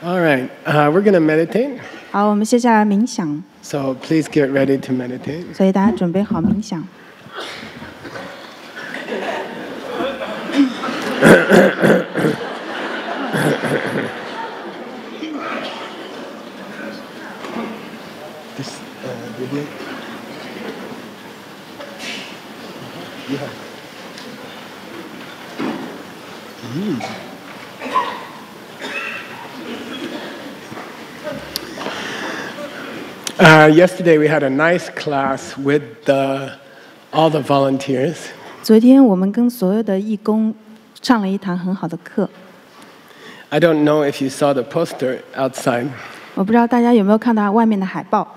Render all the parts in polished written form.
All right, we're going to meditate. 好，我们接下来冥想， So please get ready to meditate. 所以大家准备好冥想。This video. Yeah. Yesterday we had a nice class with all the volunteers. 昨天我们跟所有的义工上了一堂很好的课。 I don't know if you saw the poster outside, 我不知道大家有没有看到外面的海报，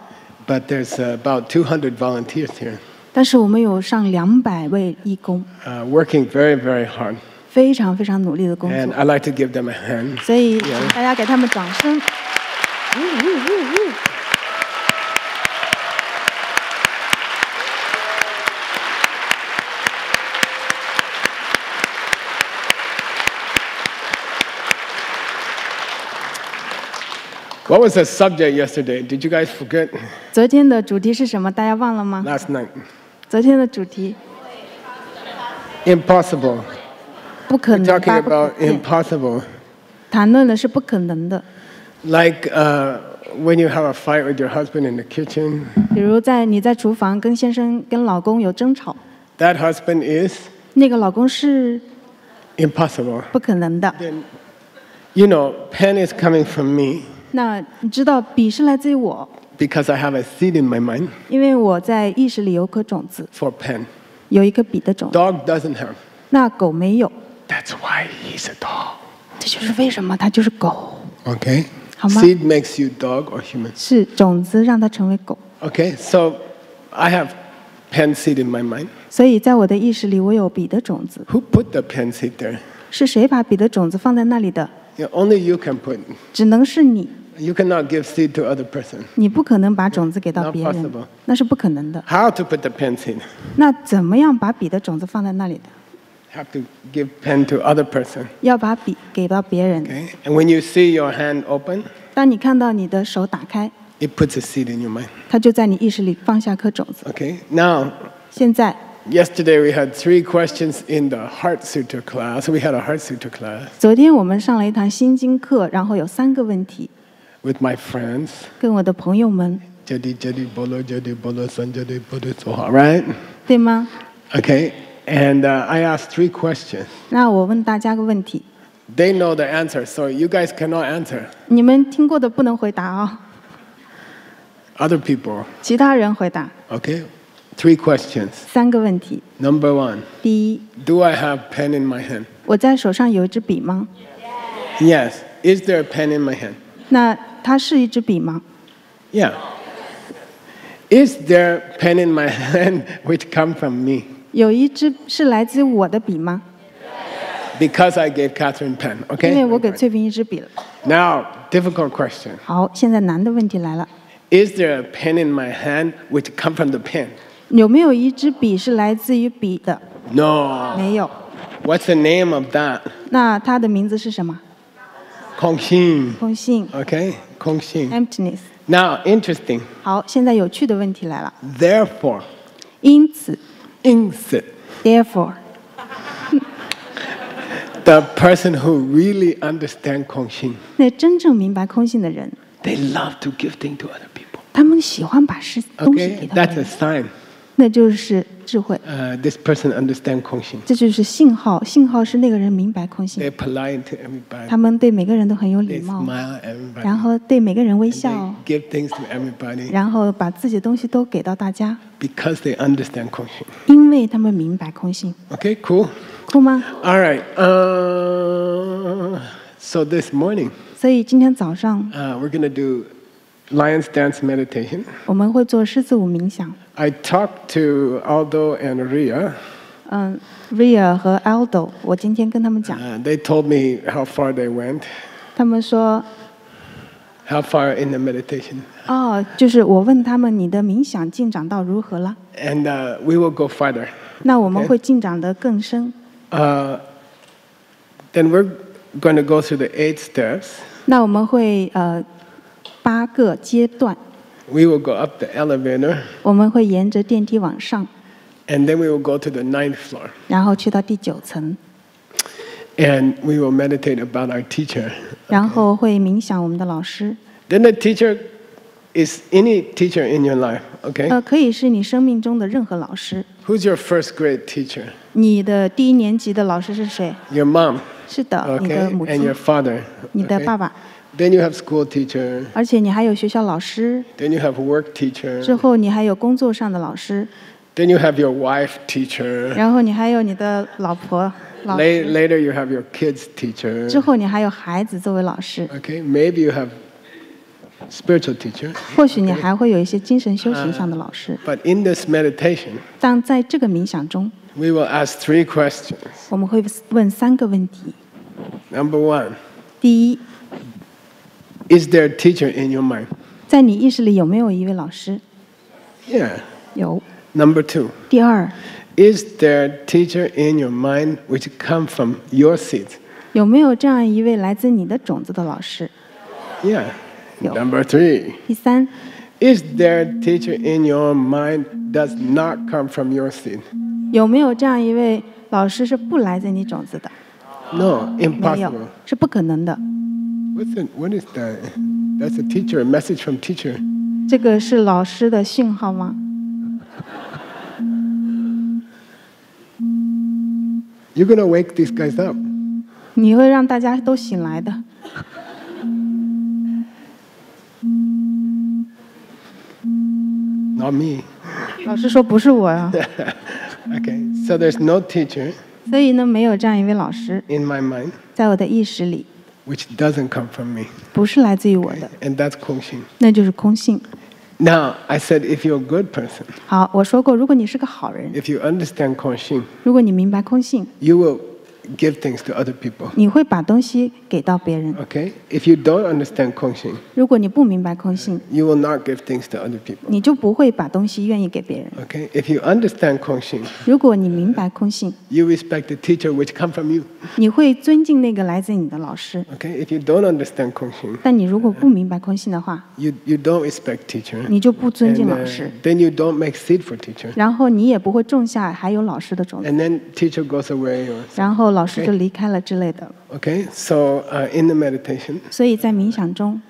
but there's about 200 volunteers here 但是我们有上200位义工， working very, very hard. 非常非常努力的工 And 作， I'd like to give them a hand. 所以请大家给他们掌声。What was the subject yesterday? Did you guys forget 昨天的主题是什么？大家忘了吗？ last night? 昨天的主题 Impossible. 不可 We're 能 talking 吧？不可 about 见 impossible. 谈论的是不可能的， Like when you have a fight with your husband in the kitchen, 比如你在厨房跟先生跟老公有争吵， that husband is 那个老公是 impossible. 不可能的。 Then, you know, pen is coming from me 那你知道笔是来自于我， because I have a seed in my mind 因为我在意识里有颗种子， for pen. 有一颗笔的种子。 Dog doesn't have. 那狗没有， That's why he's a dog. 这就是为什么它就是狗， Okay? 好吗？ Seed makes you dog or human. 是种子让它成为狗。 Okay? So I have pen seed in my mind. 所以在我的意识里，我有笔的种子。 Who put the pen seed there? 是谁把笔的种子放在那里的？ Only you can put. 只能是你， You cannot give seed to other person. 你不可能把种子给到 Not 别人 possible.，那是不可能的。 How to put the pen seed? 那怎么样把笔的种子放在那里的？ Have to give pen to other person. 要把笔给到别人。 Okay? And when you see your hand open, 当你看到你的手打开， it puts a seed in your mind. 它就在你意识里放下颗种子。 Okay? Now, 现在， yesterday we had 3 questions in the Heart Sutra class. We had a Heart Sutra class 昨天我们上了一堂心经课，然后有3个问题， with my friends. 跟我的朋友们， Jadi bolo sanjadi bolo soha, right? 对吗？ Okay? And I asked 3 questions. 那我问大家个问题， They know the answer, so you guys cannot answer. 你们听过的不能回答啊、 Other people. 其他人回答。 Okay? 3 questions. 3个问题， Number 1. 第一， Do I have pen in my hand? 我在手上有一支笔吗？ Yes. Is there a pen in my hand? 那它是一支笔吗？ Yeah. Is there pen in my hand which come from me? 有一支是来自我的笔吗？ Because I gave Catherine pen. 因为 Okay? 我给翠萍一支笔了。 Now, difficult question. 好，现在难的问题来了， Is there a pen in my hand which come from the pen? 有没有一支笔是来自于笔的？ No. 没有。 What's the name of that? 那它的名字是什么？ Kongxin. 空性 Okay? Kongxin.（emptiness）。 Now, interesting. 好，现在有趣的问题来了。 Therefore, 因此 instead, ，therefore， the person who really understand Kongxin, 那真正明白空性的人， they love to give things to other people. 他们喜欢把东西 Okay? 给到别 That's a 人， sign. 那就是智慧， This person understand Kongxin. 这就是信号。信号是那个人明白空性， They're polite to everybody. 他们对每个人都很有礼 They 貌， smile at everybody. 然后对每个人微 And 笑 they，give things to everybody 然后把自己的东西都给到大家， because they understand Kongxin. 因为他们明白空性， Okay, cool. 酷吗？ All right. So this morning, 所以今天早上 we're going to do Lion's Dance meditation. 我们会做狮子舞冥想。 I talked to Aldo and Ria. Ria 和 Aldo， 我今天跟他们讲， They told me how far they went, 他们说， how far in the meditation. 哦，就是我问他们你的冥想进展到如何了？ And we will go farther. 那我们会进展得更深。 Then we're going to go through the 8 steps. 那我们会8个阶段， We will go up the elevator, 我们会沿着电梯往上， and then we will go to the 9th floor. 然后去到第9层， And we will meditate about our teacher. 然后会冥想我们的老师。 Then the teacher is any teacher in your life, okay? 可以是你生命中的任何老师。 Who's your first grade teacher? 你的第1年级的老师是谁？ Your mom, 是的，你的 okay? 母 And 亲 your，father. 你的 okay? 爸爸。 Then you have school teacher. 而且你还有学校老师， Then you have work teacher. 之后你还有工作上的老师， Then you have your wife teacher. 然后你还有你的老婆老师， Later you have your kids teacher. 之后你还有孩子作为老师， Okay, maybe you have spiritual teacher. 或许你还会有一些精神修行上的老师。 But in this meditation, 但在这个冥想中， we will ask 3 questions. 我们会问3个问题。 Number 1, 第一， is there a teacher in your mind? 在你意识里有没有一位老师？ Yeah. 有。 Number 2, 第二， is there a teacher in your mind which come from your seed? 有没有这样一位来自你的种子的老师？ Yeah. 有。 Number 3, 第三， is there a teacher in your mind does not come from your seed? 有没有这样一位老师是不来自你种子的？ No, 没有 impossible.，是不可能的。 What is that? That's a teacher, a message from teacher. 这个是老师的讯号吗？ You're going to wake these guys up. 你会让大家都醒来的。 Not me. 老师说不是我呀， Okay, so there's no teacher 所以呢，没有这样一位老师 in my mind 在我的意识里， which doesn't come from me. 不是来自于我的， And that's Kongxing. 那就是空性。 Now, I said if you're a good person, 好，我说过，如果你是个好人， if you understand Kongxing, 如果你明白空性， you will give things to other people. 你会把东西给到别人。 Okay? If you don't understand Kongxing, 如果你不明白空性， you will not give things to other people. 你就不会把东西愿意给别人。 Okay? If you understand Kongxing, 如果你明白空性， you respect the teacher which come from you. 你会尊敬那个来自你的老师。 Okay? If you don't understand Kongxing, 但你如果不明白空性的话， you don't respect teacher. 你就不尊敬 And, 老师， then you don't make seed for teacher. 然后你也不会种下还有老师的种子， And then teacher goes away. Or, 然后老师就离开了之类的。 okay? So in the meditation, 所以在冥想中，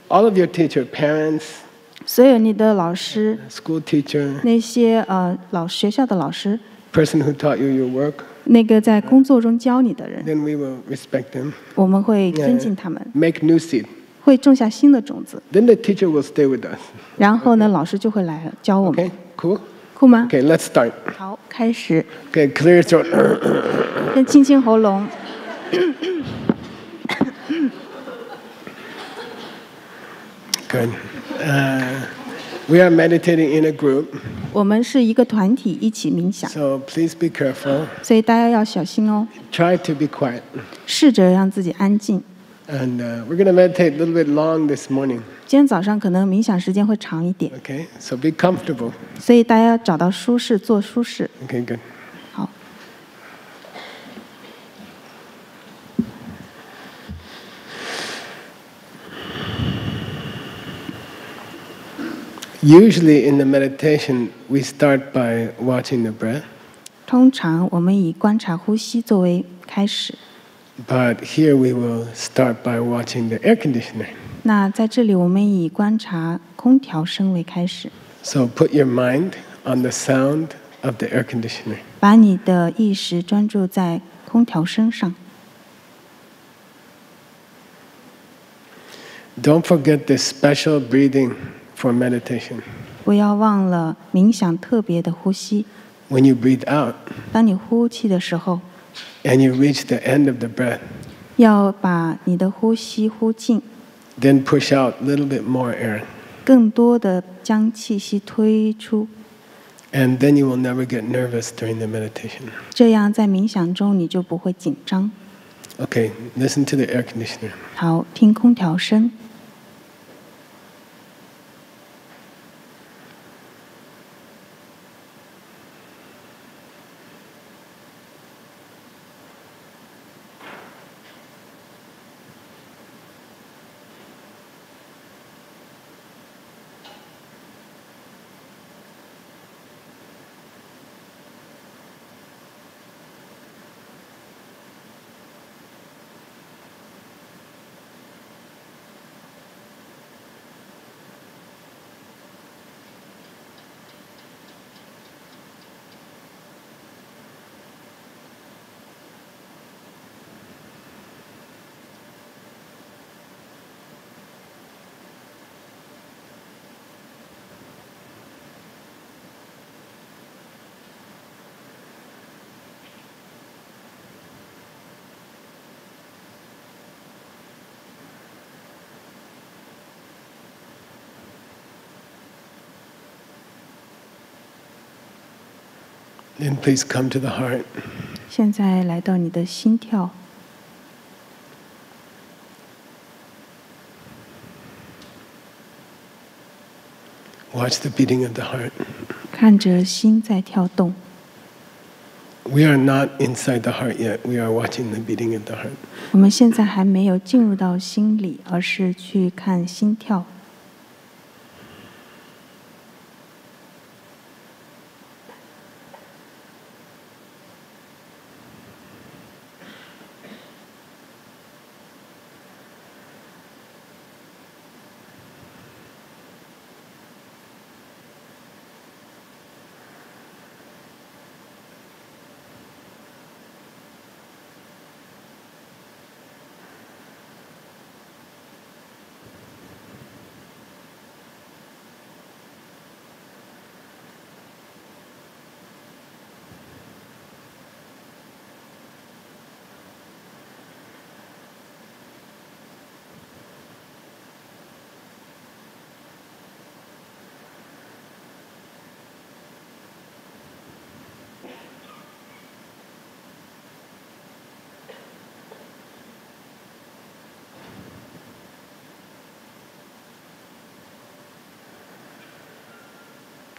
all of your teacher, parents, 所有你的老师， school teacher, 那些学校的老师， person who taught you your work, 那个在工作中教你的人， then we will respect them. 我们会尊敬他们， Make new seed. 会种下新的种子。 Then the teacher will stay with us. 然后呢，老师就会来教我们， Okay? Cool? 酷吗？ Okay, let's start. 好，开始， Okay, clear your throat. 先清清喉咙。 Good. We are meditating in a group, 我们是一个团体一起冥想， so please be careful. 所以大家要小心哦， Try to be quiet. 试着让自己安静。 And we're going to meditate a little bit long this morning. 今天早上可能冥想时间会长一点， Okay? So be comfortable. 所以大家要找到舒适，坐舒适。 Okay, good. 好， Usually in the meditation, we start by watching the breath. 通常我们以观察呼吸作为开始， But here we will start by watching the air conditioner. 那在这里我们以观察空调声为开始， So put your mind on the sound of the air conditioner. 把你的意识专注在空调声上。 Don't forget this special breathing for meditation. 不要忘了冥想特别的呼吸。 When you breathe out 当你呼气的时候， and you reach the end of the breath, 要把你的呼吸呼尽， then push out a little bit more air. 更多的将气息推出， And then you will never get nervous during the meditation. 这样在冥想中你就不会紧张。 Okay, listen to the air conditioner. 好，听空调声。Then please come to the heart. 现在来到你的心跳， Watch the beating of the heart. 看着心在跳动。 We are not inside the heart yet. We are watching the beating of the heart. 我们现在还没有进入到心里，而是去看心跳。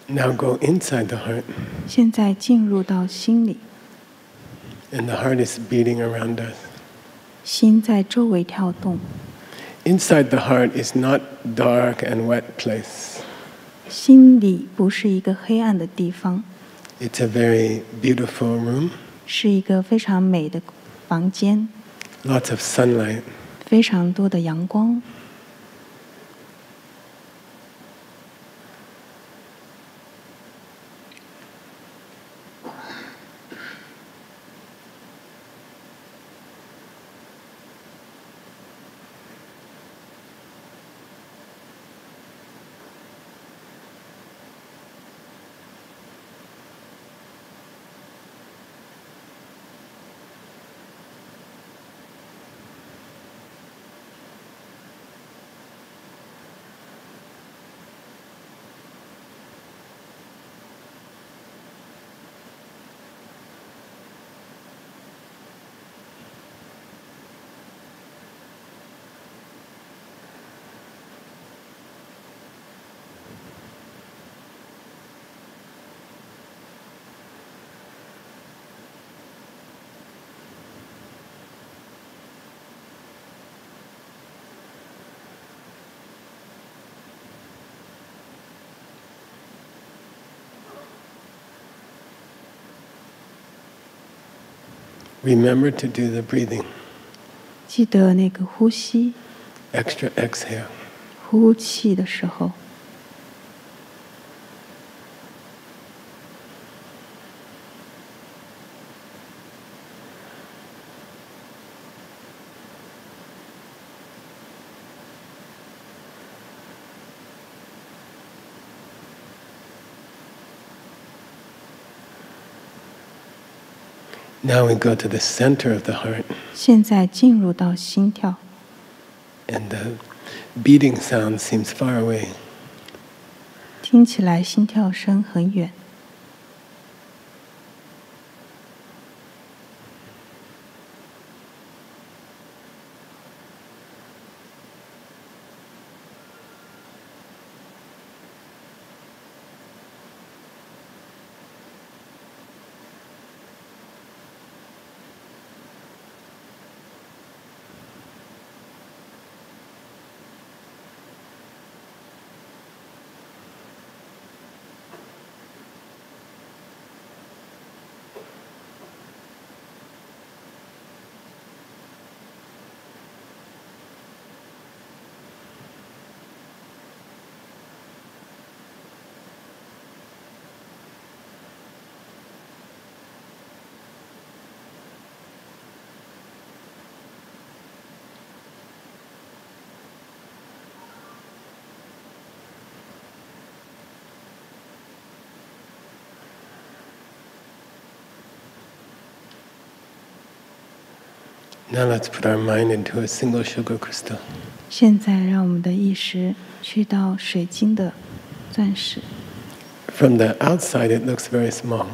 Now go inside the heart, 现在进入到心里， and the heart is beating around us. 心在周围跳动。 Inside the heart is not dark and wet place. 心里不是一个黑暗的地方， It's a very beautiful room, 是一个非常美的房间， lots of sunlight. 非常多的阳光。 Remember to do the breathing. 记得那个呼吸， Extra exhale. 呼气的时候， Now we go to the center of the heart, 现在进入到心跳， and the beating sound seems far away. 听起来心跳声很远。 Now let's put our mind into a single sugar crystal. 现在让我们的意识去到水晶的钻石， From the outside, it looks very small.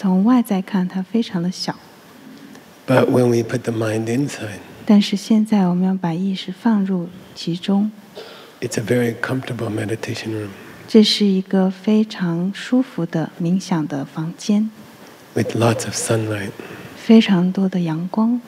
从外在看，它非常的小。But when we put the mind inside, 但是现在我们要把意识放入其中， it's a very comfortable meditation room 这是一个非常舒服的冥想的房间， with lots of sunlight. 非常多的阳光。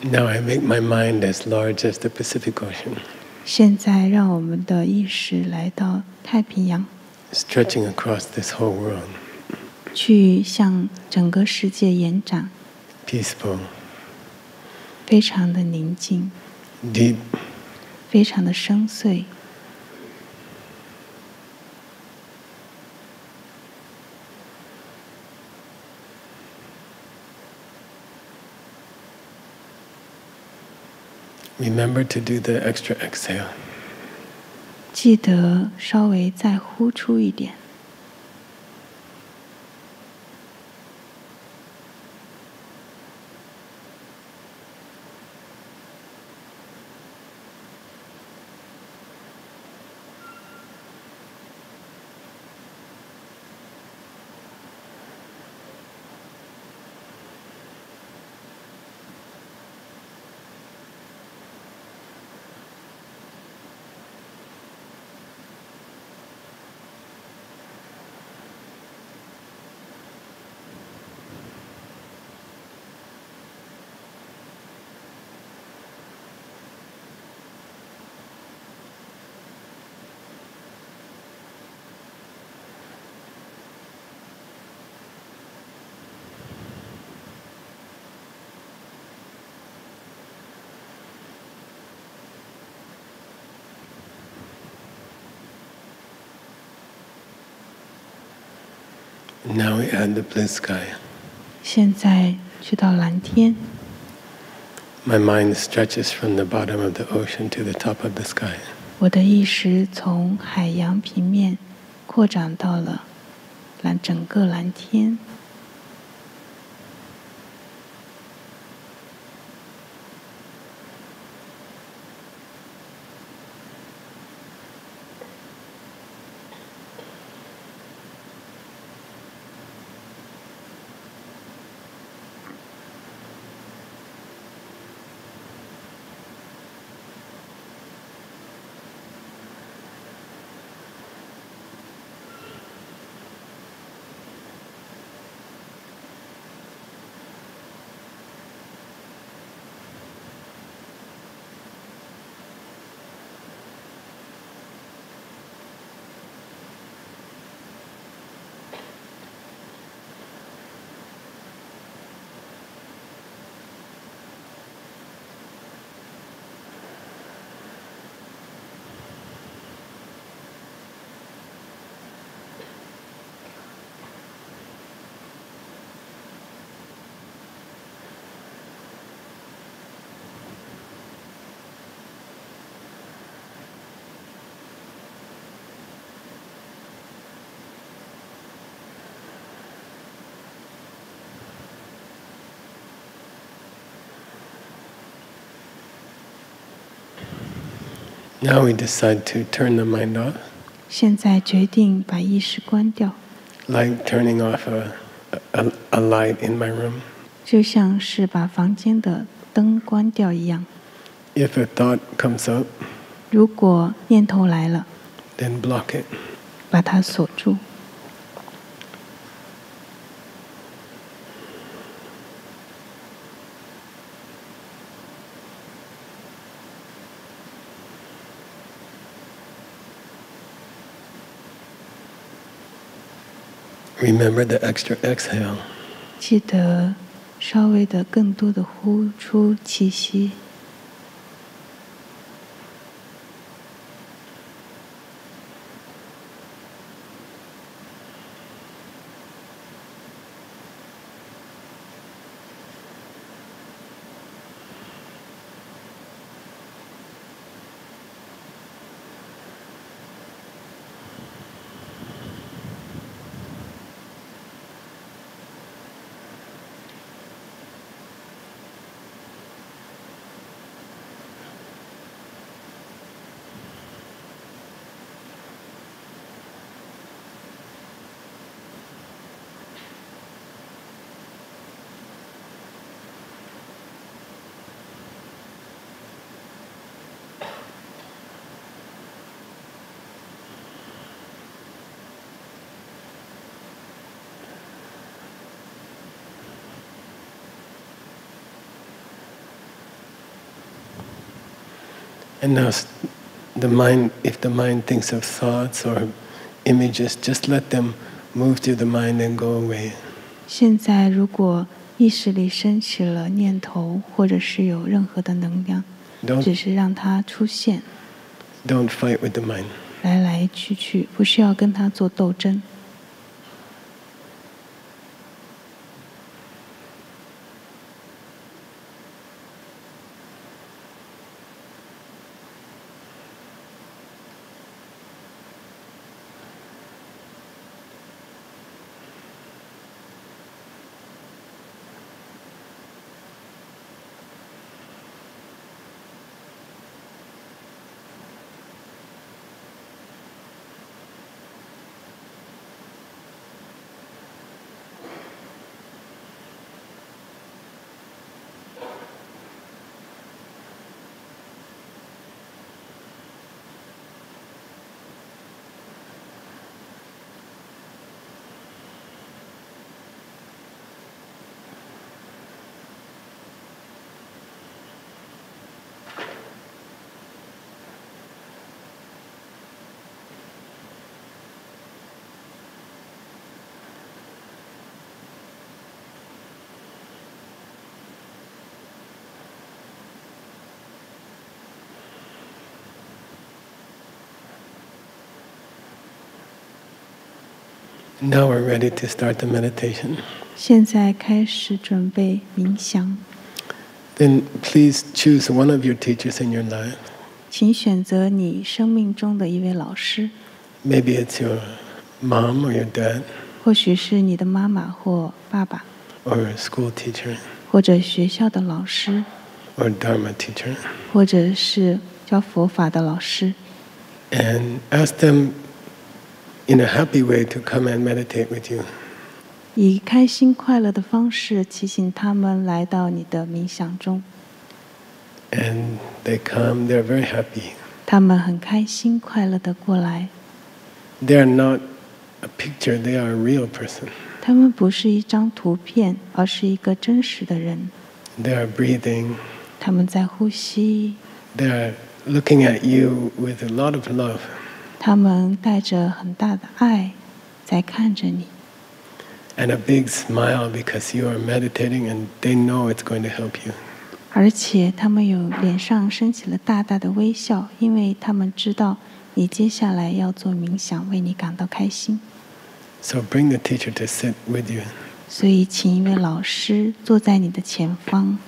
Now I make my mind as large as the Pacific Ocean, 现在让我们的意识来到太平洋， stretching across this whole world, 去向整个世界延展， peaceful, 非常的宁静， deep, 非常的深邃。Remember to do the extra exhale. 记得稍微再呼出一点。Now we add the blue sky. 现在去到蓝天， My mind stretches from the bottom of the ocean to the top of the sky. 我的意识从海洋平面扩展到了整个蓝天。Now we decide to turn the mind off. 现在决定把意识关掉， like turning off a light in my room. 就像是把房间的灯关掉一样。 If a thought comes up, 如果念头来了， then block it. 把它锁住。 Remember the extra exhale. 记得稍微的更多的呼出气息。 And now, the mind, if the mind thinks of thoughts or images, just let them move through the mind and go away. 现在，如果意识里升起了念头，或者是有任何的能量，只是让它出现。Don't fight with the mind. 来来去去，不需要跟它做斗争。 Now we're ready to start the meditation. 现在开始准备冥想， Then please choose one of your teachers in your life. 请选择你生命中的一位老师， Maybe it's your mom or your dad 或许是你的妈妈或爸爸， or a school teacher 或者学校的老师， or Dharma teacher. 或者是教佛法的老师， And ask them in a happy way to come and meditate with you. 以开心快乐的方式提醒他们来到你的冥想中。 And they come, they're very happy. 他们很开心快乐的过来， They are not a picture, they are a real person. 他们不是一张图片，而是一个真实的人。 They are breathing, 他们在呼吸， they are looking at you with a lot of love. 他们带着很大的爱在看着你， And a big smile because you are meditating and they know it's going to help you. 而且他们有脸上升起了大大的微笑，因为他们知道你接下来要做冥想，为你感到开心。 So bring the teacher to sit with you. 所以，请一位老师坐在你的前方。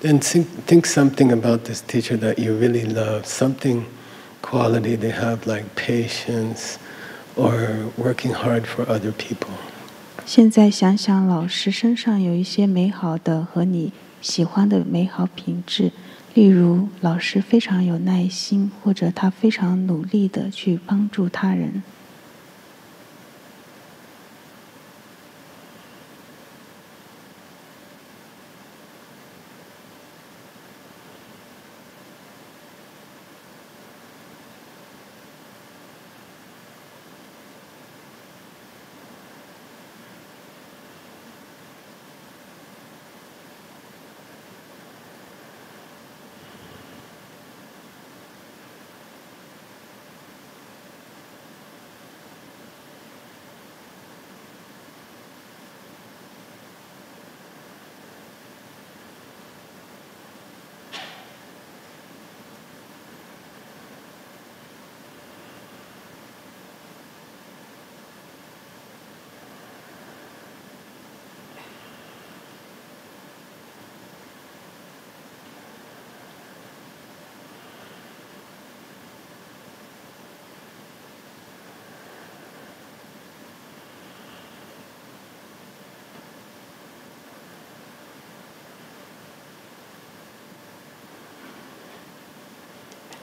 Then think something about this teacher that you really love, something quality they have like patience or working hard for other people. 现在想想老师身上有一些美好的和你喜欢的美好品质，例如老师非常有耐心，或者他非常努力的去帮助他人。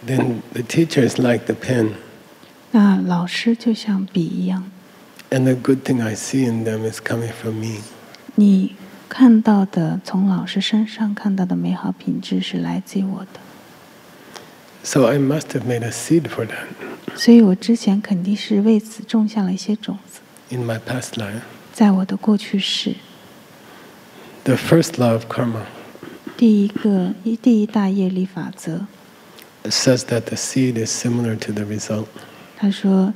Then the teacher is like the pen. 那老师就像笔一样， And the good thing I see in them is coming from me. 你看到的从老师身上看到的美好品质是来自于我的， So I must have made a seed for that 所以我之前肯定是为此种下了一些种子， in my past life. 在我的过去世。 The first law of karma 第一大业力法则， says that the seed is similar to the result. 他说，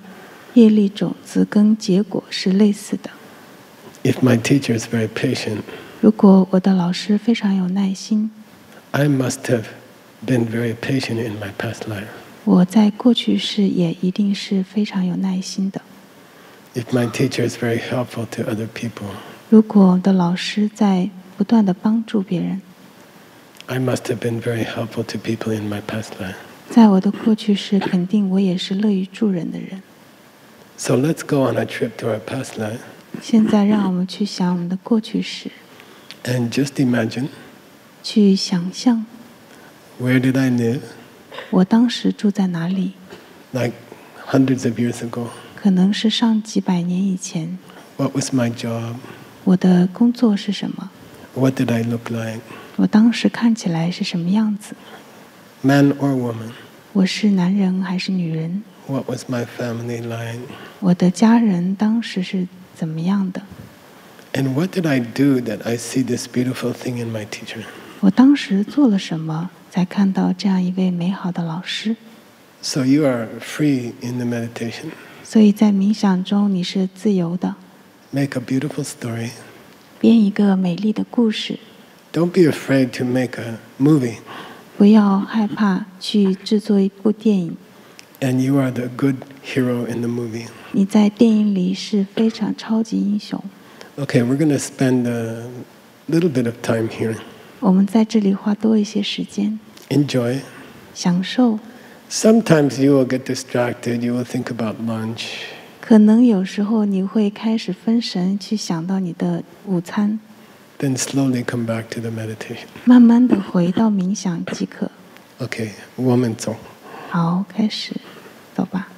业力种子跟结果是类似的。 If my teacher is very patient, 如果我的老师非常有耐心， I must have been very patient in my past life. 我在过去世也一定是非常有耐心的。 If my teacher is very helpful to other people, 如果我的老师在不断的帮助别人， I must have been very helpful to people in my past life. 在我的过去世，肯定我也是乐于助人的人。 So let's go on a trip to our past life 现在让我们去想我们的过去世， and just imagine, 去想象 where did I live 我当时住在哪里， like hundreds of years ago? 可能是上几百年以前。 What was my job? 我的工作是什么？ What did I look like? 我当时看起来是什么样子？ Man or woman? 我是男人还是女人？ What was my family like? 我的家人当时是怎么样的？ And what did I do that I see this beautiful thing in my teacher? 我当时做了什么，才看到这样一位美好的老师？ So you are free in the meditation. 所以在冥想中你是自由的， Make a beautiful story. 编一个美丽的故事， Don't be afraid to make a movie. 不要害怕去制作一部电影。 And you are the good hero in the movie. 你在电影里是非常超级英雄。 Okay, we're going to spend a little bit of time here. 我们在这里花多一些时间， Enjoy. 享受。 Sometimes you will get distracted. You will think about lunch. 可能有时候你会开始分神，去想到你的午餐， Then slowly come back to the meditation. 慢慢的回到冥想即可。 Okay, 我们走。好，开始，走吧。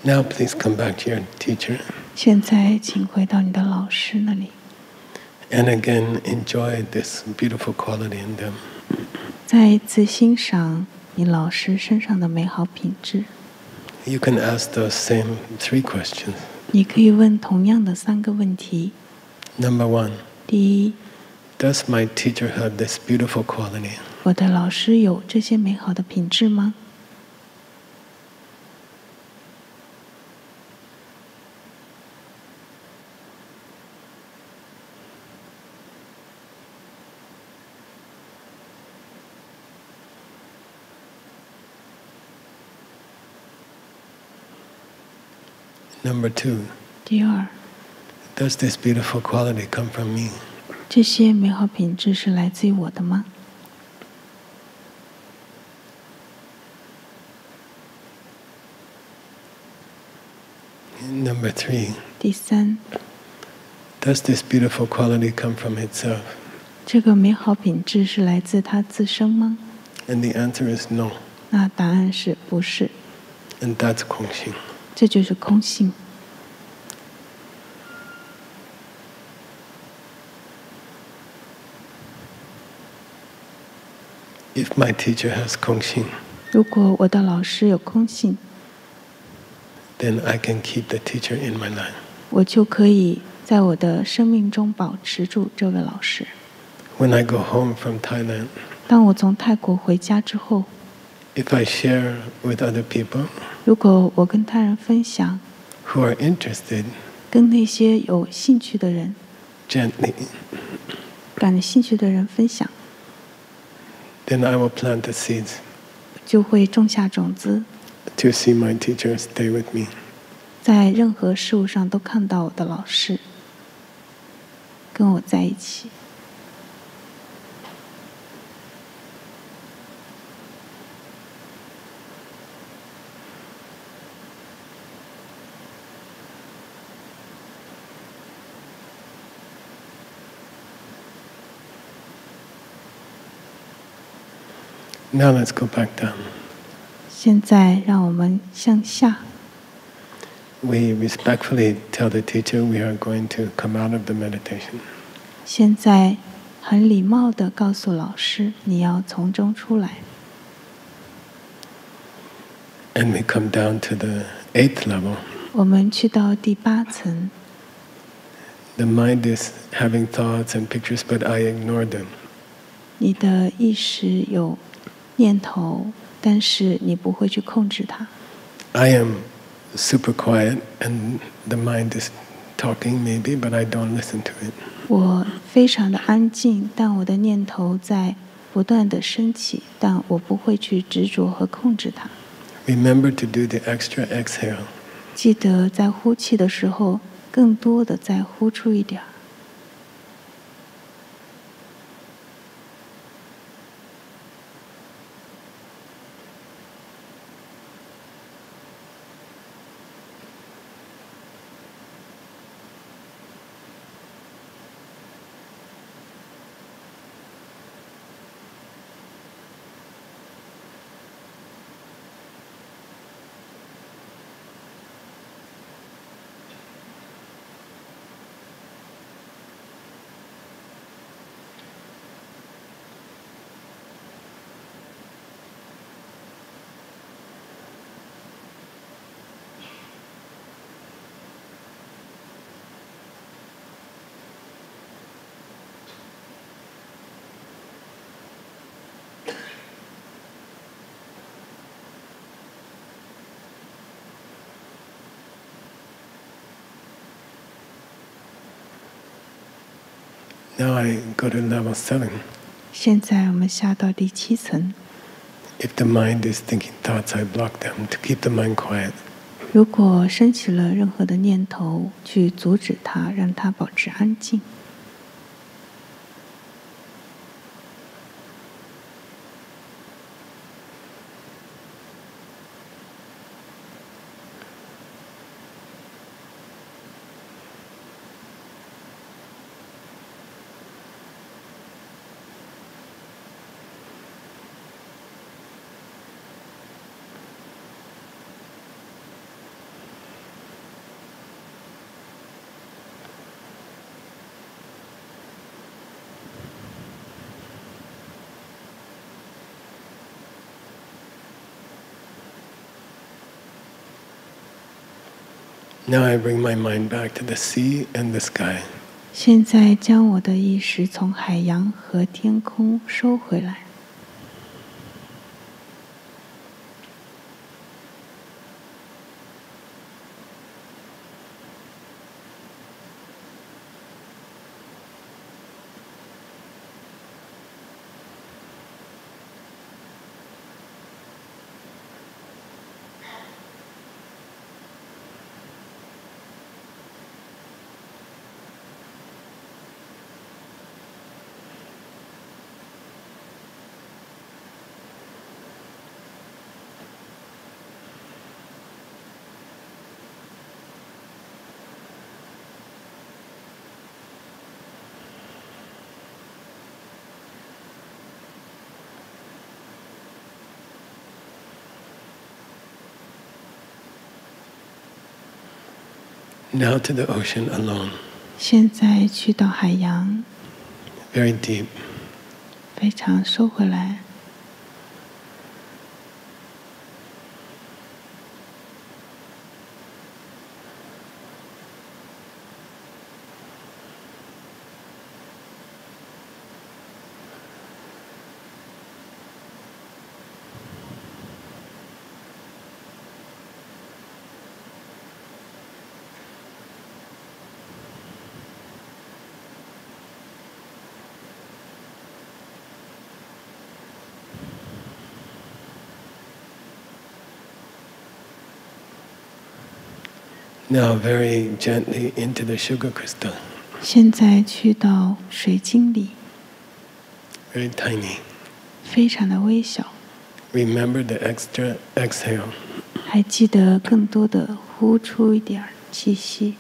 Now please come back to your teacher. 现在请回到你的老师那里， And again, enjoy this beautiful quality in them. 再一次欣赏你老师身上的美好品质。 You can ask those same 3 questions. 你可以问同样的3个问题。 Number 1, 第一， does my teacher have this beautiful quality? 我的老师有这些美好的品质吗？ Number 2, 第二， does this beautiful quality come from me? 这些美好品质是来自于我的吗？ Number 3, 第三， does this beautiful quality come from itself? 这个美好品质是来自它自身吗？ And the answer is no. 那答案是不是？ And that's Kongxing. 这就是空性。 If my teacher has Kongxing, 如果我的老师有空性， then I can keep the teacher in my life. 我就可以在我的生命中保持住这位老师。 When I go home from Thailand, 当我从泰国回家之后， if I share with other people 如果我跟他人分享， who are interested, 跟那些有兴趣的人、 gently, 感兴趣的人分享， then I will plant the seeds 就会种下种子， to see my teacher stay with me. 在任何事物上都看到我的老师跟我在一起。 Now let's go back down. 现在让我们向下， We respectfully tell the teacher we are going to come out of the meditation. 现在很礼貌地告诉老师，你要从中出来。 And we come down to the 8th level. 我们去到第8层， The mind is having thoughts and pictures, but I ignore them. 你的意识有念头，但是你不会去控制它。 I am super quiet and the mind is talking maybe, but I don't listen to it. 我非常的安静，但我的念头在不断的升起，但我不会去执着和控制它。 Remember to do the extra exhale. 记得在呼气的时候，更多的再呼出一点儿。 Now I go to level 7. 现在我们下到第7层。 If the mind is thinking thoughts, I block them to keep the mind quiet. 如果升起了任何的念头，去阻止它，让它保持安静。 And Now I bring my mind back to the sea and the sky. 现在将我的意识从海洋和天空收回来。Now to the ocean alone. 现在去到海洋， Very deep. 非常收回来。Now very gently into the sugar crystal. 现在去到水晶里， Very tiny. 非常的微小。 Remember the extra exhale. 还记得更多的呼出一点气息。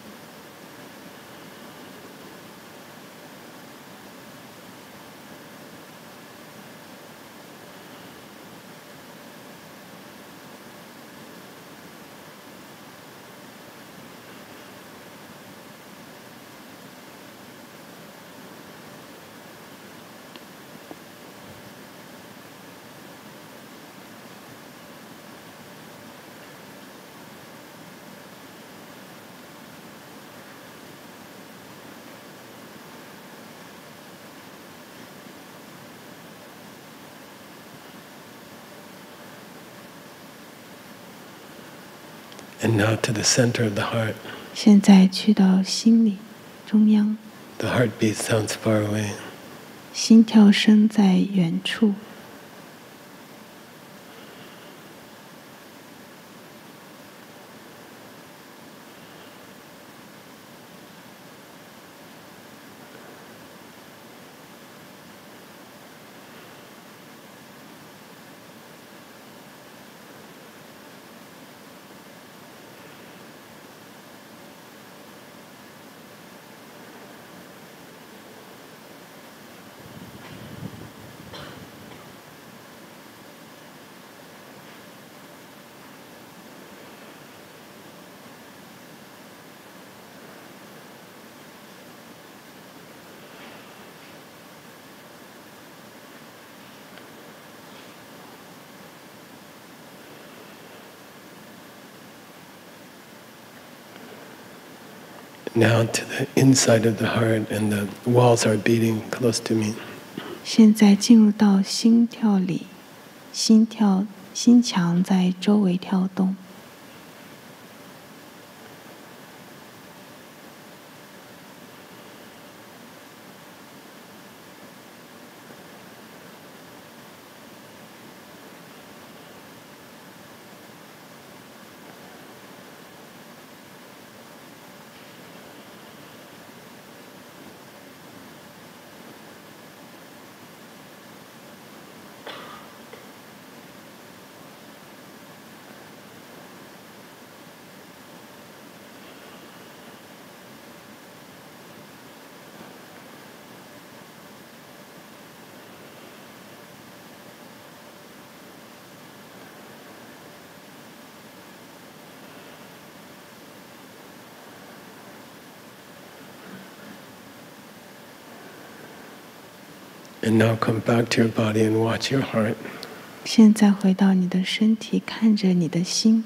And now to the center of the heart. 现在去到心里中央， The heartbeat sounds far away. 心跳声在远处。 Now to the inside of the heart, and the walls are beating close to me. 现在进入到心跳里，心墙在周围跳动。 And now come back to your body and watch your heart. 现在回到你的身体，看着你的心。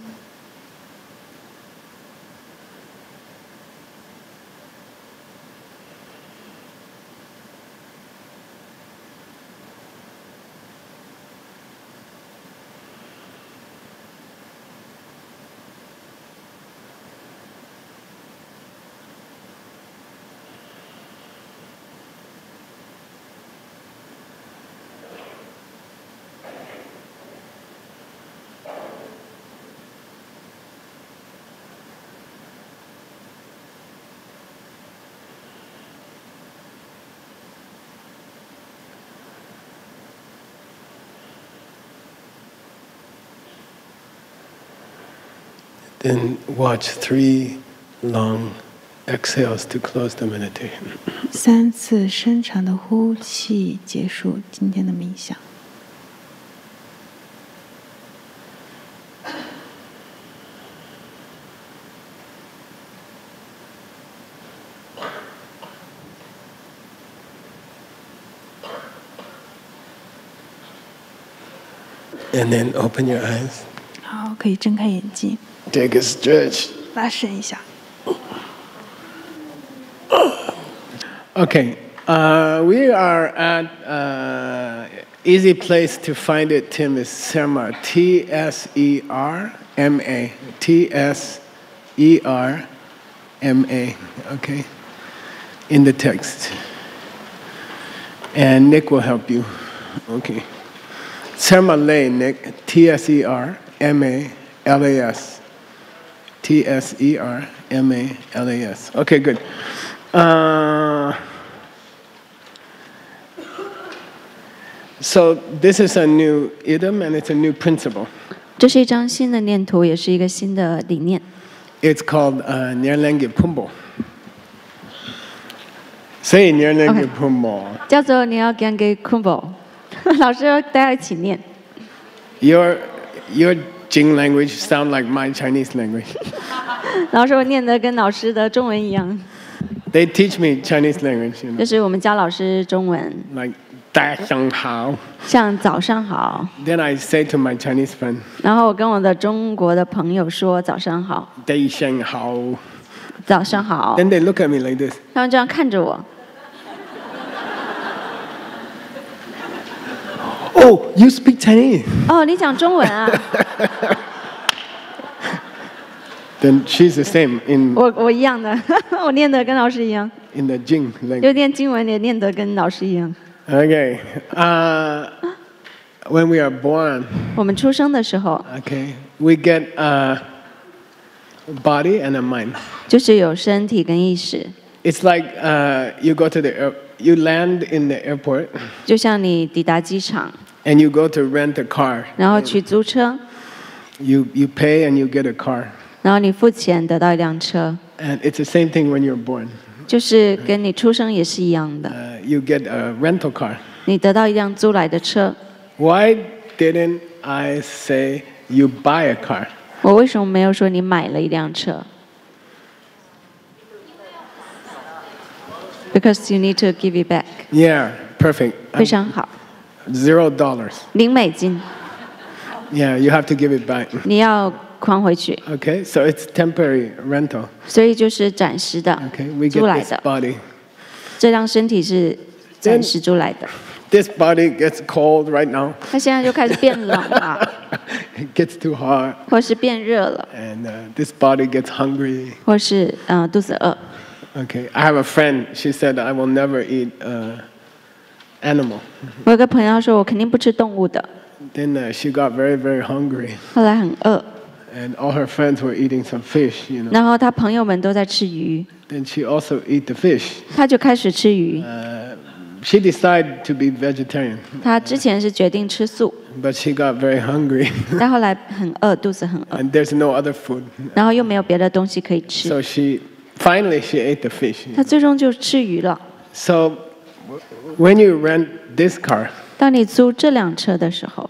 Then watch 3 long exhales to close the meditation. 3次深长的呼气结束今天的冥想。And then open your eyes. 好，可以睁开眼睛， Take a stretch. 拉伸一下。 Okay, we are at easy place to find it. Tim is Serma, T-S-E-R-M-A, T-S-E-R-M-A. Okay, in the text, and Nick will help you. Okay, Serma Lay, Nick, T-S-E-R-M-A-L-A-S, T-S-E-R-M-A-L-A-S. Okay, good. So this is a new idiom and it's a new principle. 这是一张新的念图，也是一个新的理念。 It's called Nyerlenge Pumbo. Say Nyerlenge Pumbo. 叫做你要 Gange Kumbo， 老师大家一起念。 Your Jing language sound like my Chinese language. 老师我念的跟老师的中文一样， They teach me Chinese language, you know, 就是我们教老师中文， like 大家好. 像早上好， Then I say to my Chinese friend, 然后我跟我的中国的朋友说早上好， 大家好. 早上好， Then they look at me like this. 他们这样看着我， Oh, you speak Chinese? 哦，你讲中文啊？ Then she's the same in 我一样的，我念的跟老师一样， the Jing language. 就念经文也念的跟老师一样。 Okay. When we are born, 我们出生的时候， okay, we get a body and a mind. 就是有身体跟意识， It's like you go to you land in the airport 就像你抵达机场， and you go to rent a car. 然后去租车， You pay and you get a car. 然后你付钱得到一辆车， And it's the same thing when you're born. 就是跟你出生也是一样的， You get a rental car. 你得到一辆租来的车。 Why didn't I say you buy a car? 我为什么没有说你买了一辆车 ？Because you need to give it back。 Yeah, perfect. 非常好， $0. $0。 Yeah, you have to give it back. 你要还回去， Okay, so it's temporary rental. 所以就是暂时的 Okay, we 租 get 来 this 的。 body. 这辆身体是暂时租来的， This body gets cold right now. 它现在就开始变冷了， It gets too hot, 或是变热了， and this body gets hungry. 或是肚子饿。 Okay, I have a friend. She said I will never eat animal. 我有个朋友说，我肯定不吃动物的。 Then she got very, very hungry, 后来很饿， and all her friends were eating some fish. You know. 然后他朋友们都在吃鱼， Then she also eat the fish. 他就开始吃鱼。 She decided to be vegetarian, 他之前是决定吃素， but she got very hungry, 但后来很饿，肚子很饿， and there's no other food. 然后又没有别的东西可以吃， So finally she ate the fish. 他最终就吃鱼了。 So when you rent this car, 当你租这辆车的时候，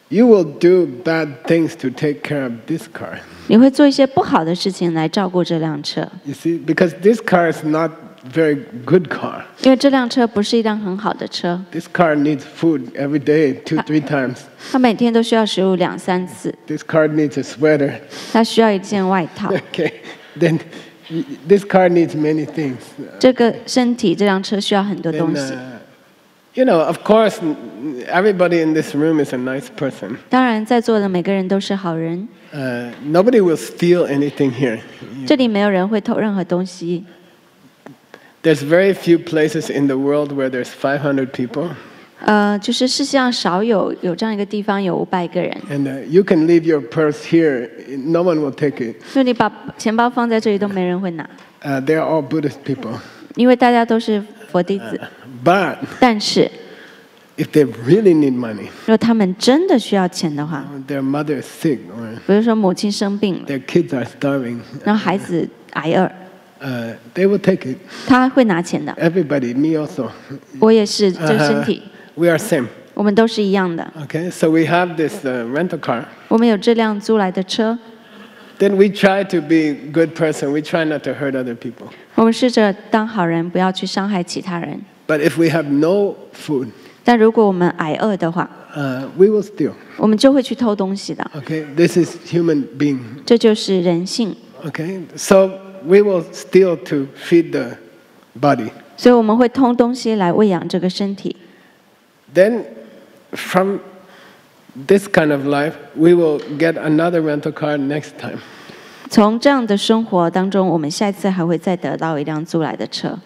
you will do bad things to take care of this car. 你会做一些不好的事情来照顾这辆车， You see, because this car is not very good car. 因为这辆车不是一辆很好的车， This car needs food every day, 2-3 times. 它每天都需要食物2-3次， This car needs a sweater. 它需要一件外套。 Okay, then this car needs many things. 这个身体，这辆车需要很多 Then, 东西。 you know, of course, everybody in this room is a nice person. 当然，在座的每个人都是好人， Nobody will steal anything here. 这里没有人会偷任何东西。 There's very few places in the world where there's 500 people, 就是世界上少有这样一个地方有500个人， and you can leave your purse here. No one will take it. 就你把钱包放在这里都没人会拿， They're all Buddhist people. 因为大家都是佛弟子。 But 但是 if they really need money, 如果他们真的需要钱的话， their mother is sick or 比如说母亲生病了， their kids are starving, 然后孩子挨饿， they will take it. 他会拿钱的。 Everybody, me also. 我也是，这身体， We are same. 我们都是一样的。 Okay, so we have this rental car. 我们有这辆租来的车， Then we try to be a good person. We try not to hurt other people. 我们试着当好人，不要去伤害其他人。 But if we have no food, 但如果我们挨饿的话， we will steal. 我们就会去偷东西的。 Okay, this is human being. 这就是人性。 Okay, so we will steal to feed the body. 所以我们会偷东西来喂养这个身体。 Then, from this kind of life, we will get another rental car next time. 从这样的生活当中，我们下一次还会再得到一辆租来的车。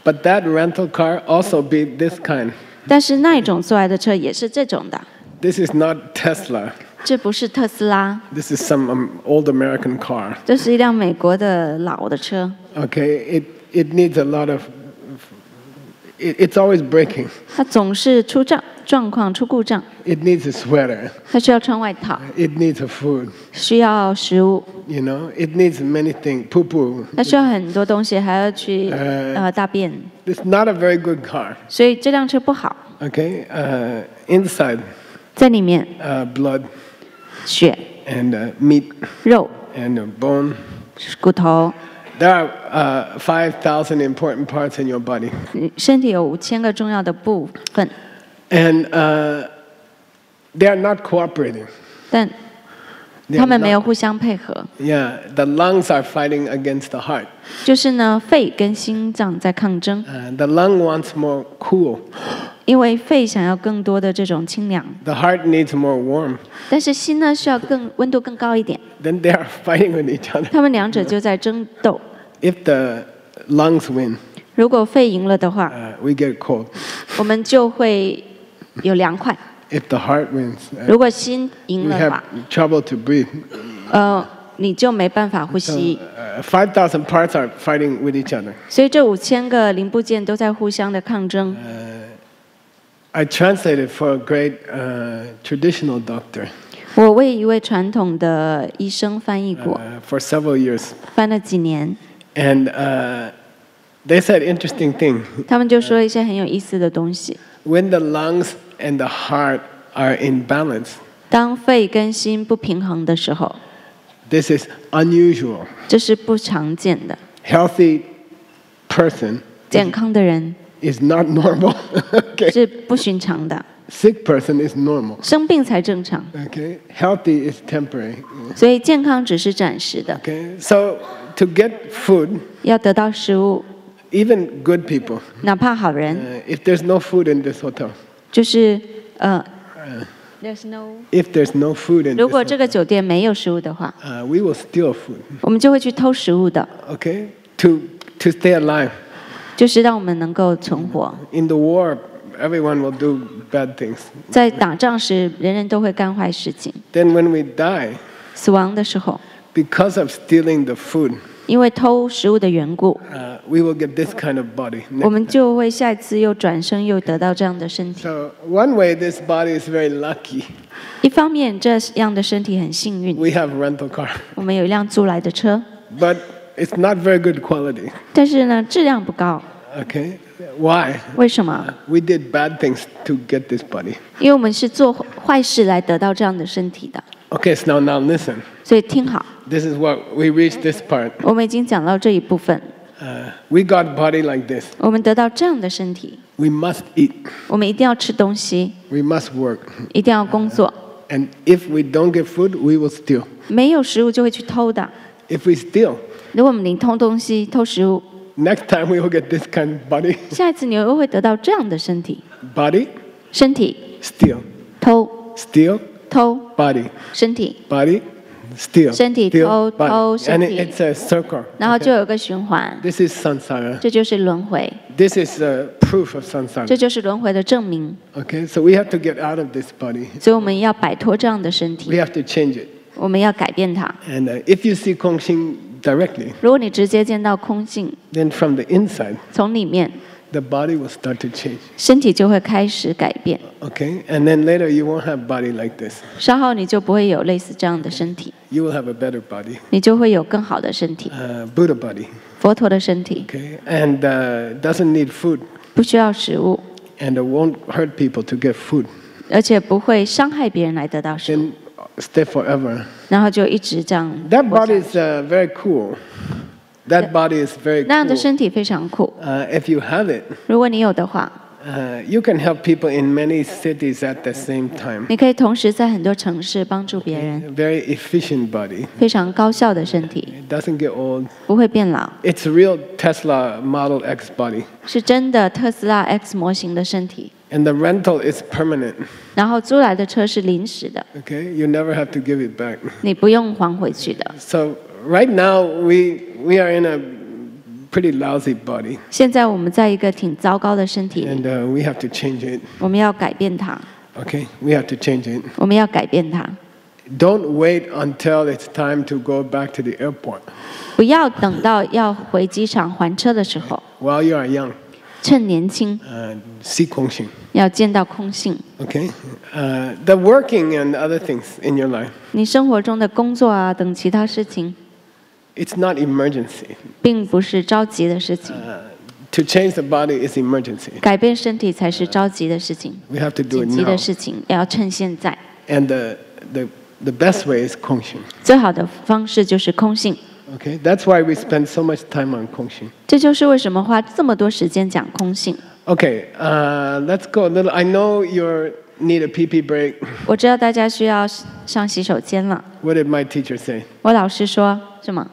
But that rental car also be this kind. 但是那一种租来的车也是这种的， This is not Tesla. 这不是特斯拉， This is some old American car. 这是一辆美国的老的车。 Okay, it needs a lot of. It's always breaking. 它总是出状况、出故障， It needs a sweater. 它需要穿外套， It needs a food. 需要食物， You know, it needs many things. Poo poo. 它需要很多东西，还要去大便， It's not a very good car. 所以这辆车不好。 Okay, inside 在里面， blood 血、 and meat 肉、 and bone. 骨头， There are 5,000 important parts in your body, 身体有5000个重要的部分， and they are not cooperating. 但 They 他 are 们没有 not- 互相配合。 Yeah, the lungs are fighting against the heart. 就是呢，肺跟心脏在抗争， The lung wants more cool. 因为肺想要更多的这种清凉， The heart needs more warm. 但是心呢需要温度更高一点。 Then they are fighting with each other. 他们两者就在争斗。 If the lungs win, 如果肺赢了的话， we get cold. 我们就会有凉快； If the heart wins, 如果心赢 we 了 have 的话， trouble to breathe. 你就没办法呼吸。 5,000 parts are fighting with each other. 所以这5000个零部件都在互相的抗争。 I translated for a great traditional doctor 我为一位传统的医生翻译过， for several years, 翻了几年， and they said interesting thing. 他们就说一些很有意思的东西。 When the lungs and the heart are in balance, 当肺跟心不平衡的时候， this is unusual. 这是不常见的。 Healthy person 健康的人 is not normal. Okay. 是不寻常的， Sick person is normal. 生病才正常。 Okay. Healthy is temporary. 所以健康只是暂时的， Okay. So to get food, 要得到食物， even good people, 哪怕好人， if there's no food in this hotel, 就是there's no， if there's no food in 如 this 果这 hotel, 个酒店没有食物的话， we will steal food. 我们就会去偷食物的， Okay. To stay alive. 就是让我们能够存活。 In the war, everyone will do bad things. 在打仗时，人人都会干坏事情。 Then when we die, 死亡的时候， because of stealing the food, 因为偷食物的缘故， we will get this kind of body. 我们就会下一次又转生，又得到这样的身体。 So one way, this body is very lucky. 一方面，这样的身体很幸运， We have rental car, 我们有一辆租来的车， but it's not very good quality. 但是呢，质量不高。 Okay. Why? 为什么？ We did bad things to get this body. 因为我们是做坏事来得到这样的身体的。 Okay. So now listen. 所以听好， This is what we reached this part. 我们已经讲到这一部分， We got body like this. 我们得到这样的身体， We must eat. 我们一定要吃东西， We must work. 一定要工作。 And if we don't get food, we will steal. 没有食物就会去偷的。 If we steal, 如果我们偷东西、偷食物， next time we will get this kind of body. 下一次你又会得到这样的身体。 Body, 身体 steal. 偷 Steal, 偷 body. 身体， Body, steal. 身体 steal, 偷 body. 偷身 And 体 it's a circle. 然后就有个循环， This is samsara. 这就是轮回， This is proof of 这 samsara. 就是轮回的证明。 Okay, so we have to get out of this body. 所以我们要摆脱这样的身 We 体， have to change it. 我们要改变它。 And if you see Kongxing directly, 如果你直接见到空性， then from the inside, 从里面 the body will start to change. 身体就会开始改变。Okay, and then later you won't have body like this. 稍后你就不会有类似这样的身体， You will have a better body, 你就会有更好的身体， Buddha body. 佛陀的身体， Okay, and doesn't need food, 不需要食物， and won't hurt people to get food. 而且不会伤害别人来得到食物， Then stay forever. 然后就一直这样 That 活下 body 去。 is very cool. That body is very 那样的 cool. 身体非常酷， If you have it, 如果你有的话， you can help people in many cities at the same time. 你可以同时在很多城市帮助别人， A very efficient body. 非常高效的身体， It doesn't get old. 不会变老， It's real Tesla Model X body. 是真的特斯拉 X 模型的身体。 And the rental is permanent. 然后租来的车是临时的， Okay, you never have to give it back. 你不用还回去的。 So right now we are in a pretty lousy body, 现在我们在一个挺糟糕的身体里， and we have to change it. 我们要改变它， Okay, we have to change it. 我们要改变它， Don't wait until it's time to go back to the airport 不要等到要回机场还车的时候， while you are young. 趁年轻 See Kongxing. 要见到空性。 Okay, the working and other things in your life. 你生活中的工作啊等其他事情， It's not emergency. 并不是着急的事情， To change the body is emergency. 改变身体才是着急的事情， We have to do 紧 it 急 now. 的事情要趁现在。 And the best way is Kongxing. 最好的方式就是空性， Okay, that's why we spend so much time on Kongxing. 这就是为什么花这么多时间讲空性。 Okay, let's go a little. I know you need a pee break. 我知道大家需要上洗手间了， What did my teacher say? 我老师说什么？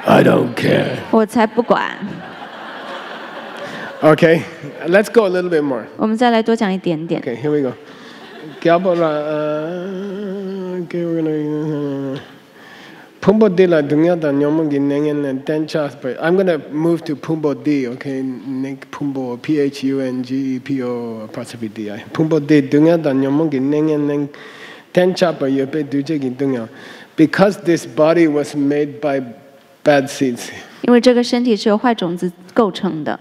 I don't care. 我才不管。 Okay, let's go a little bit more. 我们再来多讲一点点。 Okay, here we go. Okay, we're gonna. Pumbo D la dunya da nyomong ginengen and tenchas, but I'm gonna move to Pumbo D. Okay, Nick Pumbo PHUNGEPO apostrophe DI. Pumbo D dunya da nyomong ginengen and tencha pa yope duje gidunya. Because this body was made by bad seeds, 因为这个身体是由坏种子构成的，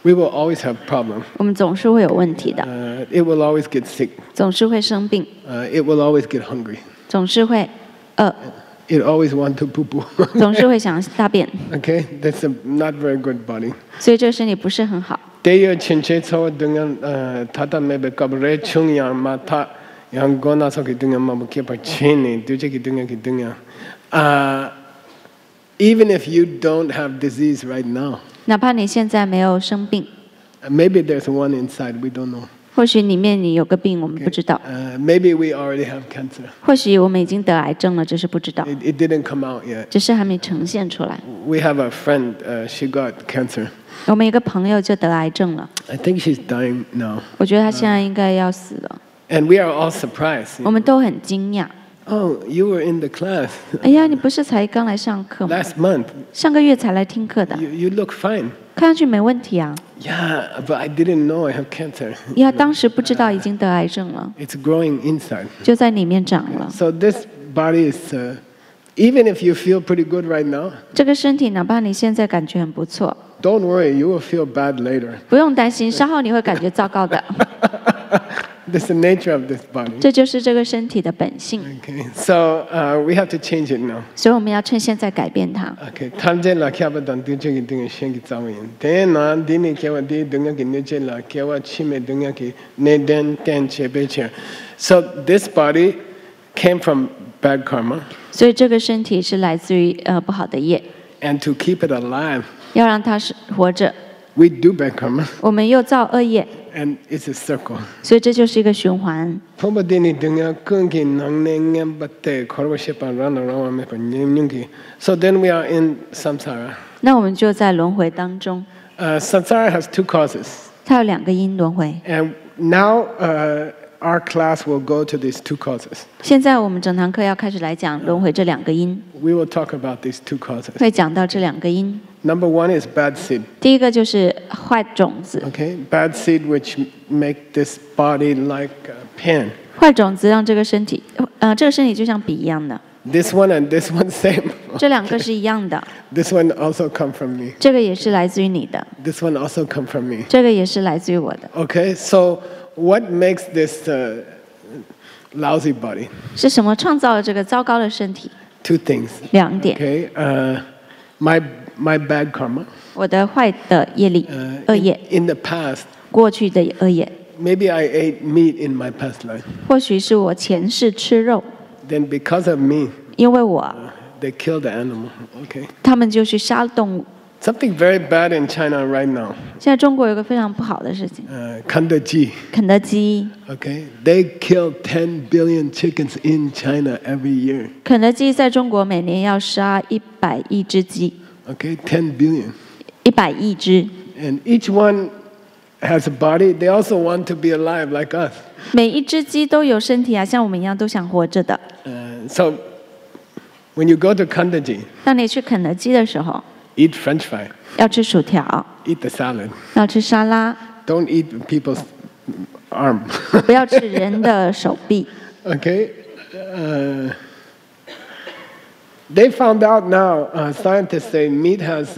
we will always have problems. 我们总是会有问题的， It will always get sick. 总是会生病， It will always get hungry. 总是会饿， It always want to poo poo. 总是会想大便， Okay, that's a not very good body. 所以这个身体不是很好。 Teyo chinche cho dengan tata mebe kabre chung yang mata yang gona so ki dengan mabu kepa chini duje ki dengan. Even if you don't have disease right now, 哪怕你现在没有生病， maybe there's one inside, we don't know. 或许里面你有个病，我们不知道； Maybe we already have cancer. 或许我们已经得癌症了，只是不知道， It didn't come out yet. 只是还没呈现出来。 We have a friend, she got cancer. 我们一个朋友就得癌症了， I think she's dying now. 我觉得他现在应该要死了。 And we are all surprised. 我们都很惊讶。 Oh, you were in the class 哎呀，你不是才刚来上课吗？ last month. 上个月才来听课的， You look fine. 看上去没问题啊。 Yeah, but I didn't know I have cancer. 呀，当时不知道已经得癌症了， It's growing inside. 就在里面长了。 So this body is, even if you feel pretty good right now, 这个身体，哪怕你现在感觉很不错， don't worry, you will feel bad later. 不用担心，稍后你会感觉糟糕的。 That's the nature of this body. 这就是这个身体的本性， Okay, so we have to change it now. 所以我们要趁现在改变它。 Okay, tamje la kya ba dan tuje ki ding shen ki zawen. Den na dini kya wa di dung ki ne je la kya wa chi me dung ki ne den ten che be che. So this body came from bad karma, 所以这个身体是来自于不好的业， and to keep it alive, 要让它是活着， we do bad karma, 我们又造恶业， and it's a circle. 所以这就是一个循环。 Pumba dini dunga kungi nang ne ngam batte korwa shepa rana rawa me pa nyungi. So then we are in samsara. 那我们就在轮回当中， Samsara has two causes, 它有两个因轮回。 and now our class will go to these two causes. 现在我们整堂课要开始来讲轮回这两个因， We will talk about these two causes. 会讲到这两个因。 Number one is bad seed. 第一个就是坏种子， Okay, bad seed which make this body like a pen. 坏种子让这个身体，这个身体就像笔一样的， This one and this one same. 这两个是一样的， This one also come from me. 这个也是来自于你的， This one also come from me. 这个也是来自于我的。 Okay, so what makes this lousy body? 是什么创造了这个糟糕的身体？ Two things. 两点， Okay, my bad karma. 我的坏的业力、恶业， In the past, 过去的恶业， maybe I ate meat in my past life. 或许是我前世吃肉， Then because of me, 因为我 they killed the animal. Okay. 他们就去杀动物。 Something very bad in China right now. 现在中国有个非常不好的事情， Kandaji. 肯德基， Okay, they kill 10 billion chickens in China every year. 肯德基在中国每年要杀100亿只鸡， Okay, 10 billion. 100亿只， And each one has a body. They also want to be alive like us. 每一只鸡都有身体啊，像我们一样都想活着的。 So when you go to Kandaji, 当你去肯德基的时候， eat French fry, 要吃薯条， eat the salad. 要吃沙拉， Don't eat people's arm. 不要吃人的手臂。 Okay. They found out now. Scientists say meat has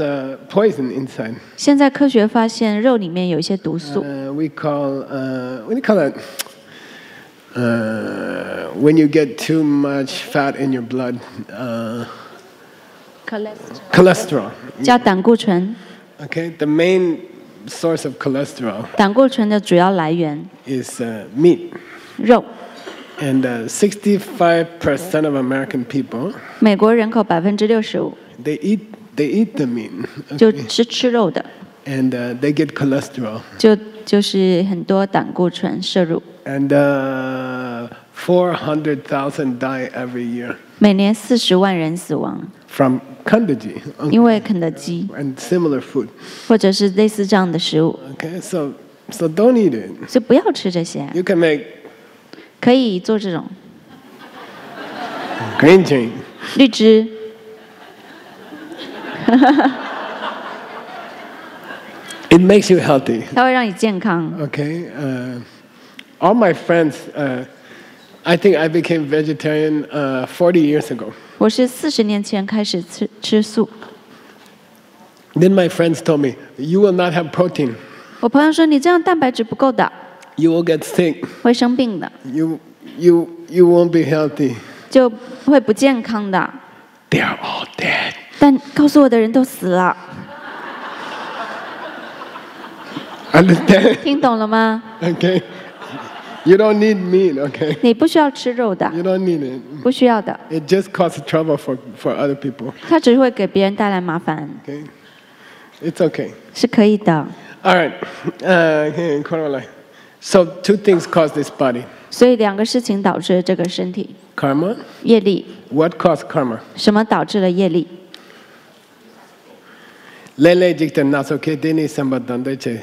poison inside. 现在科学发现肉里面有一些毒素， We call what do you call it? When you get too much fat in your blood, cholesterol. 叫胆固醇。 Okay, the main source of cholesterol 胆固醇的主要来源 is meat, 肉。 and 65% of American people 美国人口65%， they eat the meat, 就吃肉的， and they get cholesterol, 就是很多胆固醇摄入， and 400,000 die every year 每年40万人死亡， from Kandaji 因为肯德基 and similar food. 或者是类似这样的食物， Okay, so don't eat it. 所以不要吃这些。 You can make 可以做这种 green tea. 绿汁， It makes you healthy. 它会让你健康。 Okay. All my friends, I think I became vegetarian 40 years ago. 我是40年前开始吃素， Then my friends told me, "You will not have protein. 我朋友说你这样蛋白质不够的， You will get sick. 会生病的， You won't be healthy." 就会不健康的。 They are all dead. 但告诉我的人都死了， Understand? 听懂了吗？ Okay. You don't need meat. Okay. 你不需要吃肉的， You don't need it. 不需要的， It just causes trouble for other people. 它只会给别人带来麻烦， Okay. It's okay. 是可以的。 All right. Okay, Corona. So 2 things cause this body. 所以2个事情导致这个身体 Karma. 业力， What caused karma? 什么导致了业力？ Lele jikta nasoke deni sambadan deche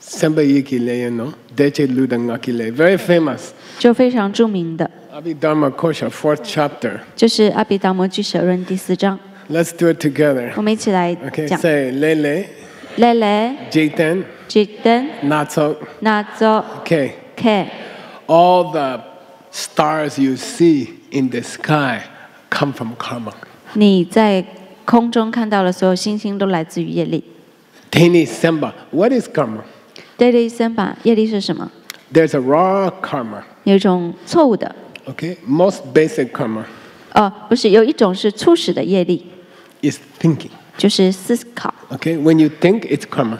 sambayiki le no deche ludangaki le. Very famous. 就非常著名的， Abhidharma Kosha, 4th chapter. 就是阿毗达摩俱舍论第4章。 Let's do it together. 我们一起来 Okay, 讲。 say Lele 来来， jikten 只等 natsok. 那走 Okay. 看， All the stars you see in the sky come from karma. 你在空中看到的所有星星都来自于业力。 Teni Semba. What is karma? 业力三把，业力是什么？ There's a raw karma. 有一种错误的， Okay. Most basic karma 不是，有一种是初始的业力， is thinking. 就是思考， Okay. When you think, it's karma.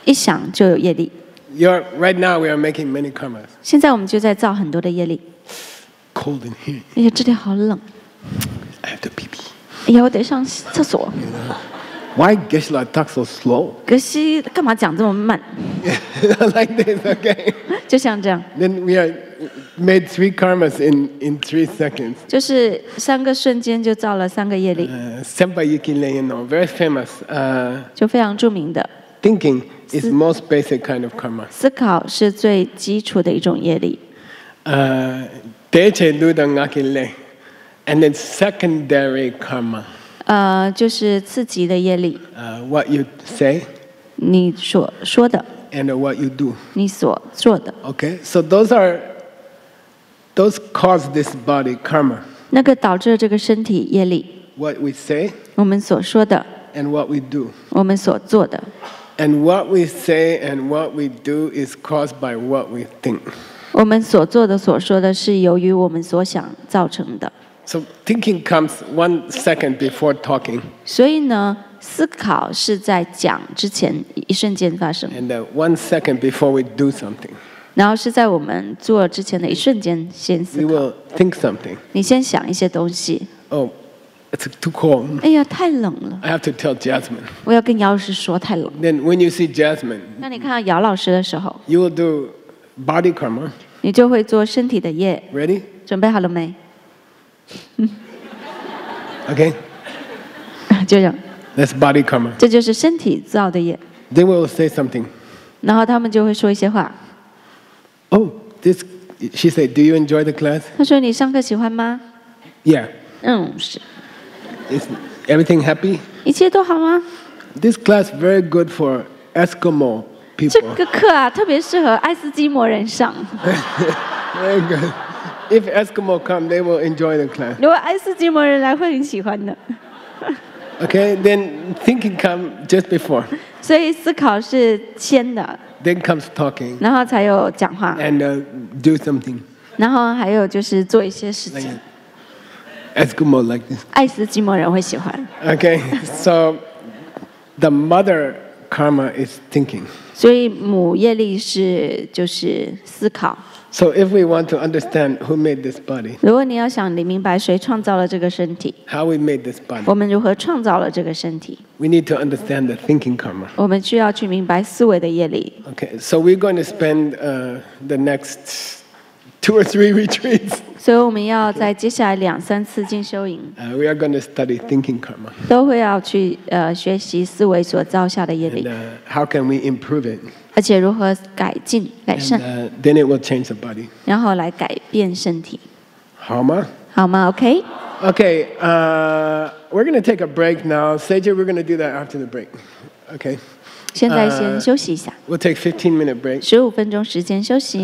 一想就有业力。 Right now we are making many karmas. 现在我们就在造很多的业力。 Cold in here. 哎呀，这里好冷， I have to pee pee. 哎呀，我得上厕所。 Why Geshe-la talk so slow? 可惜干嘛讲这么慢？ Like this, okay. 就像这样， Then we are made 3 karmas in 3 seconds. 就是3个瞬间就造了3个业力， Senpai-yiki Leyeno, very famous. 就非常著名的。 Thinking is most basic kind of karma. 思考是最基础的一种业力， Deche ludangaki le. And then secondary karma. 就是次级的业力， What you say 你所说的， and what you do. 你所做的， Okay, so those cause this body karma. 那个导致了这个身体业力， what we say 我们所说的， and what we do. 我们所做的。 And what we say and what we do is caused by what we think. 我们所做的、所说的是由于我们所想造成的。 So thinking comes 1 second before talking, 所以呢，思考是在讲之前一瞬间发生， and 1 second before we do something. 然后是在我们做之前的一瞬间先思 We 考。 will think something. 你先想一些东西。 Oh, it's too cold. 哎呀，太冷了， I have to tell Jasmine. 我要跟姚老师说太冷。 Then when you see Jasmine, 那你看到姚老师的时候， you will do body karma. 你就会做身体的业。 Ready? 准备好了没？ Okay. 就这样， That's body karma. 这就是身体造的业。 They will say something. 然后他们就会说一些话。 Oh, this. She said, "Do you enjoy the class?" 他说：“你上课喜欢吗 Yeah.？” 是。 Is everything happy? 一切都好吗？ This class very good for Eskimo 这 people. 个课啊，特别适合爱斯基摩人上。 Very good. If Eskimo come, they will enjoy the class. 如果爱斯基摩人来，会很喜欢的。 Okay. Then thinking come just before. 所以思考是先的， Then comes talking 然后才有讲话， and do something 然后还有就是做一些事 like 情。 Eskimo like this. 爱斯基摩人会喜欢， Okay. So the mother karma is thinking. 所以母业力是就是思考。 So if we want to understand who made this body, 如果你要想你明白谁创造了这个身体， how we made this body, 我们如何创造了这个身体， we need to understand the thinking karma. 我们需要去明白思维的业力。 Okay. So we're going to spend the next 2 or 3 retreats. 所以我们要在接下来2、3次进修营， We are going to study thinking karma 都会要去学习思维所造下的业 and 力， how can we improve it. 而且如何改进、改 And 善， then it will change the body. 然后来改变身体，好吗？好吗 ？OK。 Okay, we're going to take a break now. Seja, we're going to do that after the break. Okay, 现在先休息一下， we'll take 15-minute break. 15分钟时间休息，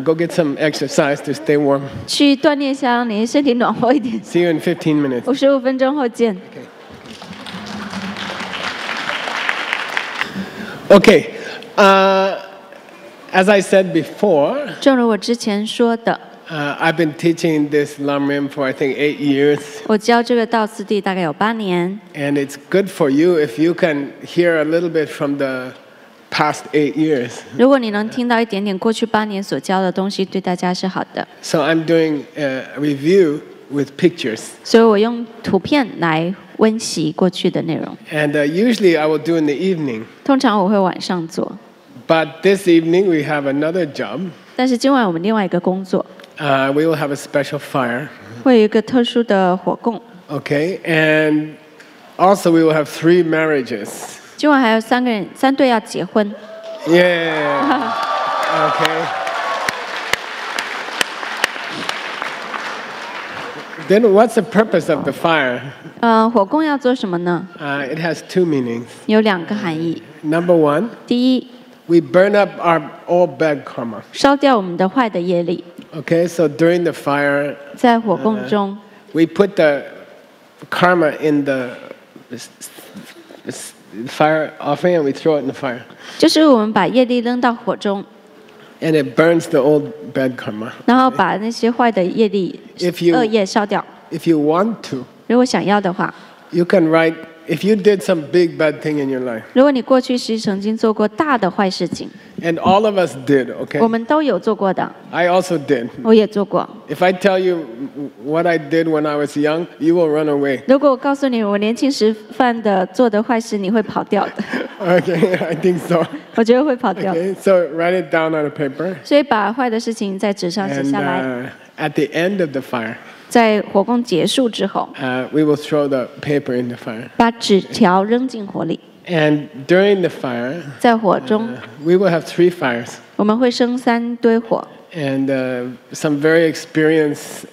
Go get some exercise to stay warm. 去锻炼一下，让你身体暖和一点。 See you in 15 minutes. 15分钟后见。 Okay, as I said before, 正如我之前说的， I've been teaching this Lam-Rim for I think 8 years, 我教这个道次第大概有8年， and it's good for you if you can hear a little bit from the past 8 years. 如果你能听到一点点过去8年所教的东西，对大家是好的。 So I'm doing a review with pictures, 所以我用图片来温习过去的内容。 and usually I will do in the evening. 通常我会晚上做， But this evening we have another job. 但是今晚我们另外一个工作 We will have a special fire. 会有一个特殊的火供， Okay, and also we will have 3 marriages. 今晚还有3对要结婚。 Yeah. Okay. Then what's the purpose of the fire? 火供要做什么呢？ It has 2 meanings. 有2个含义。 Number 1, 第一， we burn up our all bad karma. 烧掉我们的坏的业力。 Okay, so during the fire, 在火供中， we put the karma in the fire offering and we throw it in the fire. 就是我们把业力扔到火中， And it burns the old bad karma. 然后把那些坏的业力、 If you- 恶业烧掉。 If you want to, 如果想要的话， you can write, if you did some big bad thing in your life, 如果你过去是曾经做过大的坏事情， and all of us did, okay? 我们都有做过的， I also did. 我也做过。 If I tell you what I did when I was young, you will run away. 如果我告诉你我年轻时犯的做的坏事，你会跑掉的。 Okay, I think so. 我觉得会跑掉。 Okay, so write it down on a paper. 所以把坏的事情在纸上写 And 下来， at the end of the fire, 在火供结束之后， we will throw the paper in the fire. 把纸条扔进火里。 And during the fire, 在火中， we will have 3 fires. 我们会生3堆火， And some very experienced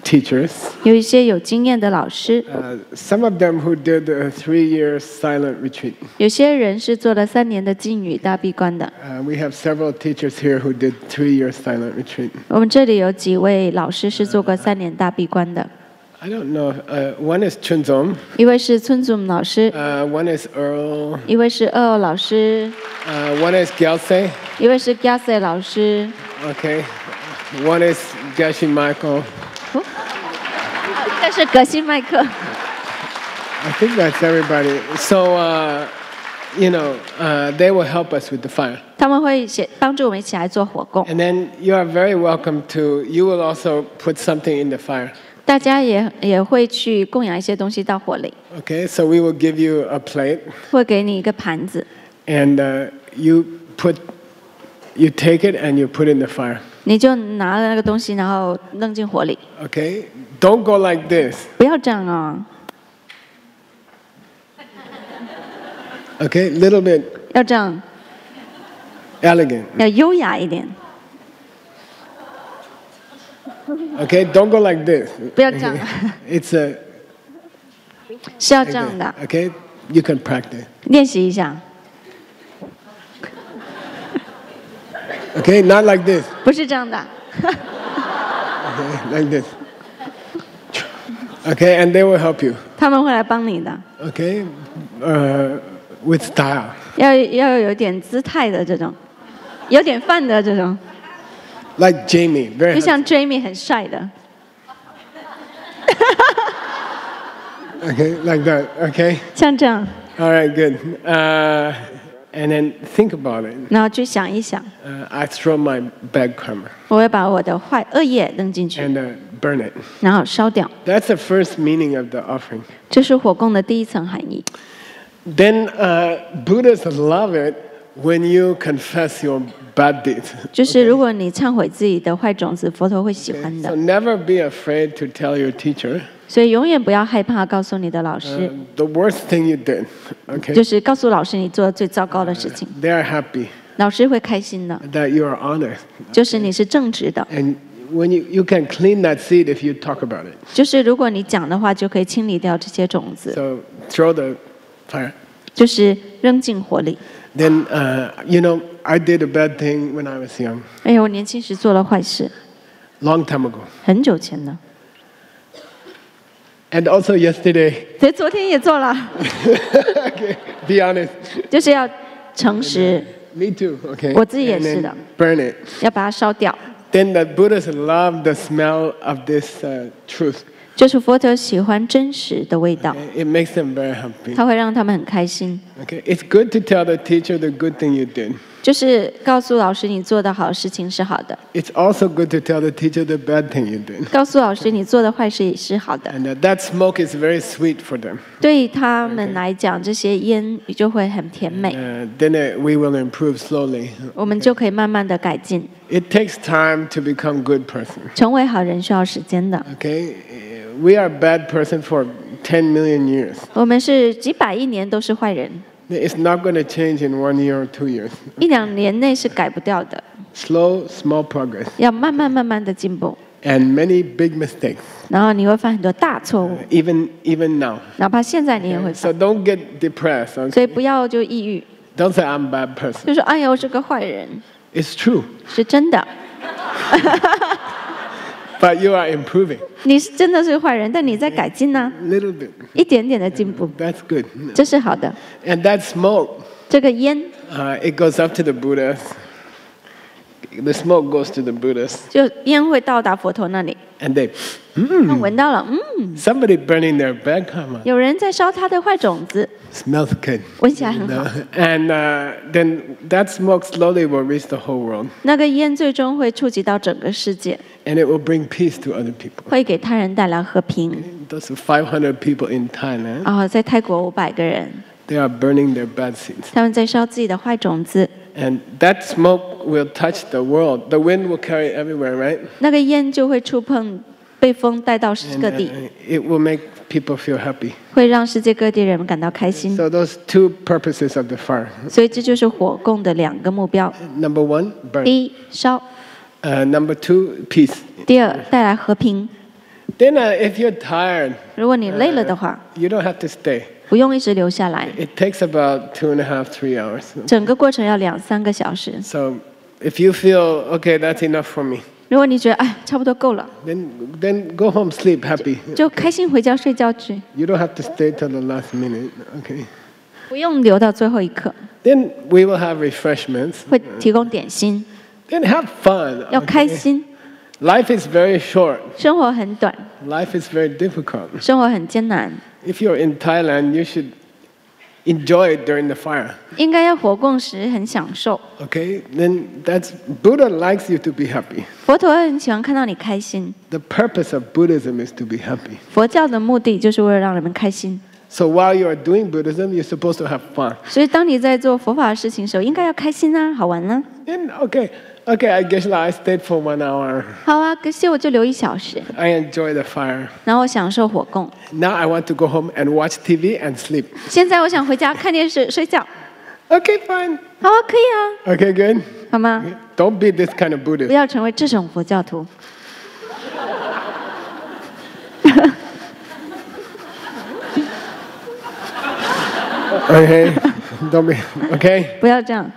teachers. 有一些有经验的老师， Some of them who did a 3-year silent retreat. 有些人是做了3年的禁语大闭关的。 We have several teachers here who did 3-year silent retreat. 我们这里有几位老师是做过3年大闭关的， I don't know. One is Chunzong. 一位是村祖老师， One is Earl. 一位是老师， One is Gyalse. 一位是 Gyalse 老师， Okay. One is Geshe Michael. 一个是葛西麦克。 I think that's everybody. So, they will help us with the fire. 他们会帮助我们一起来做火供， And then you are very welcome to, you will also put something in the fire. 大家也会去供养一些东西到火里， Okay, so we will give you a plate 会给你一个盘子， and you take it and you put it in the fire. 你就拿了那个东西，然后扔进火里， Okay, don't go like this. 不要这样啊， Okay, little bit 要这样， elegant. 要优雅一点， Okay, don't go like this. 不要这样， It's 是要这样的， okay, you can practice. 练习一下， Okay, not like this. 不是这样的， Okay, like this. Okay, and they will help you. 他们会来帮你的， Okay, with style. 要有点姿态的这种，有点范的这种， Like Jamie, very 就像 Jamie 很帅的， okay, like that. Okay, 像这样， all right, good. And then think about it. 然后去想一想， I throw my bad karma 我会把我的恶业扔进去， and burn it. 然后烧掉， That's the first meaning of the offering. 这是火供的第一层含义。 Then Buddhists love it when you confess your bad deeds. 就是如果你忏悔自己的坏种子，佛陀会喜欢 So 的。 never be afraid to tell your teacher 所以永远不要害怕告诉你的老师， the worst thing you did. Okay, 就是告诉老师你做的最糟糕的事情， they are happy 老师会开心的。 that you are honest. 就是你是正直的， And when you can clean that seed if you talk about it. 就是如果你讲的话，就可以清理掉这些种子， So throw the fire. 就是扔进火里。 Then I did a bad thing when I was young, 哎呀，我年轻时做了坏事， long time ago. 很久前的， And also yesterday. 所以昨天也做了， Okay, be honest. 就是要诚实， Me too. Okay. 我自己也 And 是 then 的。 burn it. 要把它烧掉。 Then the Buddhists love the smell of this truth. 就是佛陀喜欢真实的味道， It makes them very happy. 它会让他们很开心。 Okay, it's good to tell the teacher the good thing you did. 就是告诉老师你做的好事情是好的， It's also good to tell the teacher the bad thing you did. 告诉老师你做的坏事也是好的。 And that smoke is very sweet for them. 对于他们来讲，这些烟就会很甜美， Then we will improve slowly. 我们就可以慢慢的改进。 It takes time to become good person. 成为好人需要时间的， Okay, we are bad person for 10 million years. 我们是几百亿年都是坏人， It's not going to change in 1 year or 2 years. 1-2年内是改不掉的， Slow, small progress. 要慢慢的进步。 And many big mistakes, 然后你会犯很多大错误， even now. 哪怕现在你也会 So 犯， don't get depressed. 所 Okay? 以不要就抑郁， Don't say I'm a bad person. 就说哎呀我是个坏人， It's true, 是真的， but you are improving 你是真的是坏人，但你在改进呢、 a little bit. 一点点的进步， That's good. 这是好的。 And that smoke, 这个烟 it goes up to the Buddhas. The smoke goes to the Buddhas, 就烟会到达佛陀那里， and they, 他闻到了，somebody burning their bad karma. 有人在烧他的坏种子， Smells good. 闻起来很好。 And then that smoke slowly will reach the whole world, 那个烟最终会触及到整个世界， and it will bring peace to other people. 会给他人带来和平。 Those 500 people in Thailand, 啊、在泰国500个人， they are burning their bad seeds. 他们在烧自己的坏种子， And that smoke will touch the world. The wind will carry it everywhere, right? 那个烟就会触碰，被风带到 And 各地， it will make people feel happy. 会让世界各地人们感到开心。 So those 2 purposes of the fire. 所以这就是火供的2个目标： Number 1, burn. 第一，烧； Number 2, peace. 第二，带来和平。Then if you're tired, 如果你累了的话， you don't have to stay. 不用一直留下来， It takes about 2.5, 3 hours. 整个过程要2-3个小时。 So if you feel, okay, that's enough for me, 如果你觉得哎差不多够了， then go home, sleep happy. 就开心回家睡觉去， You don't have to stay till the last minute, okay? 不用留到最后一刻。 Then we will have refreshments. 会提供点心， Then have fun. 要开 okay? 心。 Life is very short. 生活很短， Life is very difficult. 生活很艰难， If you're in Thailand, you should enjoy it during the fire. 应该要活共时很享受。 Okay? Then that's Buddha likes you to be happy. 佛陀很喜欢看到你开心， The purpose of Buddhism is to be happy. 佛教的目的就是为了让人们开心。 So while you are doing Buddhism, you're supposed to have fun. 所以当你在做佛法的事情的时候，应该要开心啊，好玩啊。 Then okay, I guess I stayed for 1 hour. 好啊，可惜我就留1小时， I enjoy the fire. 然后我享受火供。 Now I want to go home and watch TV and sleep. 现在我想回家看电视睡觉。 Okay, fine. 好啊，可以啊， Okay, good. 好吗？ Don't be this kind of 不 Buddhist. 要成为这种佛教徒。 Okay, don't be. Okay, 不要这样，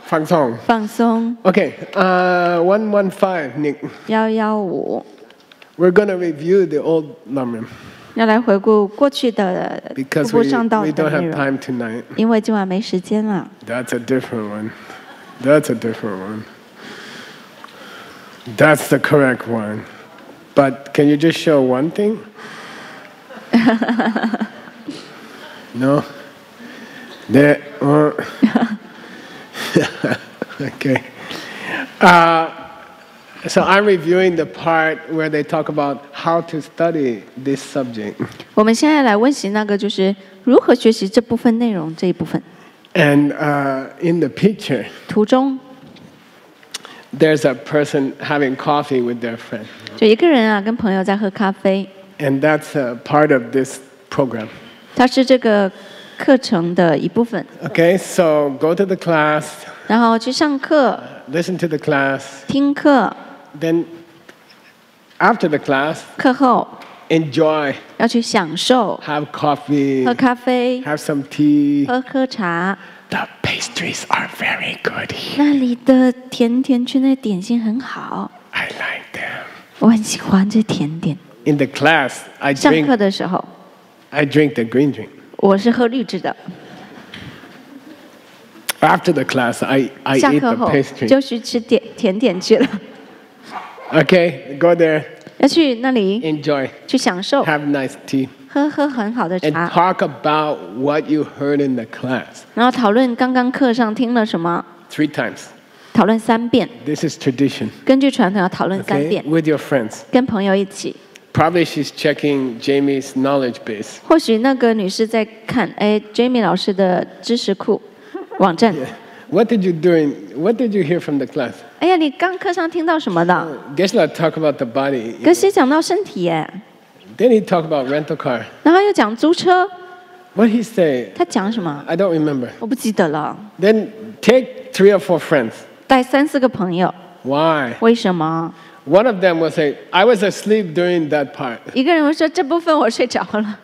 放松.放松。 Okay, 115, Nick. 115， We're gonna review the old Lamrim 要来回顾过去的徒 because 步上道 we 的 don't 内 have 容， time tonight. 因为今晚没时间了。 That's a different one. That's a different one. That's the correct one. But can you just show one thing? No? There. Okay. So I'm reviewing the part where they talk about how to study this subject. 我们现在来温习那个就是如何学习这部分内容这一部分。 And in the picture, 图中 there's a person having coffee with their friend. 就一个人啊，跟朋友在喝咖啡， And that's a part of this program. 它是这个课程的一部分。 Okay, so go to the class, 然后去上课、 listen to the class, 听课， then after the class, 课后 enjoy, 要去享受， have coffee, 喝咖啡、 have some tea. 喝茶。 The pastries are very good here. 那里的甜甜圈的点心很好， I like them. 我很喜欢这甜点。 In the class, I 上课 drink 的时候， the green drink. 我是喝绿汁的。 After the class, I 下 eat 课 the 后 pastry. 就去吃甜点去了， Okay, go there, 要去那里 enjoy, 去享受， have nice tea, 喝很好的 and 茶， talk about what you heard in the class. 然后讨论刚刚课上听了什么， 3 times. 讨论3遍。 This is tradition. 根据传统要讨论3 Okay, 遍， with your friends. 跟朋友一起。 Probably she's checking Jamie's knowledge base. 或许那个女士在看Jamie 老师的知识库网站。 What did you hear from the class? 哎呀，你刚课上听到什么的？ Gesla talk about the body. 可是讲到身体耶， Then he talk about rental car. 然后又讲租车， What he say? 他讲什么？ I don't remember. 我不记得了。 Then take 3 or 4 friends. 带3-4个朋友， Why? 为什么？ One of them will say, I was asleep during that part. 一个人会说这部分我睡着了，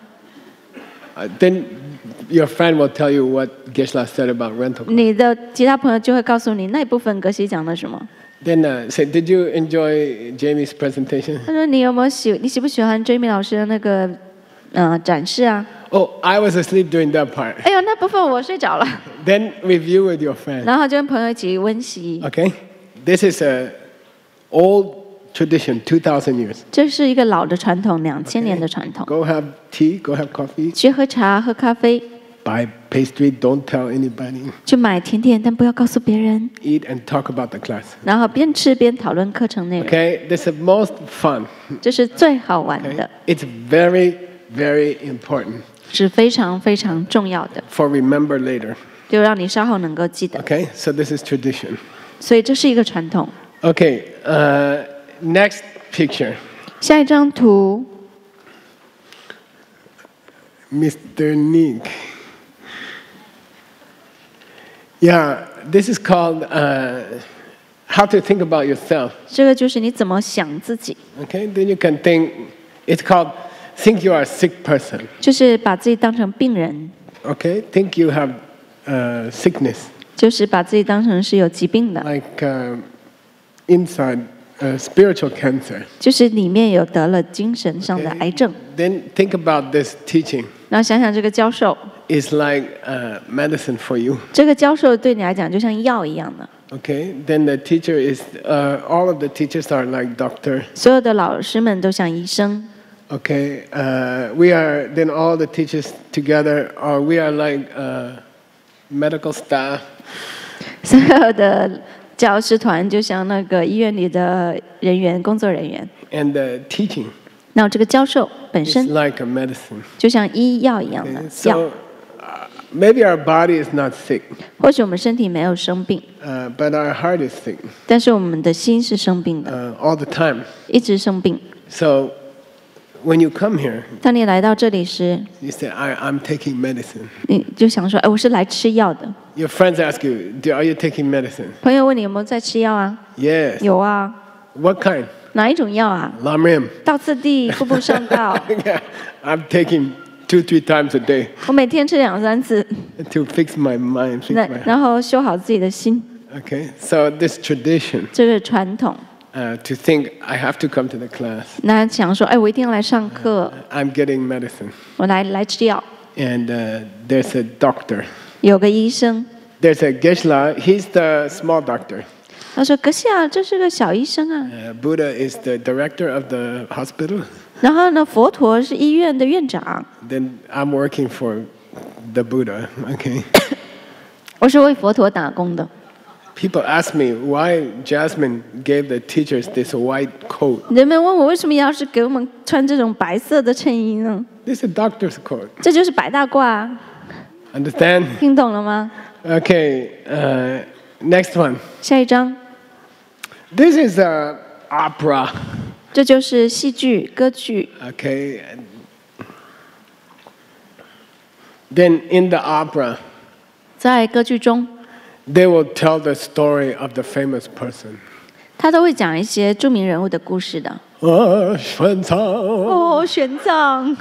Then your friend will tell you what Gesla said about rental car. 你的其他朋友就会告诉你那一部分格西讲了什么。 Then say, did you enjoy Jamie's presentation? 他说你喜不喜欢 Jamie 老师的那个展示啊？ Oh, I was asleep during that part. 哎呦，那部分我睡着了， Then review with your friend. 然后就跟朋友一起温习。 Okay? This is a old tradition, 2,000 years. 这是一个老的传统，2000年的传统。 Go have tea, go have coffee, 去喝茶、喝咖啡， buy pastry, don't tell anybody. 去买甜点，但不要告诉别人。 Eat and talk about the class. 然后边吃边讨论课程内容， Okay? This is most fun. 这是最好玩 Okay? 的， It's very, very important 是非常非常重要的， for remember later. 就让你稍后能够记得。 Okay? So this is tradition. 所以这是一个传统。 Okay, next picture. 下一张图， Mr. Nick. Yeah, this is called how to think about yourself. 这个就是你怎么想自己。 Okay, then you can think It's called think you are a sick person. 就是把自己当成病人， Okay, think you have sickness, 就是把自己当成是有疾病的， like inside spiritual cancer. 就是里面有得了精神上的癌症。 Then think about this teaching. 然后想想这个教授， It's like medicine for you. 这个教授对你来讲就像药一样的。 Okay, then the teacher is all of the teachers are like doctor. 所有的老师们都像医生， Okay, we are then all the teachers together, or we are like medical staff. 所有的教师团就像那个医院里的人员、工作人员。 And the teaching 那这个教授本 is 身 like a medicine. 就像医药一样的 Okay, 药， so maybe our body is not sick, 或许我们身体没有生病， but our heart is sick 但是我们的心是生病的， all the time. 一直生病。 So when you come here, 当你来到这里时， you say, I'm taking medicine. 你就想说，哎，我是来吃药的。 Your friends ask you, are you taking medicine? 朋友问你有没有在吃药啊？ Yes. 有啊。 What kind? 哪一种药啊？ Lamrim. 道次第，腹部上道。 I'm taking 2-3 times a day 我每天吃2-3次， to fix my mind. Fix 那 my 然后修好自己的心。 Okay, so this tradition 这个传统， to think I have to come to the class. 那想说，哎，我一定要来上课， I'm getting medicine, 我来吃药。 and there's a doctor. 有个医生， There's a Geshe-la. He's the small doctor. 他说：“可是啊，这是个小医生啊。 Buddha is the director of the hospital. 然后呢，佛陀是医院的院长， Then I'm working for the Buddha. Okay. 我是为佛陀打工的。 People ask me why Jasmine gave the teachers this white coat. 人们问我为什么要是给我们穿这种白色的衬衣呢？ This is a doctor's coat. 这就是白大褂啊， Understand? 听懂了吗？ Okay. Next one. 下一章， This is opera. 这就是戏剧、歌剧。 Okay. Then in the opera, 在歌剧中， they will tell the story of the famous person. 他都会讲一些著名人物的故事的。玄奘哦，玄奘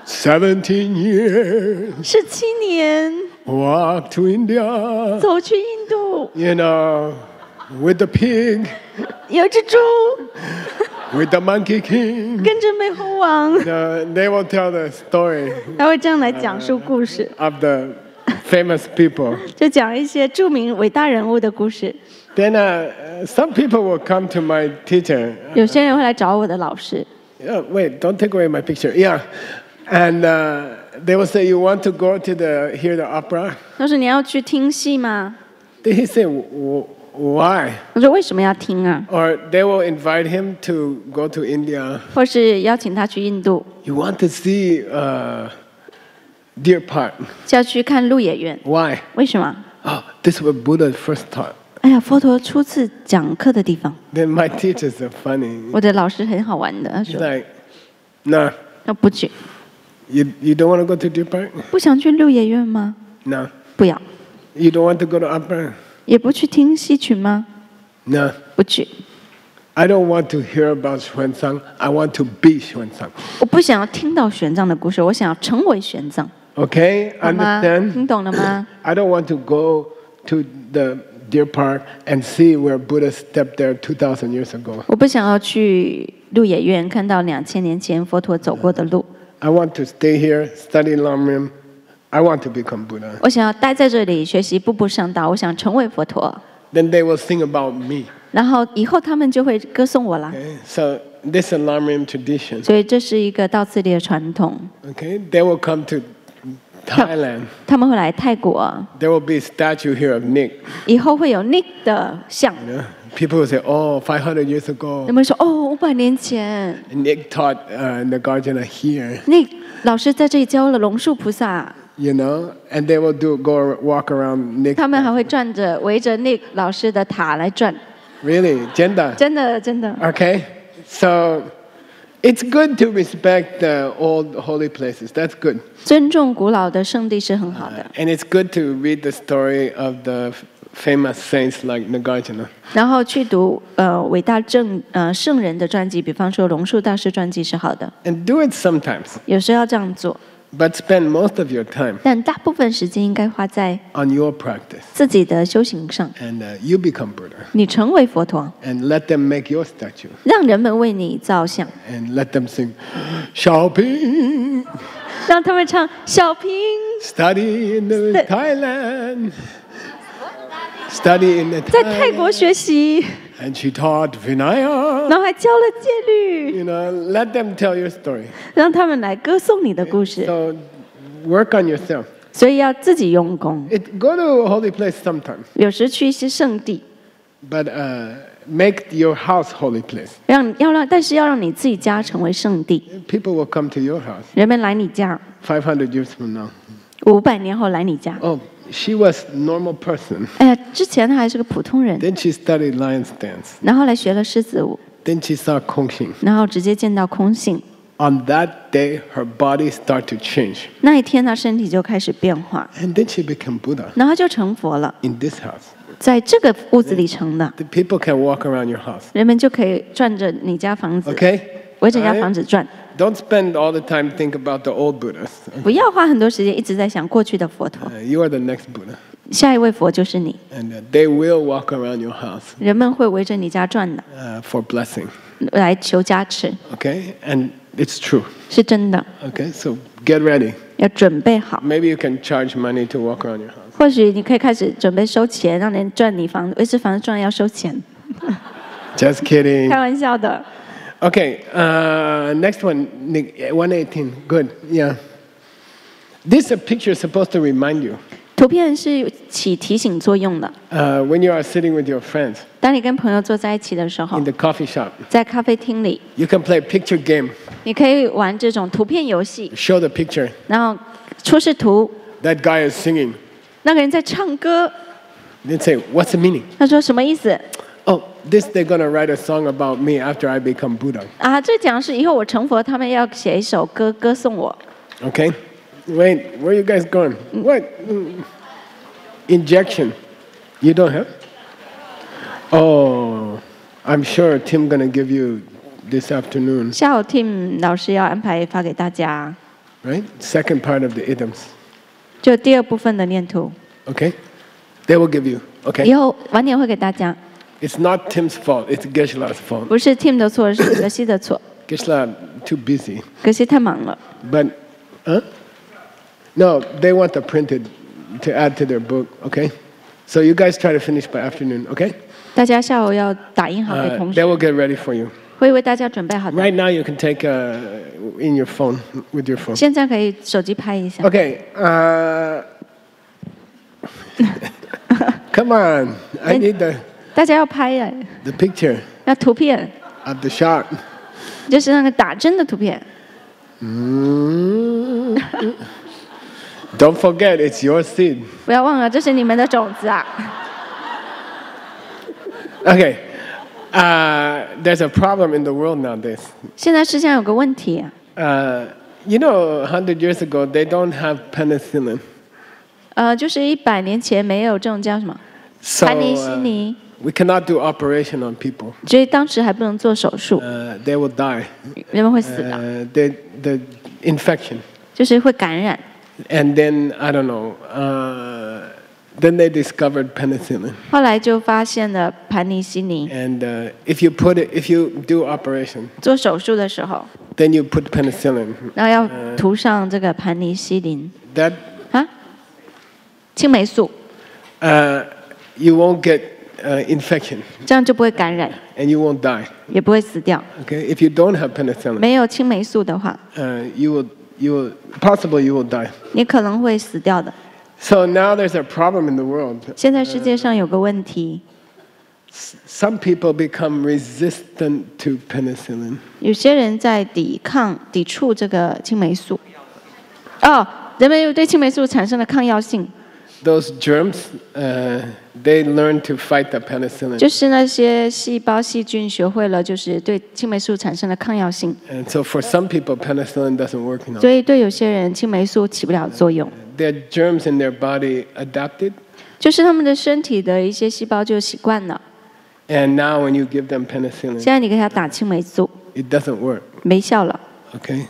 17 years 17年 walk to India, 走去印度， you know, with the pig, 有只猪 with the monkey king. 跟着美猴王， They will tell the story 他会这样来讲述故事， of the famous people. 就讲一些著名伟大人物的故事。 Then some people will come to my teacher. 有些人会来找我的老师， Wait, don't take away my picture. Yeah. And they will say, you want to go to hear the opera? 他说你要去听戏吗？ Then he say, why? 我说为什么要听啊？ Or they will invite him to go to India. 或是邀请他去印度， You want to see Deer Park? 就要去看鹿野苑。 Why? 为什么？ Oh, this is what Buddha first taught. 哎呀，佛陀初次讲课的地方。 Then my teachers are funny. 我的老师很好玩的，他 He's 说 like, no, 要不去， you don't want to go to Deer Park? 不想去鹿野苑吗？ No. 不要， You don't want to go to opera? 也不去听戏曲吗？ No. 不去， I don't want to hear about Xuanzang. I want to be Xuanzang. 我不想要听到玄奘的故事，我想要成为玄奘， Okay? 好吗？ Understand? 听懂了吗？ I don't want to go to the Deer Park and see where Buddha stepped there 2,000 years ago. 我不想要去鹿野苑看到2000年前佛陀走过的路， I want to stay here, study Lamrim. I want to become Buddha. 我想要待在这里学习步步上道，我想成为佛陀。 Then they will sing about me. 然后以后他们就会歌颂我啦。 Okay? So this is a Lamrim tradition. 所以这是一个道次第的传统。 Okay? They will come to Thailand. 他们会来泰国， There will be a statue here of Nick. 以后会有 Nick 的像。 You know? People will say, oh, 500 years 人 ago, 们说哦，500年前 Nick taught Nagarjuna here. Nick 老师在这里教了龙树菩萨， You know, and they will walk around Nick. 他们还会转着围着 Nick 老师的塔来转， Really, Jenda. 真的真的。 Okay, so it's good to respect the old holy places. That's good, 尊重古老的圣地是很好的， and it's good to read the story of the famous saints like Nagarjuna. 然后去读伟大圣人的传记，比方说龙树大师传记是好的， And do it sometimes, 有时候要这样做， but spend most of your time 但大部分时间应该花在 on your practice. 自己的修行上。 And you become Buddha. 你成为佛陀， And let them make your statue. 让人们为你造像， And let them sing, Xiaoping, 让他们唱小平， study in the Thailand. Study in the 在泰国 Thailand. 学习， And she taught Vinaya. 然后还教了戒律， You know, let them tell your story. 让他们来歌颂你的故事。 So work on yourself. 所以要自己用功， Go to a holy place sometime, 有时去一些圣地， but make your house holy place. 但是要让你自己家成为圣地， People will come to your house 人们来你家500 years from now. ，500年后来你家。 Oh, she was a normal person. 哎呀，之前他还是个普通人， Then she studied lion's dance. 然后来学了狮子舞， Then she saw Kongxing. 然后直接见到空性。 On that day, her body started to change. 那一天，他身体就开始变化， And then she became Buddha 然后就成佛了， in this house. 在这个屋子里成的， The people can walk around your house. 人们就可以转着你家房子， Okay? 围着你家房子转， Don't spend all the time think about the old Buddhas. 不要花很多时间一直在想过去的佛陀， You are the next Buddha. 下一位佛就是你， And they will walk around your house 人们会围着你家转的， for blessing. 来求加持， Okay? And it's true. 是真的， Okay? So get ready. 要准备好。 Maybe you can charge money to walk around your house. 或许你可以开始准备收钱，让人转你房子，维持房子转要收钱， Just kidding. 开玩笑的。 Okay, next one, 118. Good, yeah. This picture is supposed to remind you 图片是起提醒作用的。 when you are sitting with your friends 当你跟朋友坐在一起的时候 in，the coffee shop. 在咖啡厅里， You can play a picture game. 你可以玩这种图片游戏， Show the picture. 然后出示图， That guy is singing. 那个人在唱歌， Then say, what's the meaning? 他说什么意思？ Oh, this they're going to write a song about me after I become Buddha. 啊，这讲的是以后我成佛，他们要写一首歌歌颂我。 Okay? Wait, where are you guys going? What? Injection. You don't have? Oh, I'm sure Tim going to give you this afternoon, 下午 Tim 老师要安排发给大家， right? Second part of the idioms. 就第二部分的念图， Okay? They will give you. 以 Okay? 后晚点会给大家， It's not Tim's fault. It's Geshe-la's fault. 不是 Tim 的错，是格西的错， Geshe-la too busy. 格西太忙了。 But, huh? No, they want the printed to add to their book. Okay? So you guys try to finish by afternoon. Okay? 大家下午要打印好给同 They 学， will get ready for you. 会为大家准备好的。 Right now, you can take in your phone, with your phone. 现在可以手机拍一下。 Okay. Come on. I need the 大家要拍呀， picture 要图片， of the shot. 就是那个打针的图片。 Don't forget, it's your seed. 不要忘了，这是你们的种子啊！ Okay. There's a problem in the world nowadays. 现在世界上有个问题啊， You know, 100 years ago, they don't have penicillin. 就是100年前没有这种叫什么 So 盘尼西尼， we cannot do operation on people. 所以当时还不能做手术， They will die. 人们会死的， The infection. 就是会感染。 And then, I don't know, then they discovered penicillin. 后来就发现了盘尼西尼， And if you do operation, 做手术的时候， then you put penicillin. 然后要涂上这个盘尼西林 That 啊，青霉素， you won't get infection 这样就不会感染， and you won't die. 也不会死掉。 Okay? If you don't have penicillin, 没有青霉素的话， you will possibly you will die. 你可能会死掉的。 So now there's a problem in the world. 现在世界上有个问题， Some people become resistant to penicillin. 有些人在抵触这个青霉素。哦，人们又对青霉素产生了抗药性， Those germs, they learn to fight the penicillin. 就是那些细胞细菌学会了，就是对青霉素产生了抗药性， And so for some people, penicillin doesn't work enough. 所以对有些人青霉素起不了作用。 Their germs in their body adapted, 就是他们的身体的一些细胞就习惯了。And now when you give them penicillin, 现在你给他打青霉素， it doesn't work. 没效了。 Okay?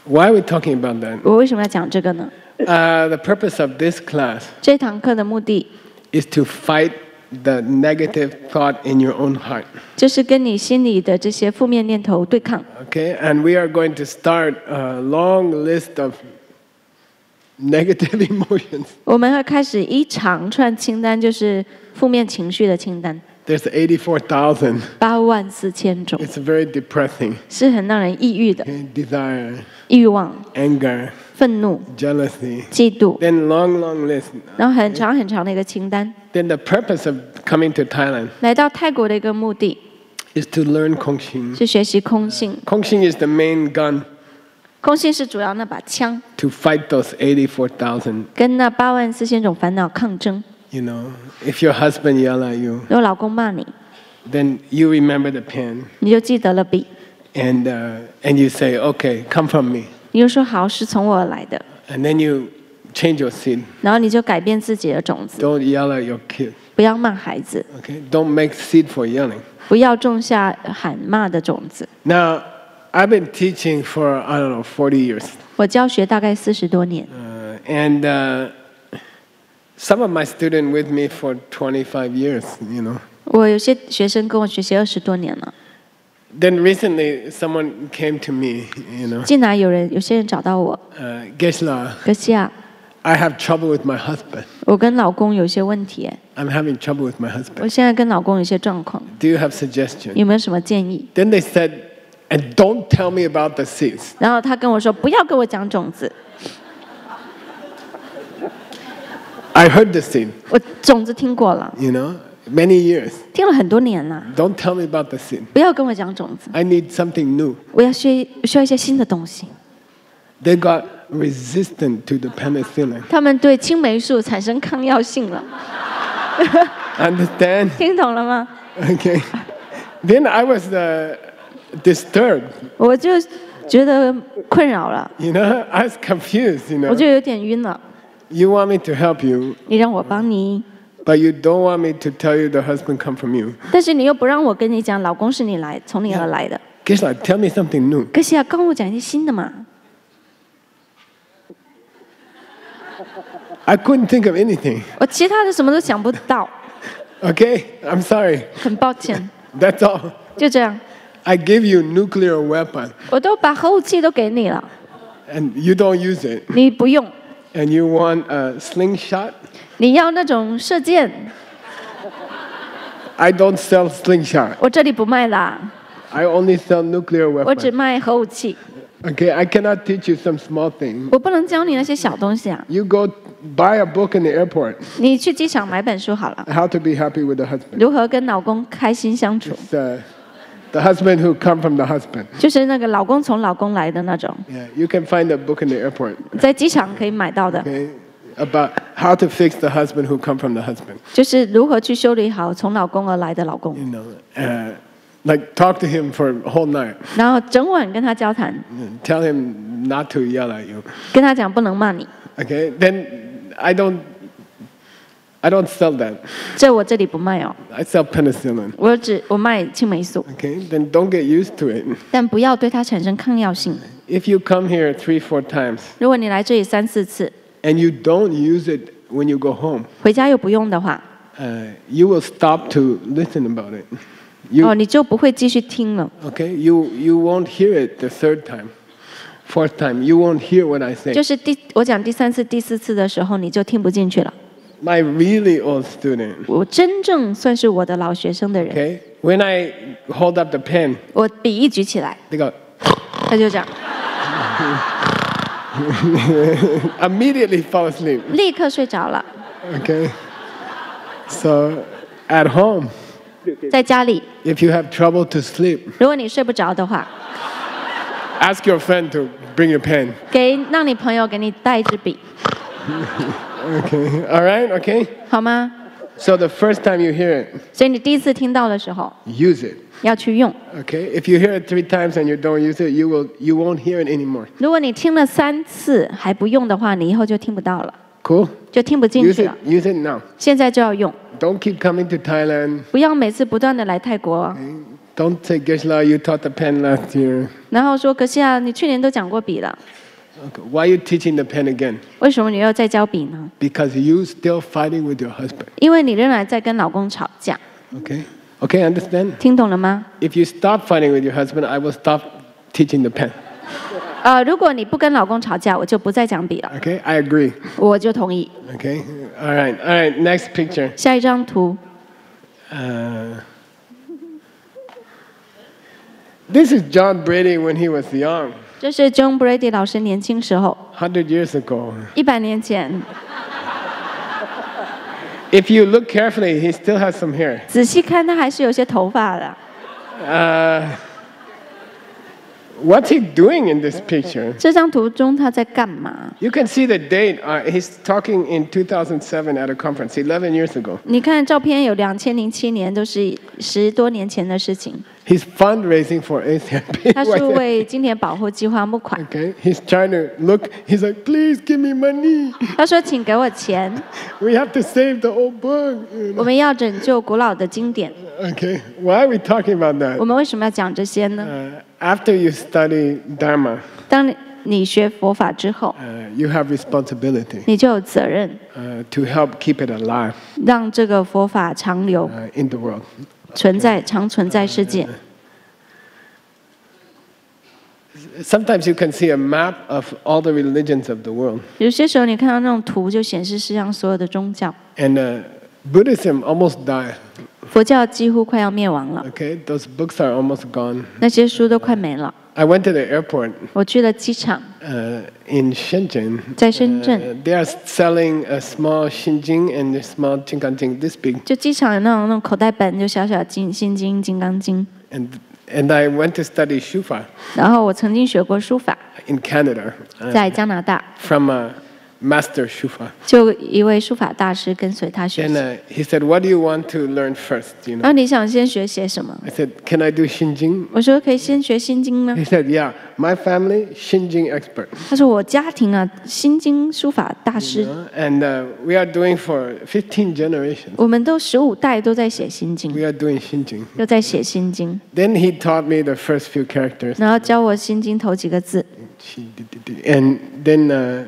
Why are we talking about that? 我为什么要讲这个呢？ The purpose of this class 这堂课的目的 is to fight the negative thought in your own heart. 就是跟你心里的这些负面念头对抗。 Okay? And we are going to start a long list of negative emotions. 我们会开始一长串清单，就是负面情绪的清单， There's 84,000. 84000种， It's very depressing. 是很让人抑郁的。 Okay? Desire, 欲望、 anger, 愤怒、 jealousy. 嫉妒， Then long list. 然后很长很长的一个清单。 Then the purpose of coming to Thailand 来到泰国的一个目的 is to learn Kongxing. 是学习空性， Kongxing is the main gun 空性是主要那把枪， to fight those 84,000. 跟那84000种烦恼抗争。 You know, if your husband yell at you, 如果老公骂你， then you remember the pen 你就记得了笔， and you say, okay, come from me. 你就说好是从我而来的， And then you change your seed. 然后你就改变自己的种子， Don't yell at your kid. 不要骂孩子， Okay? Don't make seed for yelling. 不要种下喊骂的种子。 Now, I've been teaching for, I don't know, 40 years. 我教学大概40多年， And some of my students with me for 25 years, you know. 我有些学生跟我学习20多年了。 Then recently, someone came to me, you know. 近来有些人找到我， Gesla, 格西亚， I have trouble with my husband. 我跟老公有些问题， I'm having trouble with my 我 husband. 现在跟老公有些状况， Do you have suggestion? 有没有什么建议？ Then they said, and don't tell me about the seeds. 然后他跟我说不要跟我讲种子， I heard the seed, 我种子听过了， you know, many years. 听了很多年了， Don't tell me about the seed. 不要跟我讲种子， I need something new. 我需要一些新的东西。 They got resistant to the penicillin. 他们对青霉素产生抗药性了， Understand? 听懂了吗？ Okay. Then I was disturbed. 我就觉得困扰了， You know, I was confused. You 我 know, 就有点晕了。 you want me to help you, 你让我帮你， but you don't want me to tell you the husband come from you. 但是你又不让我跟你讲，老公是从你而来的。 Gesla, tell me something new. 可是啊，跟我讲一些新的嘛。 I couldn't think of anything. 我其他的什么都想不到， Okay, I'm sorry. 很抱歉， That's all. 就这样， I give you nuclear weapon, 我都把核武器都给你了， and you don't use it, 你不用， and you want a slingshot. 你要那种射箭， I don't sell slingshot. 我这里不卖啦， I only sell nuclear 我只 weapon. 卖核武器， Okay, I cannot teach you some small thing. 我不能教你那些小东西啊。 You go buy a book in the airport. 你去机场买本书好了， How to be happy with the husband. 如何跟老公开心相处， It's the husband who come from the husband. 就是那个老公从老公来的那种， Yeah, you can find a book in the airport. 在机场可以买到的， Okay, about how to fix the husband who come from the husband. 就是如何去修理好从老公而来的老公， You know, like talk to him for a whole night. 然后整晚跟他交谈， Tell him not to yell at you. 跟他讲不能骂你， Okay, then I don't sell that. 这我这里不卖哦， I sell penicillin. 我卖青霉素， Okay, then don't get used to it. 但不要对它产生抗药性。 If you come here 3-4 times 如果你来这里3、4次， and you don't use it when you go home, 回家又不用的话， you will stop to listen about it. You 你就不会继续听了。 okay? You won't hear it the third time, fourth time. You won't hear what I say. 就是我讲第3次、第4次的时候，你就听不进去了。 My really old student. 我真正算是我的老学生的人， Okay, when I hold up the pen, 我笔一举起来， they go 他就这样， immediately fall asleep. 立刻睡着了。 Okay, so at home, 在家里， if you have trouble to sleep, 如果你睡不着的话， ask your friend to bring a pen. 让你朋友给你带一支笔， Okay, all right, okay. 好吗？ So the first time you hear it, 所以你第一次听到的时候， use it. 要去用。 Okay, if you hear it 3 times and you don't use it, you won't hear it anymore. 如果你听了3次还不用的话，你以后就听不到了。Cool? 就听不进 Use 去 it, 了。 use it now. 现在就要用， Don't keep coming to Thailand. 不要每次不断的来泰国， Don't say, Geshe-la, you taught the pen last year. 然后说可是啊，你去年都讲过笔了， Okay. Why are you teaching the pen again? 为什么你又再教笔呢？ Because you still fighting with your husband. 因为你仍然在跟老公吵架， Okay? Okay, understand? 听懂了吗？ If you stop fighting with your husband, I will stop teaching the pen. 如果你不跟老公吵架，我就不再讲笔了， Okay? I agree. 我就同意。 Okay? All right. All right. Next picture. 下一张图， This is John Brady when he was young, 这是 John Brady 老师年轻时候， 100 years ago. 100年前。 If you look carefully, he still has some hair. 仔细看，他还是有些头发的。 What's he doing in this picture? 这张图中他在干嘛？ You can see the date. He's talking in 2007 at a conference, 11 years ago. 你看照片有2007年，都是10多年前的事情。 He's fundraising for ACIP. 他是为经典保护计划募款。 Okay, he's trying to look. He's like, please give me money. 他说：“请给我钱， We have to save the old book. 我们要拯救古老的经典。 Okay, why are we talking about 我 that? 们为什么要讲这些呢？ After you study Dharma, 当你学佛法之后， you have responsibility 你就有责任 to help keep it alive 让这个佛法长留、 in the world. 长存在世界。 Sometimes you can see a map of all the religions of the world, 有些时候你看到那种图，就显示世上所有的宗教。 and Buddhism almost died. 佛教几乎快要灭亡了， Okay, those books are almost gone. 那些书都快没了。 I went to the airport 我去了机场， in Shenzhen. 在深圳， They are selling a small Xinjing and a small Jinganjing this big. 就机场有那种口袋本，就小小的心经、金刚经。 And I went to study Shufa 然后我曾经学过书法， in Canada 在加拿大， from a master Shufa. 就一位书法大师跟随他学 And 习。 he said, "What do you want to learn first?" You 然 know. 后你想先学些什么？ I said, "Can I do Xinjing?" 我说可以先学心经吗 He？said, "Yeah, my family Xinjing expert." 他说我家庭啊，心经书法大师， And we are doing for 15 generations. 我们都15代都在写心经， We are doing Xinjing. 都在写心经， Then he taught me the first few characters. 然后教我心经头几个字。 And then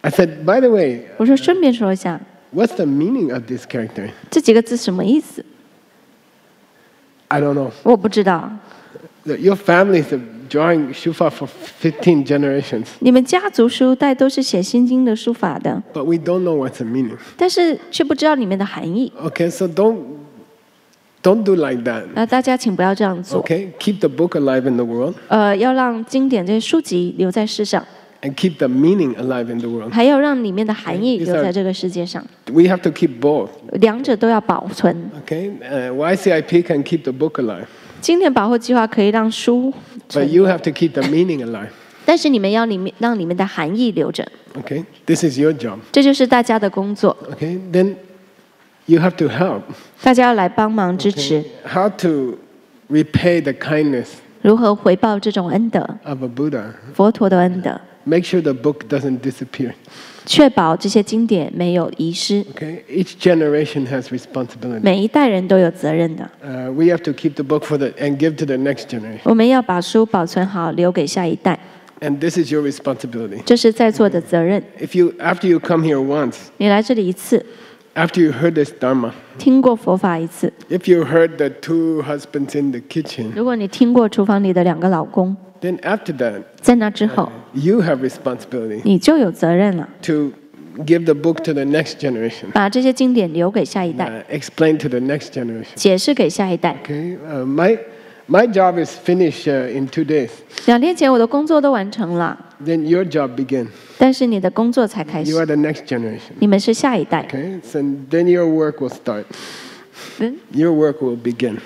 I said, "By the way, 我说顺便说一下， what's the meaning of this character?" 这几个字什么意思？ I don't know. 我不知道。 Your family is drawing Shufa for 15 generations, 你们家族10代都是写心经的书法的， but we don't know what's the meaning. 但是却不知道里面的含义。 Okay, so don't do like that. 那大家请不要这样做。 Okay, keep the book alive in the world 要让经典这些书籍留在世上， and keep the meaning alive in the world. 还要让里面的含义留在这个世界上， We have to keep both. 两者都要保存。 Okay, YCIP can keep the book alive, 经典保护计划可以让书 but 存， you have to keep the meaning alive. 但是你们要让里面的含义留着， Okay, this is your job. 这就是大家的工作。 Okay, then you have to help. 大家要来帮忙支持， How to repay the kindness 如何回报这种恩德， of a Buddha? 佛陀的恩德， Make sure the book doesn't disappear. 确保这些经典没有遗失。 Okay, each generation has responsibility. 每一代人都有责任的， We have to keep the book and give to the next generation. 我们要把书保存好，留给下一代， And this is your responsibility. 这是在座的责任。 After you come here once, 你来这里一次， after you heard this Dharma, 听过佛法一次， if you heard the 2 husbands in the kitchen, 如果你听过厨房里的2个老公， then after that, 在那之后， you have responsibility 你就有责任了， to give the book to the next generation, 把这些经典留给下一代， explain to the next generation. 解释给下一代。 Okay, my job is finished in 2 days. 2天前我的工作都完成了， Then your job begins. 但是你的工作才开 You 始， are the next generation. 你们是下一代， Okay, so then your work will start. Your work will begin.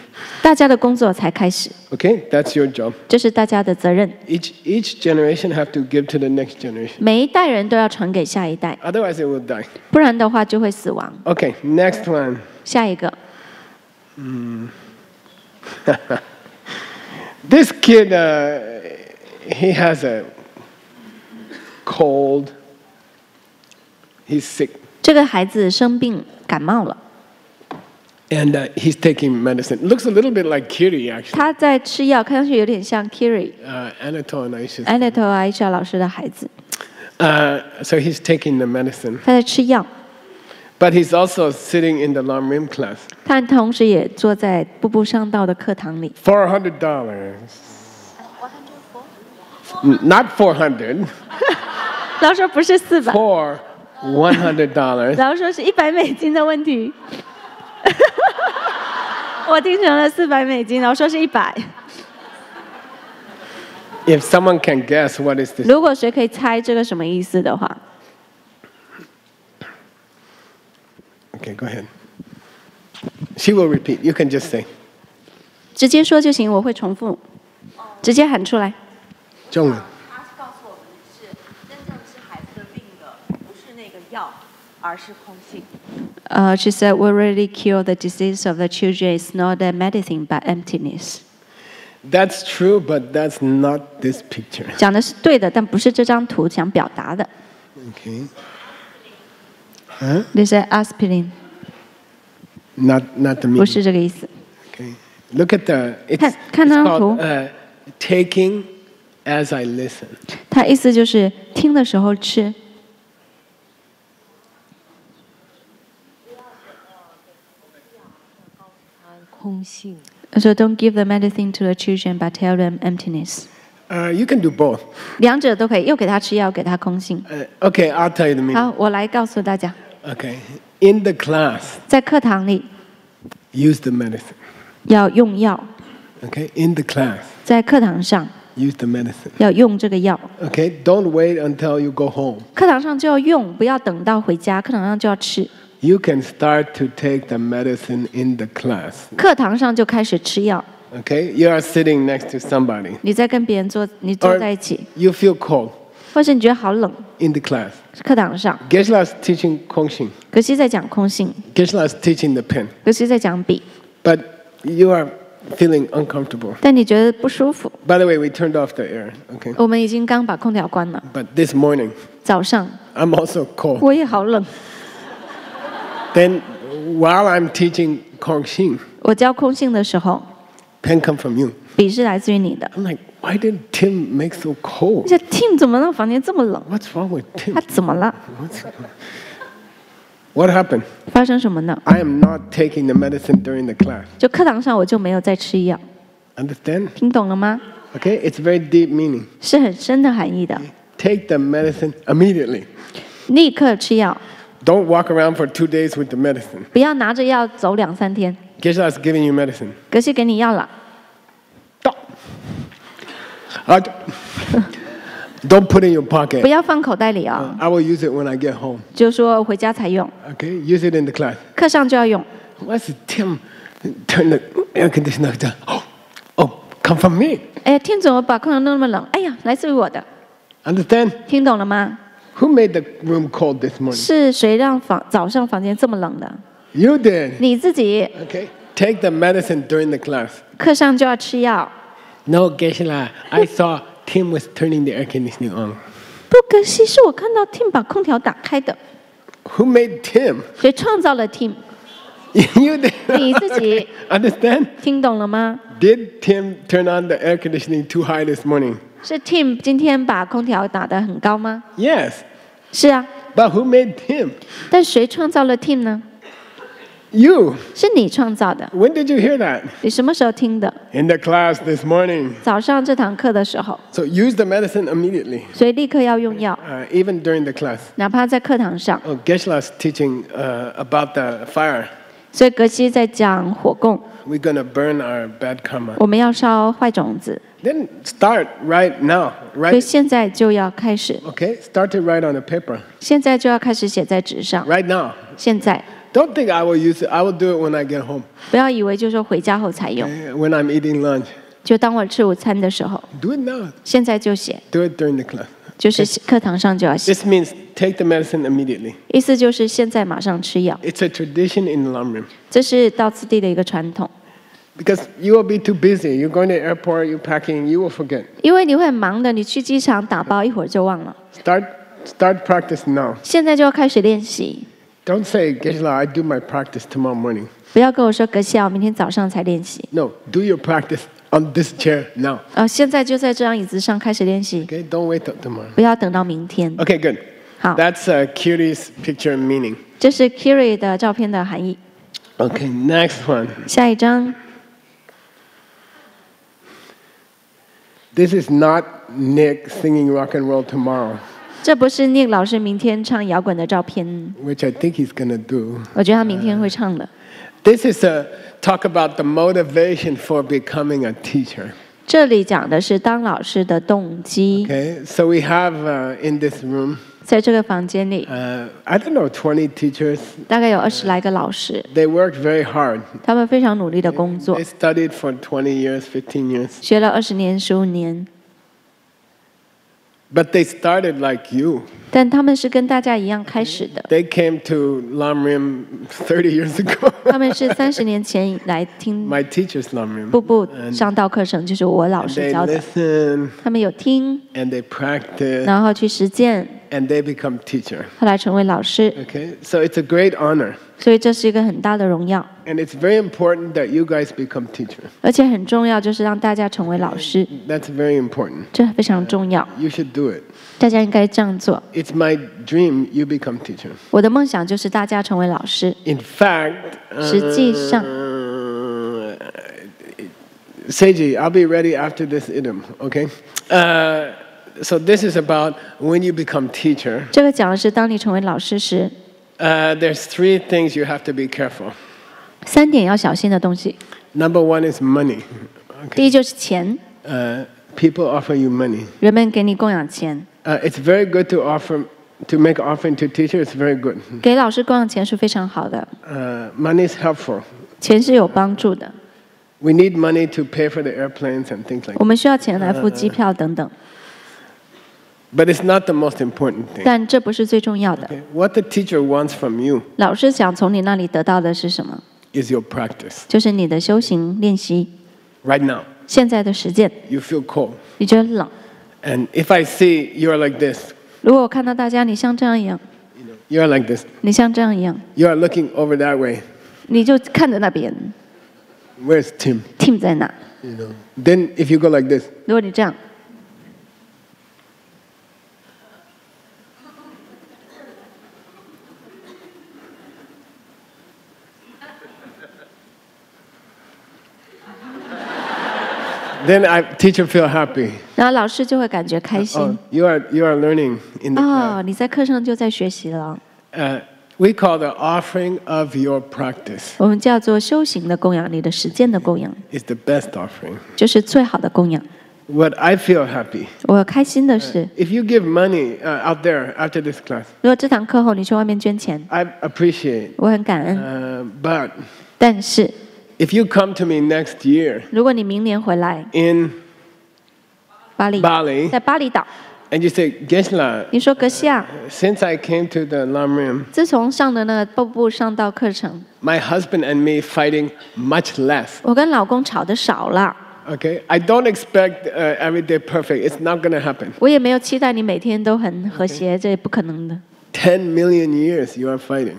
大家的工作才开始， Okay, that's your job. 这是大家的责任。 Each generation have to give to the next generation. 每一代人都要传给下一代， Otherwise, it will die. 不然的话就会死亡。 Okay, next one. 下一个， This kid, he has a cold. He's sick. 这个孩子生病感冒了， And he's taking medicine. Looks a little bit like Kiri, actually. 他在吃药，看上去有点像 Kiri Anatole and Aisha. Anatole Aisha 老师的孩子， So he's taking the medicine. 他在吃药， But he's also sitting in the Lam-Rim class. 他同时也坐在步步上道的课堂里。 $400. Not 400. 老师说不是400， For $100. 老师说是$100的问题。我听成了$400，老师说是100。 If someone can guess what is this, 如果谁可以猜这个什么意思的话， okay, go ahead. She will repeat. You can just say. 直接说就行，我会重复，直接喊出来。中文。他告诉我们是真正治孩子的病的，不是那个药，而是空性。She said, "We already cure the disease of the children. It's not a medicine, but emptiness." That's true, but that's not this picture. 讲的是对的，但不是这张图想表达的。 Okay. Huh? They say aspirin， Not the 不 meaning. 是这个意思。 Okay. Look at the. It's 看那张图。 called taking as I listen. 它意思就是听的时候吃。空性。 So don't give the medicine to the children, but tell them emptiness. You can do both. 两者都可以，又给他吃药，给他空性。 Okay, I'll tell you the meaning. 好，我来告诉大家， Okay. In the class, 在课堂里 use the medicine. 要用药， Okay. In the class, 在课堂上 use the medicine. 要用这个药， Okay. Don't wait until you go home. 课堂上就要用，不要等到回家，课堂上就要吃。 You can start to take the medicine in the class. 课堂上就开始吃药， Okay. You are sitting next to somebody. 你在跟别人坐，你坐在一起， You feel cold 或是你觉得好冷， in the class. 课堂上， Geshe-la is teaching Kongxing. 格西在讲空性， Geshe-la is teaching the pen. 格西在讲笔， But you are feeling uncomfortable. 但你觉得不舒服。 By the way, we turned off the air. Okay. 我们已经刚把空调关了， But this morning, 早上 I'm also cold. 我也好冷。 Then, while I'm teaching Kongxing, 我教空性的时候， pen come from you. 笔是来自于你的。 I'm like, why did Tim make so 而 cold? 且 Tim 怎么让房间这么冷？ What's wrong with 他 Tim? 怎么了？ What happened? 发生什么呢？ I am not taking the medicine during the class. 就课堂上我就没有在吃药， Understand? 听懂了吗？ Okay, it's very deep meaning. 是很深的含义的。 Take the medicine immediately. 立刻吃药， Don't walk around for 2 days with the medicine. 不要拿着药走2-3天。 Geshe-la is giving you medicine. 格西给你药了， Stop. Don't put it in your pocket. 不要放口袋里啊， I will use it when I get home. 就说回家才用， Okay, use it in the class. 课上就要用。 What's Tim? Turn the air conditioner down. Oh, come from me. 哎呀，Tim 怎么把空调弄那么冷？哎呀，来自于我的， Understand? 听懂了吗？ Who made the room cold this morning? 是谁让早上房间这么冷的？ You did. 你自己。 Okay. Take the medicine during the class. 课上就要吃药。 No, Geshe-la. I saw Tim was turning the air conditioning on. 不，格西是我看到 Tim 把空调打开的。 Who made Tim? 谁创造了 Tim？ You did. 你自己。 Understand? 听懂了吗？ Did Tim turn on the air conditioning too high this morning? 是 Tim 今天把空调打得很高吗？ Yes. 是啊， But who made Tim? 但谁创造了 Tim 呢？ You. 是你创造的。 When did you hear that? 你什么时候听的？ In the class this morning. 早上这堂课的时候， So use the medicine immediately, 所以立刻要用药， even during the class. 哪怕在课堂上。 Oh, Geshe-la is teaching about the fire. 所以格西在讲火供， We're going to burn our bad karma. 我们要烧坏种子， Then start right now. 所以 Right? 现在就要开始， Okay? Start to write on the paper. 现在就要开始写在纸上。 Right now. 现在 Don't think I will use it. I will do it when I get home. 不要以为就说回家后才用， Okay? When I'm eating lunch. 就当我吃午餐的时候， Do it now. 现在就写， Do it during the class. 就是课堂上就要写。 This means take the medicine immediately. 意思就是现在马上吃药， It's a tradition in Lam-Rim. 这是道次第的一个传统。 Because you will be too busy. You're going to the airport, you're packing, you will forget. 因为你会很忙的，你去机场打包，一会儿就忘了。 Start Start practice now. 现在就要开始练习。 Don't say, Geshe-la, I do my practice tomorrow morning. 不要跟我说阁下，我明天早上才练习。 No, do your practice on this chair now. 现在就在这张椅子上开始练习， Okay, don't wait till tomorrow. 不要等到明天。 Okay, good. 好， That's Curie's picture meaning. 这是 Curie 的照片的含义。 Okay, next one. 下一张， This is not Nick singing rock and roll tomorrow, 这不是 Nick 老师明天唱摇滚的照片， which I think he's gonna do. 我觉得他明天会唱的。 This is a talk about the motivation for becoming a teacher. 这里讲的是当老师的动机。 Okay, so we have in this room, 在这个房间里， I don't know, 20 teachers. 大概有20来个老师， They worked very hard. 他们非常努力的工作 They，studied for 20 years, 15 years. 学了20年、15年， But they started like you. 但他们是跟大家一样开始的。 They came to Lam Rim 30 years ago. 他们是30年前来听 My teacher's Lam Rim. 步步上道课程，就是我老 And 师 they 教的。 listen 他们有听， and they practice 然后去实践， and they become teacher. 后来成为老师。 Okay, so it's a great honor. 所以这是一个很大的荣耀， And it's very important that you guys become teacher. 而且很重要，就是让大家成为老师， That's very important. 这非常重要。 You should do it. 大家应该这样做。 It's my dream you become teacher. 我的梦想就是大家成为老师。 In fact, 实际上 Seiji, I'll be ready after this idiom, okay? So this is about when you become teacher. 这个讲的是当你成为老师时， There's 3 things you have to be careful. 3点要小心的东西。 Number 1 is money. 第一就是钱， People offer you money. 人们给你供养钱， It's very good to make offering to teacher. It's very good. 给老师供养钱是非常好的， Money is helpful. 钱是有帮助的。 We need money to pay for the airplanes and things like 我 that. 们需要钱来付机票等等， But it's not the most important thing. 但这不是最重要的。 Okay? What the teacher wants from you 老师想从你那里得到的是什么？ is your practice. 就是你的修行练习， Right now, 现在的实践。 you feel cold. 你觉得冷？ And if I see you're like this, 如果我看到大家，你像这样一样， you're like this, 你像这样一样， you are looking over that way. 你就看着那边 Where's Tim? ，team 在哪？ You know. Then if you go like this, 如果你这样， then teacher feel happy. 然后老师就会感觉开心。 Oh, you are learning in the 哦，你在课上就在学习了。 we call the offering of your practice 我们叫做修行的供养，你的实践的供养， is the best offering. 就是最好的供养。 What I feel happy. 我开心的是， If you give money out there after this class, 如果这堂课后你去外面捐钱， I appreciate. 我很感恩。 But 但是 if you come to me next year 如果你明年回来 in 巴黎， Bali 在巴厘岛， and you say, Geshe-la, 你说阁下， since I came to the Lam Rim, 自从上的那个步步上道课程， my husband and me fighting much less. 我跟老公吵得少了， Okay, I don't expect every day perfect. It's not going to happen. 我也没有期待你每天都很和谐，这也不可能的。 10 million years you are fighting.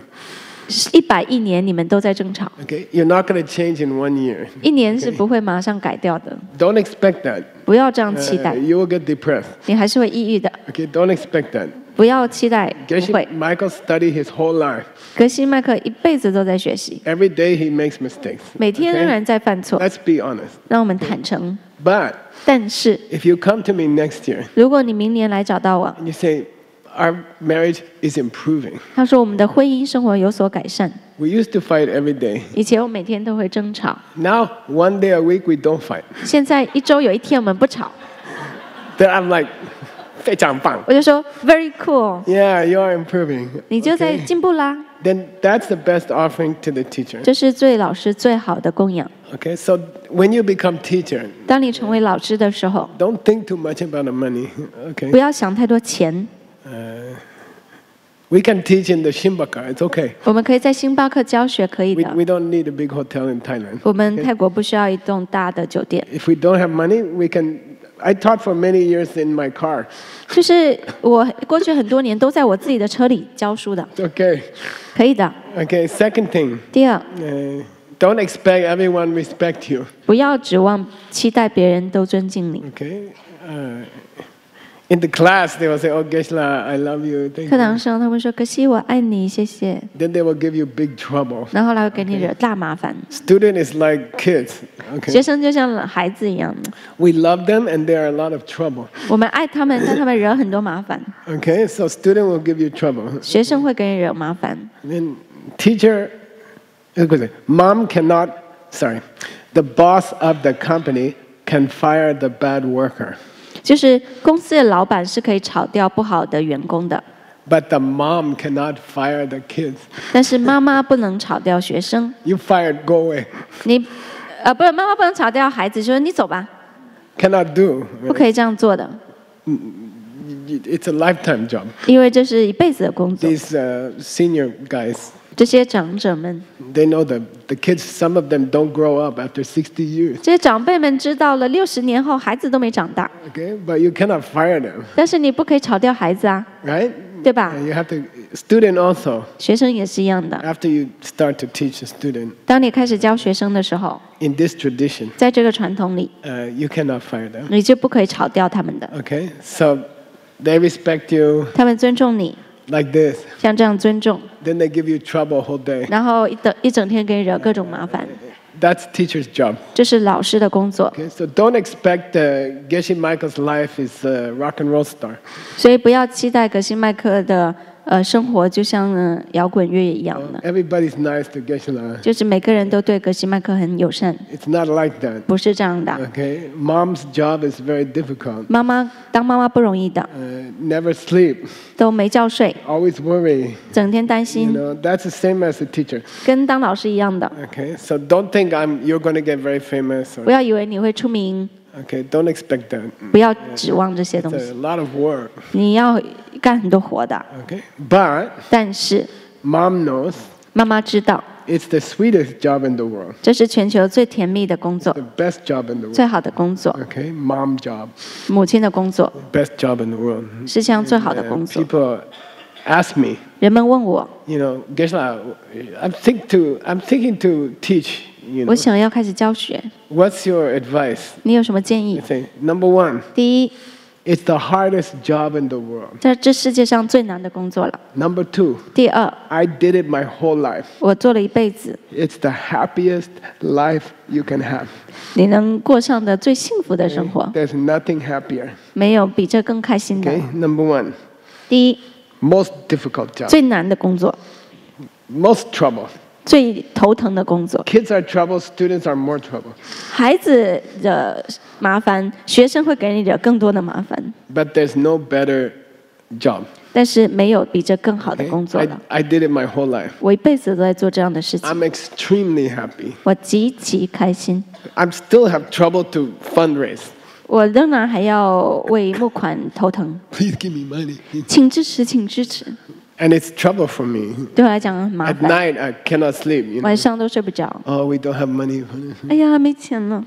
100亿年你们都在争吵， Okay, you're not going to change in 1 year. 1年是不会马上改掉的， Don't expect that. 不要这样期待， You will get depressed. 你还是会抑郁的。 Okay, don't expect that. 不要期待，不 Geshe 会。 Michael studied his whole life. 格西麦克一辈子都在学习， Every day he makes mistakes. 每天仍 Okay? 然在犯错。 Let's be honest. 让我们坦诚。 But 但是 if you come to me next year 如果你明年来找到我， and you say, our marriage is improving. 他说我们的婚姻生活有所改善， We used to fight every day. 以前我每天都会争吵， Now, 1 day a week we don't fight. 现在1周有1天我们不吵， Then I'm like, 非常棒.我就说 very cool， Yeah, you are improving. 你就在 Okay. 进步啦。 Then that's the best offering to the teacher. 这是对老师最好的供养。 Okay, so when you become teacher, 当你成为老师的时候， don't think too much about the money. 不 Okay. 要想太多钱。We can teach in the Shimbaka. It's okay. 我们可以在星巴克教学，可以 We, 的。 we don't need a big hotel in Thailand. 我们泰国不需要一栋大的酒店， If we don't have money, we can. I taught for many years in my car. 就是我过去很多年都在我自己的车里教书的， Okay. 可以的。 Okay. Second thing, 第二， don't expect everyone respect you. 不要指望期待别人都尊敬你。 Okay. In the class, they will say, "Oh, Geshe-la, I love you." Thank 课 you. 堂上他们说：“可惜我爱你，谢谢。 Then they will give you big trouble. ”然后后来会给你惹大麻烦。 Student is like kids. 学 Okay. 生就像孩子一样的， We love them, and they are a lot of trouble. 我们爱他们，但他们惹很多麻烦。 Okay. So student will give you trouble. 学生会给你惹麻烦。 Then teacher, mom cannot. Sorry, the boss of the company can fire the bad worker. 就是公司的老板是可以炒掉不好的员工的， But the mom cannot fire the kids. 但是妈妈不能炒掉学生。 You fired, go away. 你，不是妈妈不能炒掉孩子，就说你走吧， Cannot do. 不可以这样做的， It's a lifetime job. 因为这是一辈子的工作。 These senior guys, 这些长者们， they know that the kids, some of them don't grow up after 60 years. 这些长辈们知道了，60年后孩子都没长大， Okay, but you cannot fire them, 但是你不可以炒掉孩子啊， right? 对吧？ You have to. Student also. 学生也是一样的。 After you start to teach a student 当你开始教学生的时候， in this tradition, 在这个传统里， you cannot fire them. 你就不可以炒掉他们的。 Okay, so they respect you 他们尊重你， like this. 像这样尊重， Then they give you trouble whole day. 然后一整天给你惹各种麻烦， That's teacher's job. 这是老师的工作。 Okay, so don't expect Geshe Michael's life is a rock and roll star. 所以不要期待格西麦克的生活就像摇滚乐一样的， Everybody's nice to Geshe-la. 就是每个人都对格西麦克很友善， It's not like that. 不是这样的。 Okay, mom's job is very difficult. 当妈妈不容易的， Never sleep, 都没觉睡， always worry. 整天担 You 心， know, that's the same as a teacher. 跟当老师一样的。 Okay, so don't think you're going to get very famous. 不要以为你会出名， Okay, don't expect that. 不要指望这些 It's 东 a 西， lot of work. 你要干很多活的。 Okay, but 但是 mom knows 妈妈知道， it's the sweetest job in the world, 这是全球最甜蜜的工作， the best job in the world. 最好的工作， Okay, mom job, 母亲的工作， best job in the world. 世界上最好的工作。 People ask me, 人们问我， you know, Geshe-la, I'm thinking to teach. You 我 know, 想要开始教学， what's your advice? 你有什么建议 I？say, number one, 第一， it's the hardest job in the world. 这世界上最难的工作了。 Number two, 第二， I did it my whole life. 我做了一辈子， It's the happiest life you can have. 你能过上的最幸福的生活， There's nothing happier. 没有比这更开心的。 Okay, number one, 第一， most difficult job, 最难的工作， most trouble. 最头疼的工作。 Kids are trouble, students are more trouble. 孩子惹麻烦，学生会给你惹更多的麻烦， But there's no better job. 但是没有比这更好的 Okay? 工作了。 I did it my whole life. 我一辈子都在做这样的事情， I'm extremely happy. 我极其开心。 I still have trouble to fundraise. 我仍然还要为募款头疼， Please give me money. 请支持，请支持。 And it's trouble for me. 对我来讲很麻 At 烦， night, I cannot sleep. You know? 晚上都睡不着。 Oh, we don't have money. 哎呀，没钱了。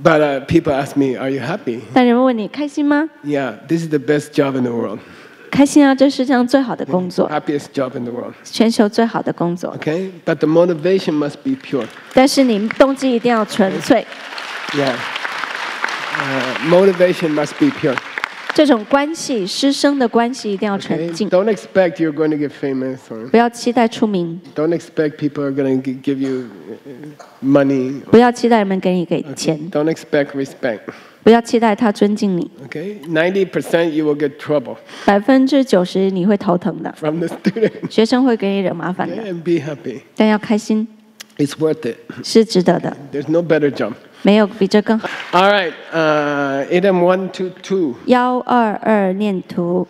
But people ask me, are you happy? 但人们问你开心吗？ Yeah, this is the best job in the world. 开心啊，这是世界上最好的工作， Happiest job in the world. 全球最好的工作。 Okay? But the motivation must be pure. 但是你动机一定要纯粹， Yeah. Motivation must be pure. 这种关系师生的关系一定要 Okay? 纯净， Don't expect you're going to get famous, or 不要期待出名， don't expect people are going to give you money. 不要期待人们给你给 Okay? 钱， Don't expect respect. 不要期待他尊敬你。 Okay? 90% you will get trouble 90%你会头疼的， from the student. 学生会给你惹麻烦 Okay? 的， And be happy. 但要开心 It's worth it. 是值得的， There's no better job. 没有比这更好。 All right. Item 122. 122念图，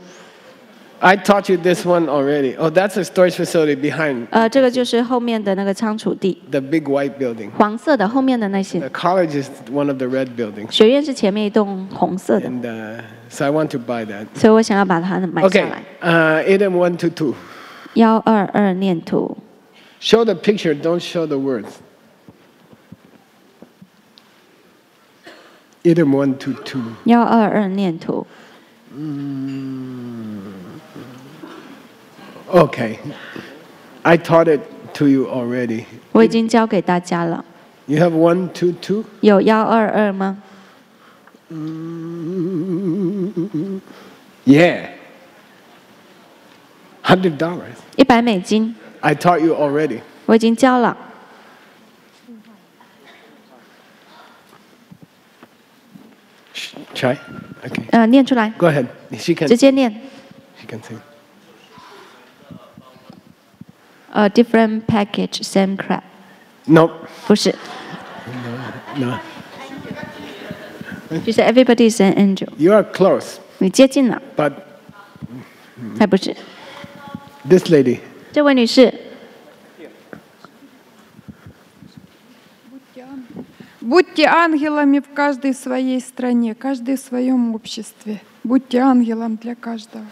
I taught you this one already. Oh, that's a storage facility behind 这个就是后面的那个仓储地， the big white building. 黄色的后面的那些 The。college is one of the red buildings. 学院是前面一栋红色的， And so I want to buy that. 所以我想要把它买下 Okay. 来。 Item 122. 122念图， Show the picture, don't show the words. Either 122. 122念图。 Okay. I taught it to you already. 我已经教给大家了。 You have 122? 有122吗？ Yeah. $100. 100美金， I taught you already. 我已经教了。 Try? Okay. 念出来， Go ahead. She can, 直接念。 she can sing. A different package, same crap。 Nope. 不是， No. She said everybody is an angel。 You are close, 你接近了， but 还不是。 this lady. 这位女士， Будьте ангелами в каждой своей стране, каждый в своем обществе. Будьте ангелом для каждого.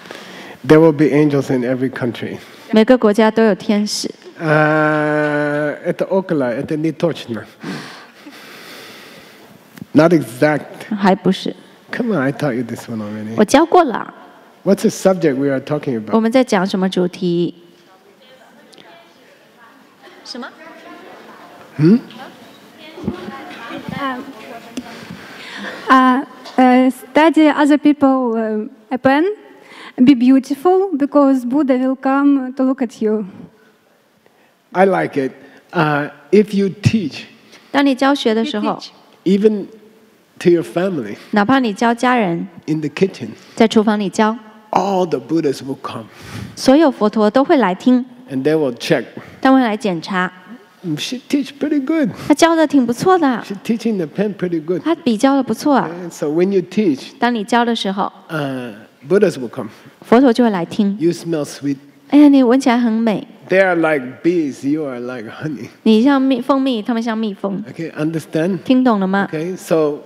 There will be angels in every country. 每个国家都有天使。 Это около, это не точно. Not exact. 还不是， Come on, I taught you this one already. 我教过了。 What's the subject we are talking 我 about? 们在讲什么主题？什么？ Study other people happen, be beautiful, because Buddha will come to look at you. I like it. If you teach, 当你教学的时候， even to your family, 哪怕你教家人， in the kitchen, 在厨房里教， all the Buddhas will come 所有佛陀都会来听， and they will check. 他们会来检查。 She teach pretty good. 他教的挺不错的， She teaching the pen pretty good. 他比教的不错啊。 And so when you teach, 当你教的时候， Buddhas will come. 佛陀就会来听。 You smell sweet. 哎呀，你闻起来很美， They are like bees. You are like honey. 你像蜂蜜，他们像蜜蜂， Okay, understand? 听懂了吗？ Okay, so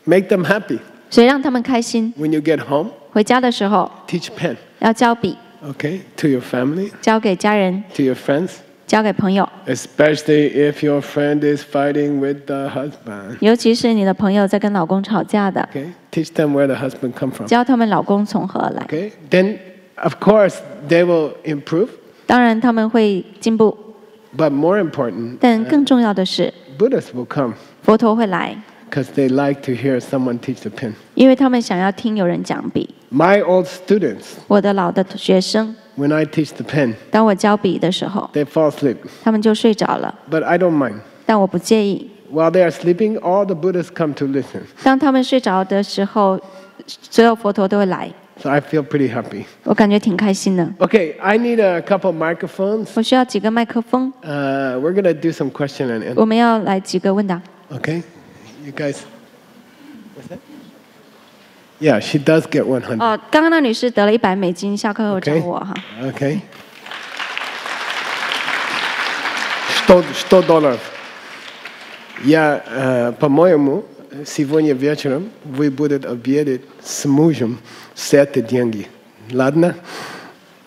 make them happy. 所以让他们开心。 When you get home, 回家的时候 teach pen. 要教笔， Okay, to your family, 交给家人， to your friends, 交给朋友， especially if your friend is fighting with the husband. 尤其是你的朋友在跟老公吵架的， Okay, teach them where the husband come from. 教他们老公从何而来。 Okay, then of course they will improve, 当然他们会进步， but more important, 但更重要的是， Buddhists will come 佛陀会来， because they like to hear someone teach the pen. 因为他们想要听有人讲笔。 My old students, 我的老的学生， when I teach the pen, 当我教笔的时候， they fall asleep, 他们就睡着了， but I don't mind. 但我不介意。 While they are sleeping, all the Buddhists come to listen. 当他们睡着的时候，所有佛陀都会来， So I feel pretty happy. 我感觉挺开心的。 Okay, I need a couple microphones. 我需要几个麦克风， We're gonna do some question and answer. 我们要来几个问答。 Okay, you guys. What's that? Yeah, she does get 100. 哦，刚刚那女士得了100美金，下课后找 Okay. 我哈。 Okay. $100. Я, по-моему, сегодня вечером вы будете обедать с мужем с этой деньги. Ладно?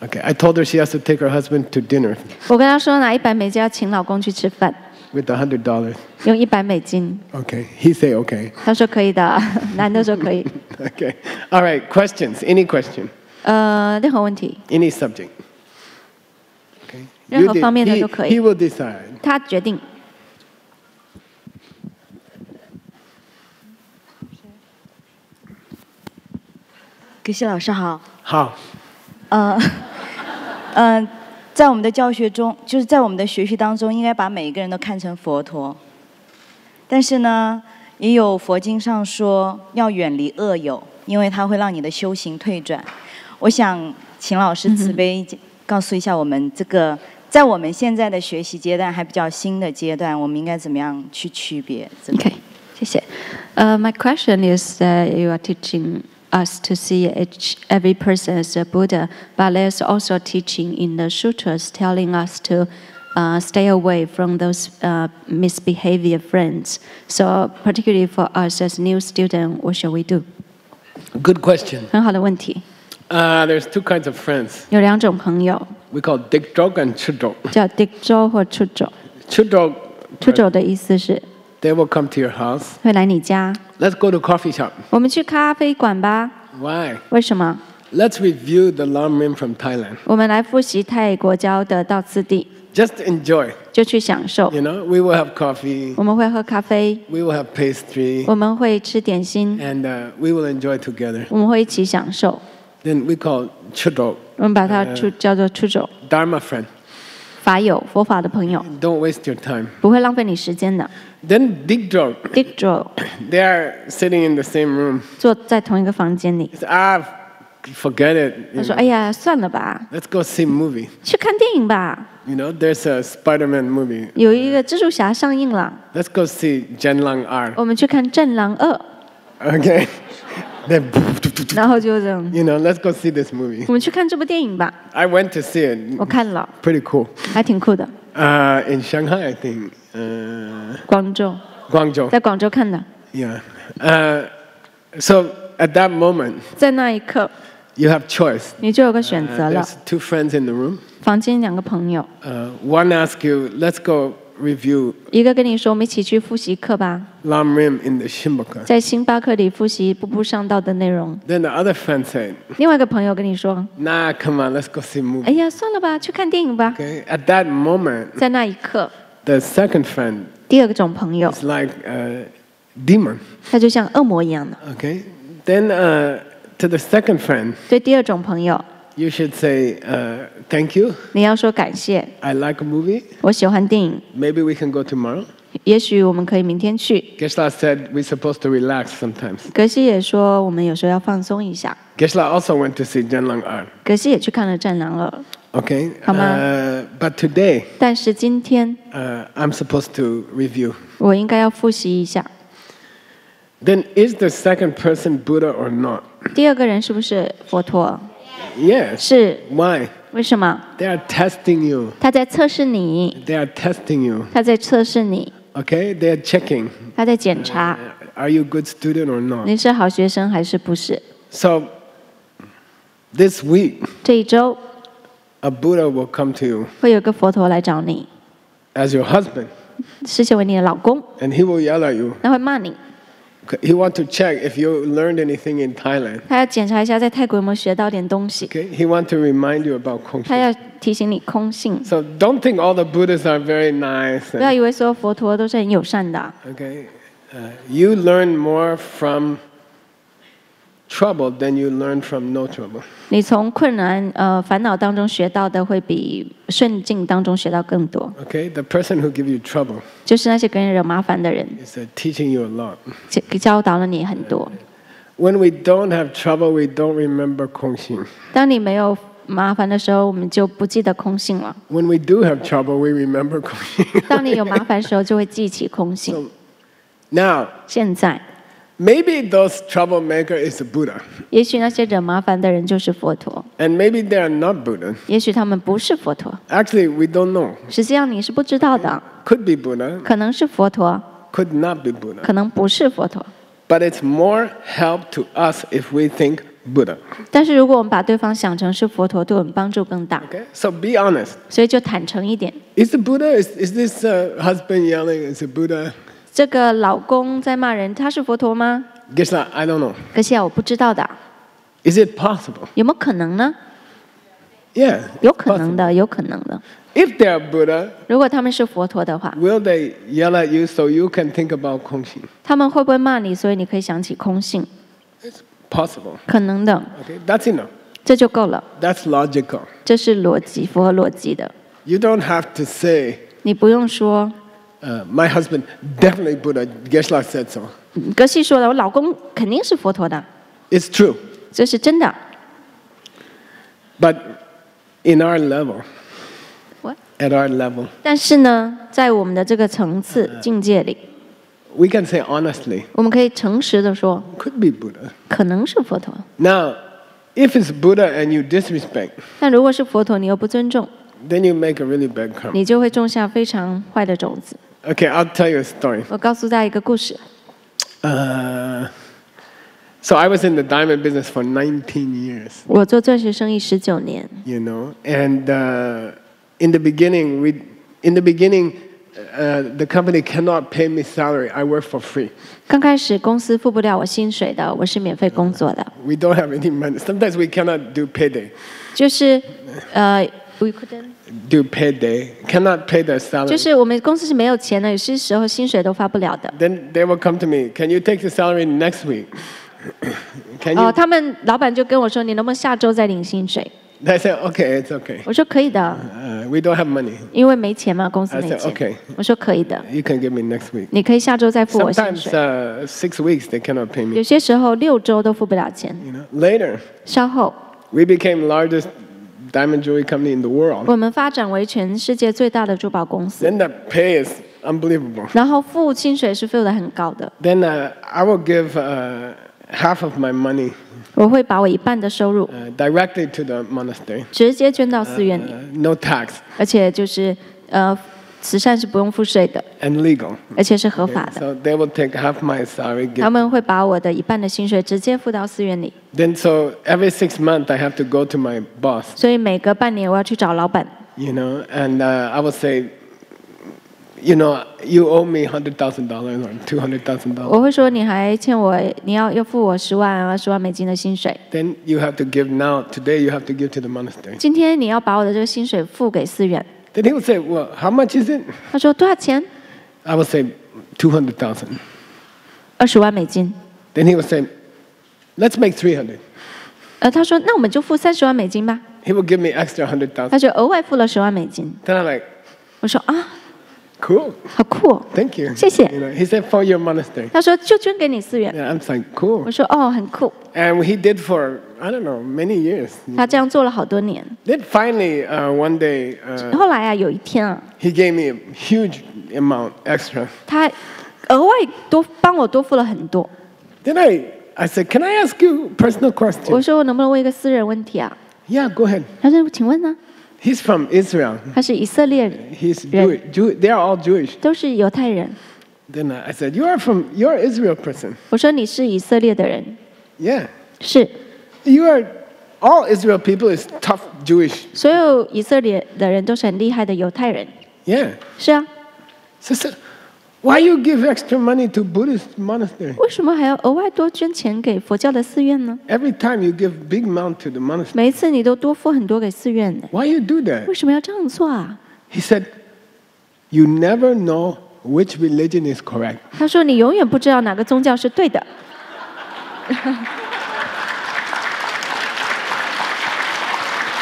Okay. I told her she has to take her husband to dinner 我跟她说拿100美金要请老公去吃饭， with $100. 用100美金。 Okay. He say okay. 她说可以的，男的说可以。 Okay. All right. Questions? Any question? 任何问题， Any subject? Okay. 任何方面的都可以。 He will decide. 他决定。格西老师好，好。在我们的教学中，就是在我们的学习当中，应该把每一个人都看成佛陀。但是呢，也有佛经上说要远离恶友，因为它会让你的修行退转。我想请老师慈悲告诉一下我们这个，在我们现在的学习阶段还比较新的阶段，我们应该怎么样去区别？Okay， 谢谢。My question is that you are teaching us to see every person as a Buddha, but there's also teaching in the sutras telling us to stay away from those misbehavior friends. So particularly for us as new students, what shall we do? Good question. 很好的问题。There's two kinds of friends. 有2种朋友。We call Dikdrog and Chudrog. 叫 Dikdrog 或 Chudrog。 Chudrog, Chudrog 的意思是 they will come to your house. 会来你家， Let's go to coffee shop. 我们去咖啡馆吧。 Why? 为什么？ Let's review the Lam Rim from Thailand. 我们来复习泰国教的道次第， Just enjoy. 就去享受。 You know, we will have coffee, 我们会喝咖啡， we will have pastry, 我们会吃点心， and we will enjoy together. 我们会一起享受。 Then we call Chudrog, 我们把它叫做出走 Dharma friend. 法友、佛法的朋友， Don't waste your time. 不会浪费你时间的。 Then Dikdrog, Dikdrog they are sitting in the same room. 坐在同一个房间里， It's, forget it. 他说：“哎呀，算了吧， Let's go see movie. 去看电影吧。 You know, there's a Spider-Man movie. 有一个蜘蛛侠上映了， Let's go see Genlang R. 我们去看《战狼2》， Okay? Then, 然后就这样， you know, let's go see this movie. 我们去看这部电影吧。 I went to see it. 我看了， Pretty cool. 还挺酷的。 In Shanghai, I think. 广州， Guangzhou. 在广州看的， Yeah. So at that moment, 在那一刻， you have choice. 你就有个选择了。 There's two friends in the room. 房间2个朋友， One asks you, let's go review 一个跟你说我们一起去复习课吧， Lam Rim in the Shimbaka. 在星巴克里复习步步上道的内容。 Then the other friend said, 另外一个朋友跟你说 nah, come on, let's go see movie. 哎呀，算了吧，去看电影吧。 Okay? At that moment, 在那一刻， the second friend 第2种朋友 is like a demon. 他就像恶魔一样的。 Okay? Then to the second friend, 对第2种朋友， you should say, thank you. 你要说感谢， I like a movie. 我喜欢电影， Maybe we can go tomorrow. 也许我们可以明天去。 Gesla said we're supposed to relax sometimes. 格西也说我们有时候要放松一下。 Gesla also went to see Genlang R. 格西也去看了《战狼2》， Okay? Come on. But today, 但是今天 I'm supposed to review. 我应该要复习一下。 Then is the second person Buddha or not? 第2个人是不是佛陀？ Yes. 是， Why? 为什么？ They are testing you. 他在测试你， They are testing you. 他在测试你， Okay? They are checking. 他在检查 Are you a good student or not? 你是好学生还是不是。 So this week, 这一周 a Buddha will come to you 会有个佛陀来找你， as your husband, 视线为你的老公， and he will yell at you. 他会骂你， He want to check if you learned anything in Thailand. 他要检查一下在泰国有没有学到点东西， Okay? He want to remind you about 他 Kongshin. 要提醒你空性。 So don't think all the Buddhas are very nice. 不要 And, 以为所有佛陀都是很友善的， okay? You learn more from trouble than you learn from no trouble. 你从困难烦恼当中学到的会比顺境当中学到更多。 Okay? The person who give you trouble 就是那些给人惹麻烦的人， is teaching you a lot. 教导了你很多。 When we don't have trouble, we don't remember Kongshin. 当你没有麻烦的时候，我们就不记得空性了； When we do have trouble, we remember Kongshin. 当你有麻烦的时候，就会记起空性。 Now, 现在， maybe those troublemaker is a Buddha, 也许那些惹麻烦的人就是佛陀， and maybe they are not Buddha. 也许他们不是佛陀。 Actually, we don't know. 实际上你是不知道的， Could be Buddha, 可能是佛陀， could not be Buddha. 可能不是佛陀。 But it's more help to us if we think Buddha. 但是如果我们把对方想成是佛陀，对我们帮助更大。 Okay? So be honest. 所以就坦诚一点。 Is it Buddha? Is this husband yelling? Is it Buddha? 这个老公在骂人，他是佛陀吗？ Gesla, I don't know. 可惜啊，我不知道的， Is it possible? 有没有可能呢？ Yeah. 有可能的，有可能的。 If they are Buddha, 如果他们是佛陀的话， will they yell at you so you can think about Kongshin? 他们会不会骂你？所以你可以想起空性， Possible. 可能的， Okay, that's enough. 这就够了。 That's logical. 这是逻辑，符合逻辑的。 You don't have to say, 你不用说， my husband definitely Buddha. Gesla said so. 格西说的，我老公肯定是佛陀的， It's true. 这是真的。 But in our level, What？ at our level, 但是呢，在我们的这个层次境界里， we can say honestly, 我们可以诚实的说， could be Buddha. 可能是佛陀。 Now, if it's Buddha and you disrespect, 但如果是佛陀，你又不尊重， then you make a really bad karma. 你就会种下非常坏的种子。 Okay, I'll tell you a story. 我告诉大家一个故事。So I was in the diamond business for 19 years. 我做钻石生意19年。You know, and in the beginning, the company cannot pay me salary. I work for free. 刚开始公司付不了我薪水的，我是免费工作的。We don't have any money. Sometimes we cannot do payday. 就是we couldn't Do payday. Cannot pay the salary. 就是我们公司是没有钱的，有些时候薪水都发不了的。Then they will come to me. Can you take the salary next week? Can you? 他们老板就跟我说，你能不能下周再领薪水？ I said, okay, it's okay. 我说可以的， We don't have money. 因为没钱嘛，公司 I 没 said, 钱。 okay. 我说可以的， You can give me next week. 你可以下周再付我薪 Sometimes 水。 6 weeks they cannot pay 有 me. 些时候6周都付不了钱。 You know. Later, 稍后， we became largest diamond jewelry company in the world. 我们发展为全世界最大的珠宝公司， Then the pay is unbelievable. 然后付薪水是付得很高的。 Then I will give half of my money 我会把我一半的收入 directly to the monastery. 直接捐到寺院里， No tax 而且就是慈善是不用付税的， and legal. 而且是合法的。 So they will take half my salary. 他们会把我的一半的薪水直接付到寺院里， Then so every 6 months I have to go to my boss, 所以每隔半年我要去找老板， you know, and I will say, you know, you owe me $100,000 or $200,000. 我会说你还欠我，你要付我10万20万美金的薪水， Then you have to give now. Today you have to give to the monastery. 今天你要把我的这个薪水付给寺院。 Then he will say, well, how much is it? 他说多少钱I will say 200,000. ？20万美金。 Then he will say, let's make 300. 他说那我们就付30万美金吧。 He will give me extra 100,000. 他就額外付了10万美金。 Then I'm like, 我說啊， cool, 好酷哦。 thank you. 謝謝。 You know, he said for your monastery. 他說就捐給你寺院。 Yeah, I'm like, cool. 我說哦，很酷。 And he did for, I don't know, many years. 他這樣做了好多年。 Then finally, one day, 後來啊，有一天啊， he gave me a huge amount extra. 他額外幫我多付了很多。 Then I said, can I ask you a personal 我 question? 說我能不能問一個私人問題啊？ Yeah, go ahead. 他說請問呢？ He's from Israel. 他是以色列人， He's Jewish. They are all Jewish. 都是猶太人。 Then I said, you're an Israel person. 我說你是以色列的人， Yeah. 是 All Israel people is tough Jewish. 所有以色列的人都是很厲害的猶太人。 Yeah. 是啊， So, why you give extra money to Buddhist monastery? 為什麼還要額外多捐錢給佛教的寺院呢？ Every time you give big amount to the monastery. 每一次你都多付很多給寺院呢， Why you do that? 為什麼要這樣做啊？ He said, you never know which religion is correct. 他說你永遠不知道哪個宗教是對的。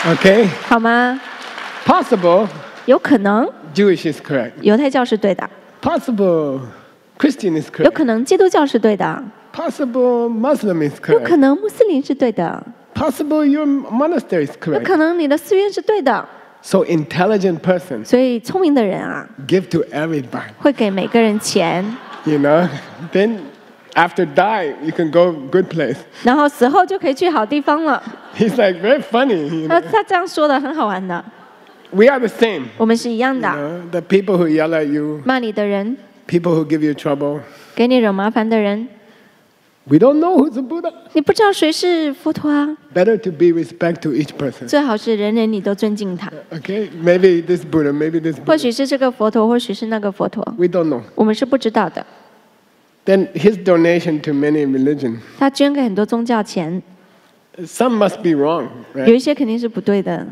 Okay? 好嗎？ Possible 有可能 Jewish is correct. 猶太教是對的， Possible Christian is 有 correct. 可能基督教是對的， Possible Muslim is 有可 correct. 能穆斯林是對的， Possible your monastery is 有 correct. 可能你的寺院是對的。 So intelligent person 所以聰明的人啊， give to everybody. 會給每個人錢， You know? Then after die, you can go good place. 然後死後就可以去好地方了。 He's like very funny. You 他 know? 他這樣說的很好玩的， We are the same. 我們是一樣 You 的。 know? The people who yell at you, 罵你的人， people who give you trouble. 給你惹麻煩的人， We don't know who's a Buddha. 你不知道誰是佛陀啊？ Better to be respect to each person. 最好是人人你都尊敬他。 Okay? Maybe this Buddha, maybe this 或 Buddha. 許是這個佛陀，或許是那個佛陀， We don't know. 我們是不知道的。 Then his donation to many religions. 他捐給很多宗教錢， Some must be wrong, 有 right? 一些肯定是不對的，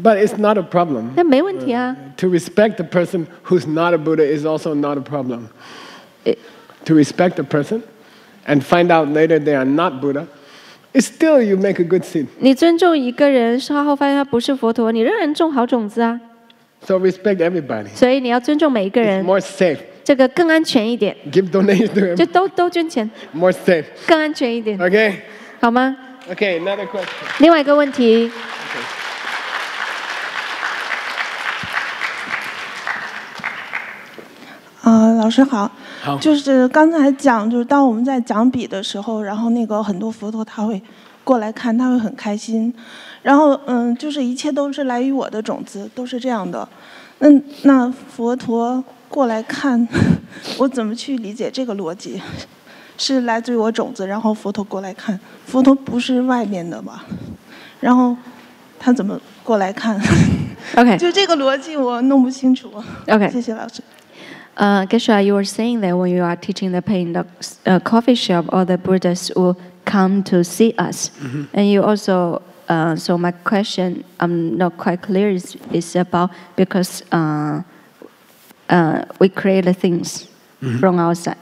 But it's not a problem. 但沒問題啊。 To respect the person who's not a Buddha is also not a problem. It- To respect the person and find out later they are not Buddha, it's still you make a good seed. 你尊重一個人，稍後發現他不是佛陀，你仍然種好種子啊。 So respect everybody. 所以你要尊重每一個 It's 人， more safe. 這個更安全一點， Give donations to 就 him. 都捐錢， More safe. 更安全一點， Okay? 好嗎？ Okay, another question. 另外一個問題，老師好，好就是刚才讲，就是当我们在讲比的时候，然后那个很多佛陀他会过来看，他会很开心，然后就是一切都是来于我的种子，都是这样的。那佛陀过来看，我怎么去理解这个逻辑？是来自于我种子，然后佛陀过来看，佛陀不是外面的吧？然后他怎么过来看？ Okay. 就这个逻辑我弄不清楚。 Okay. 谢谢老师。 Geshe, you were saying that when you are teaching the pain, the coffee shop, all the Buddhas will come to see us. And you also, so my question, I'm not quite clear, is about because we create the things from outside,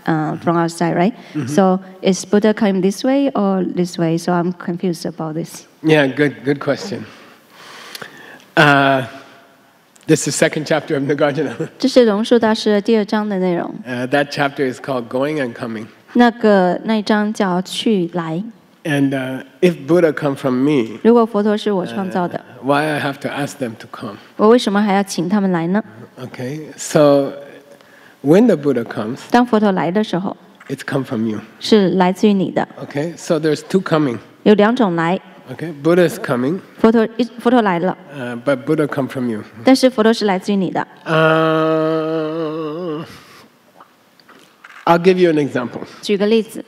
right? So is Buddha coming this way or this way? So I'm confused about this. Yeah, good question. This is the second chapter of Nagarjuna. 这是龙树大师的第2章的内容。 That chapter is called Going and Coming. 那一章叫去来。 And if Buddha come from me, 如果佛陀是我创造的， why I have to ask them to come? 我为什么还要请他们来呢？ Okay, so when the Buddha comes, 当佛陀来的时候， it's come from you. 是来自于你的。 Okay, so there's 2 coming. 有2种来， Okay, Buddha is coming, 佛陀来了， but Buddha come from you. 但是佛陀是来自于你的。 I'll give you an example. 举个例子，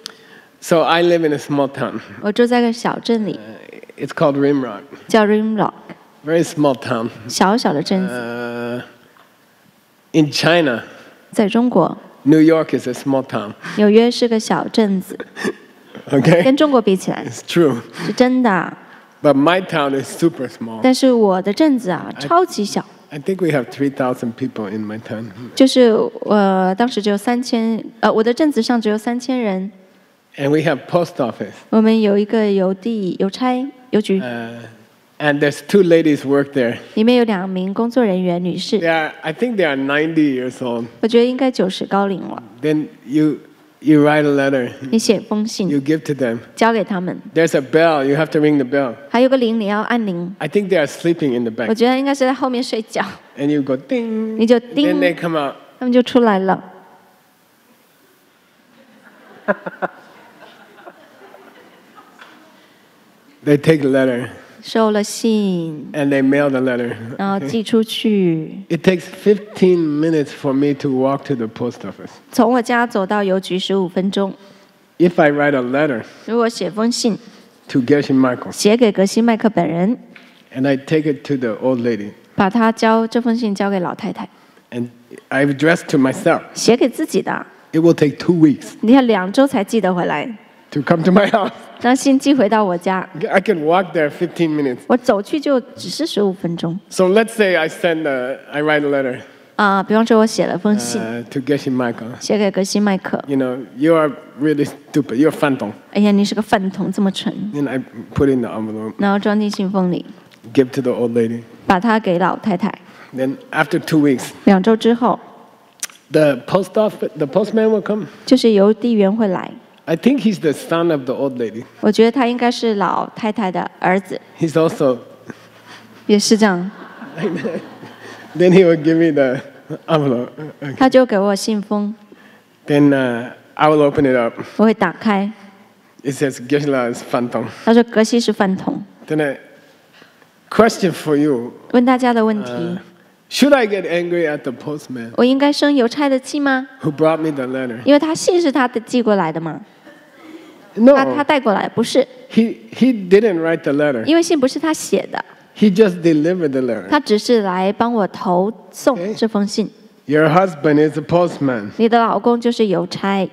So I live in a small town. 我住在个小镇里， It's called Rimrock. 叫 Rimrock， Very small town. 小小的镇子。 In China, 在中国， New York is a small town. 纽约是个小镇子， Okay, 跟中国比起来 it's true. 是真的。 But my town is super small. 但是我的镇子啊，超级小， I think we have 3,000 people in my town. 就是当时只有3000，我的镇子上只有3000人。 And we have post office. 我们有一个邮差邮局， And there's 2 ladies work there. 里面有2名工作人员女士， I think they are 90 years old. 我觉得应该90高龄了。 Then you write a letter. 你写封信 You give to them. 交给他们， There's a bell. You have to ring the bell. 还有个铃，你要按铃。 I think they are sleeping in the 我 back. 觉得应该是在后面睡觉， And you go ding. 你就 Then 叮， they come out. 他们就出来了。 They take the letter 收了信， and they mail the letter. 然后寄出去。 It takes 15 minutes for me to walk to the post office. 从我家走到邮局15分钟。 If I write a letter 如果写封信 to Geshe Michael 写给格西麦克本人， and I take it to the old lady 把这封信交给老太太， and I address to myself, 写给自己的， it will take 2 weeks 你看2周才寄得回来， to come to my house. 让信寄回到我家， I can walk there 15 minutes. 我走去就只是15分钟。 So let's say I write a letter 比方说我写了封信， to Geshe Michael. 写给格西麦克。 You know, you are really stupid. You're phantom. 哎呀，你是个饭桶，这么蠢， Then I put in the envelope, 然后装进信封里， give to the old lady. 把它给老太太。 Then after 2 weeks, 2周之后， the postman will come. 就是邮递员会来。 I think he's the son of the old lady. 我觉得他应该是老太太的儿子， He's also, 也是这样。 then he will give me the envelope. Okay. 他就给我信封， Then I will open it up. 我会打开， It says Geshe is phantom. 他说格西是饭桶。 Then a question for you. 问大家的问题， Should I get angry at the postman 我应该生邮差的气吗？ who brought me the letter? 因为他信是他的寄过来的嘛，他 No, 带过来不是， he didn't write the letter. 因为信不是他写的， He just delivered the letter. 他只是来帮我投送这封信。 Your husband is a postman. 你的老公就是邮差，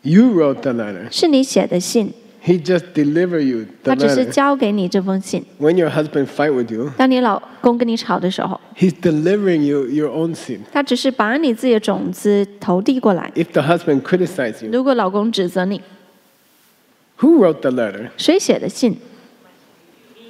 You wrote the letter. 是你写的信， He just delivered you the 他只是 letter. 交给你这封信。 When your husband fight with you, 当你老公跟你吵的时候， he's delivering you your own seed. 他只是把你自己的种子投递过来。 If the husband criticizes you, 如果老公指责你， who wrote the letter? 谁写的信？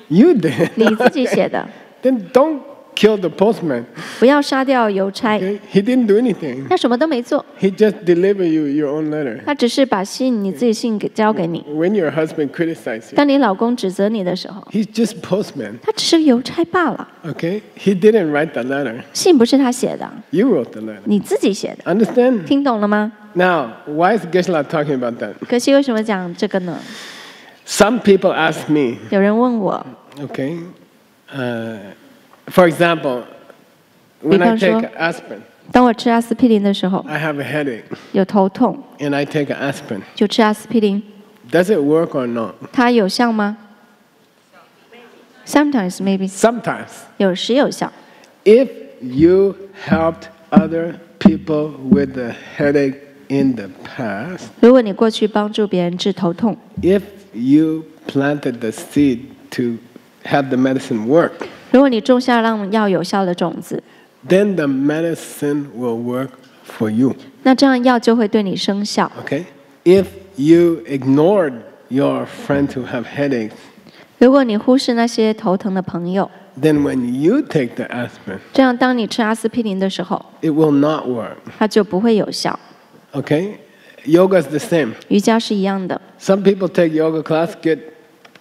You did. 你自己写的。 Then don't kill the postman. 不要杀掉邮差， Okay? He didn't do anything. 他什么都没做， He just delivered you your own letter. 他只是把你自己信交给你。 When your husband criticizes you, 当你老公指责你的时候， he's just postman. 他只是邮差罢了， Okay? He didn't write the letter. 信不是他写的， You wrote the letter. 你自己写的。 Understand? 听懂了吗？ Now, why is Geshe talking about that? 可惜为什么讲这个呢？ Some people ask me, 有人问我， okay, for example, when I 比方说， take aspirin, 当我吃阿司匹林的时候， I have a headache 有头痛， and I take an aspirin. 就吃阿司匹林， Does it work or not? 它有效吗 ？Sometimes maybe， Sometimes. 有时有效。 If you helped other people with a headache in the past, 如果你过去帮助别人治头痛， if you planted the seed to have the medicine work, 如果你种下让药有效的种子， then the medicine will work for you. 那这样药就会对你生效。 Okay? If you ignored your friends who have headaches, 如果你忽视那些头疼的朋友， then when you take the aspirin, 这样当你吃阿司匹林的时候， it will not work. 它就不会有效。 Okay? Yoga is the same. 瑜伽是一样的， Some people take yoga class, get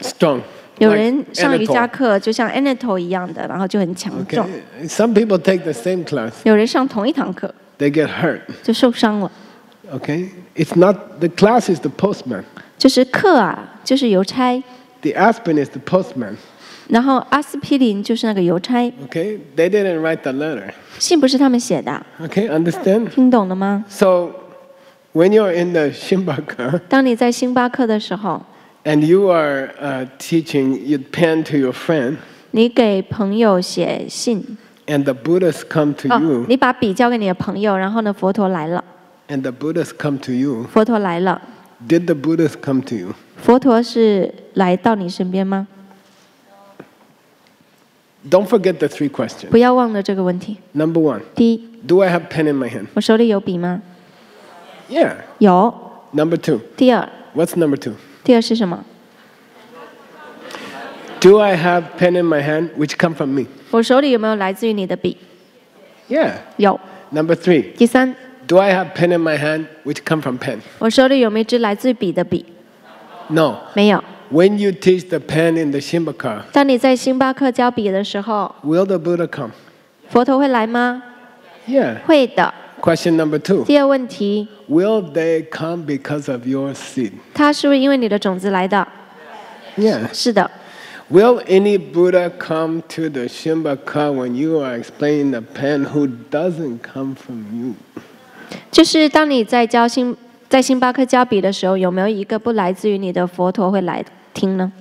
strong. 有 like 人上瑜伽 Anatole. 课就像 Anatole 一样的，然后就很强壮； Okay? Some people take the same class, 有人上同一堂课 they get hurt. 就受伤了。 Okay? It's not, the class is the postman. 就是课啊，就是邮差， The aspirin is the postman. 然后阿司匹林就是那个邮差。 Okay? They didn't write the letter. 信不是他们写的， Okay? Understand? 听懂了吗？ So, when you're in the Shimbaka 当你在星巴克的时候， and you are teaching, you pen to your friend, 你给朋友写信， and the Buddhas come to 哦 you,，你把笔交给你的朋友，然后呢，佛陀来了， and the Buddhas come to you. 佛陀来了， Did the Buddhas come to you? 佛陀是来到你身边吗？ Don't forget the 3 questions. 不要忘了这个问题。 Number 1, 第一， do I have pen in my hand? 我手里有笔吗？ Yeah. 有。 Number 2, 第二， what's number 2? 第二是什么？ Do I have pen in my hand which come from me? 我手里有没有来自于你的笔？ Yeah. 有。 Number 3, 第三， do I have pen in my hand which come from pen? 我手里有没有一支来自于笔的笔？ No. 没有。 When you teach the pen in the Shimbaka, 当你在星巴克教笔的时候， will the Buddha come? 佛陀会来吗？ Yeah. 会的。 Question number 2, 第二问题， will they come because of your seed? 他是不是因为你的种子来的？ Yeah. 是的。 Will any Buddha come to the Shimbaka when you are explaining the pen who doesn't come from you? 就是当你在星巴克教笔的时候，有没有一个不来自于你的佛陀会来听呢？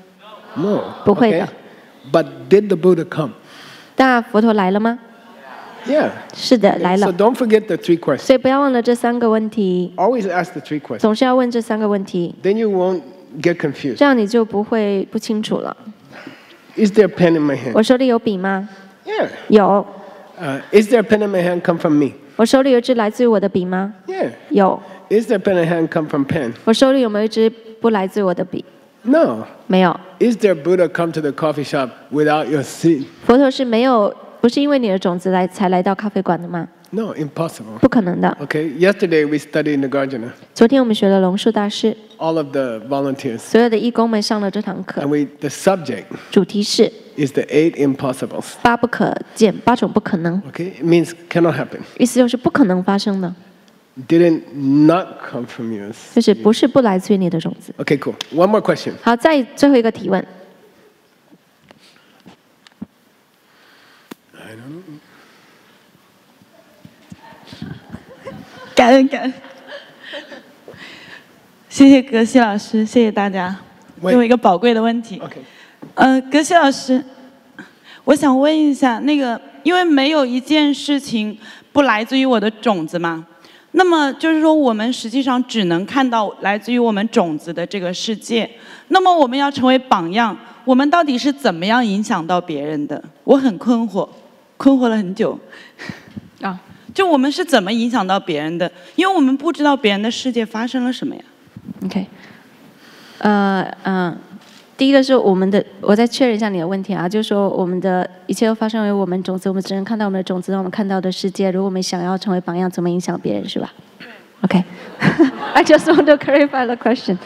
No. 不会的。 But did the Buddha come? 那佛陀来了吗？ Yeah. 是的，来 So 了。 don't forget the 3 questions. 所以不要忘了这三个问题， Always ask the 3 questions. 总是要问这三个问题， Then you won't get confused. 这样你就不会不清楚了。 Is there a pen in my hand? 我手里有笔吗？ Yeah. 有。 Is there a pen in my hand come from me? 我手里有一支来自于我的笔吗？ Yeah. 有。 Is there a pen in my hand come from pen? 我手里有没有一支不来自于我的笔？ No. 没有。 Is there a Buddha come to the coffee shop without your seed? 佛陀是没有，不是因为你的种子才来到咖啡馆的吗？ No, impossible. 不可能的。 Okay. Yesterday we studied Nagarjuna. 昨天我们学了龙树大师， All of the volunteers. 所有的义工们上了这堂课 And，the subject 主题是is the 8 impossibles. 八不可见，八种不可能， Okay. It means cannot happen. 意思就是不可能发生的， Didn't not come from you. 就是不是不来自于你的种子。 Okay, cool. One more question. 好，再最后一个提问，感恩感恩，谢谢格西老师，谢谢大家给我一个宝贵的问题。 Okay. 格西老师，我想问一下，因为没有一件事情不来自于我的种子嘛，那么就是说，我们实际上只能看到来自于我们种子的这个世界。那么我们要成为榜样，我们到底是怎么样影响到别人的？我很困惑，困惑了很久。啊。就我们是怎么影响到别人的？因为我们不知道别人的世界发生了什么呀。OK，第一个是我再确认一下你的问题啊，就是说我们的一切都发生于我们种子，我们只能看到我们的种子，我们看到的世界。如果我们想要成为榜样，怎么影响别人，是吧 ？OK，I just want to clarify the question.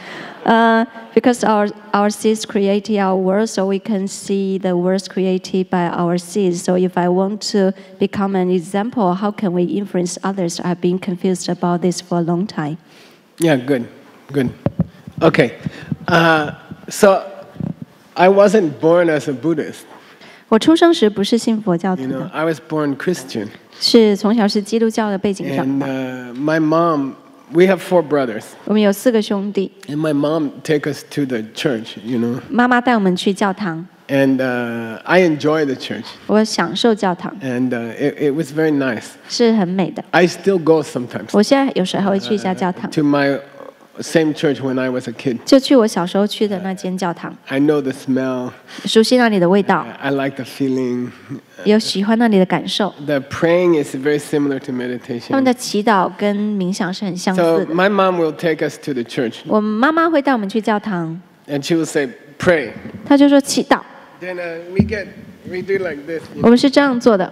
Because our seeds created our world, so we can see the worlds created by our seeds. So if I want to become an example, how can we influence others? I've been confused about this for a long time. Yeah, good. Okay. So I wasn't born as a Buddhist. 我出生时不是信佛教徒 You know, 的， I was born Christian. 是从小是基督教的背景长 And 大。 my mom, we have 4 brothers. 我们有4个兄弟， And my mom take us to the church, you know. 妈妈带我们去教堂， And I enjoy the church. 我享受教堂， And it was very nice. 是很美的。 I still go sometimes 我现在有时候会去一下教堂， to my same church when I was a kid. 就去我小时候去的那间教堂， I know the smell. 熟悉那里的味道， I like the feeling. 有喜欢那里的感受。 The praying is very similar to 他们 meditation. 的祈祷跟冥想是很相似 So 的。 my mom will take us to the church. 我妈妈会带我们去教堂， And she will say, pray. 她就说祈祷， Then we do like this. 我们是这样做的。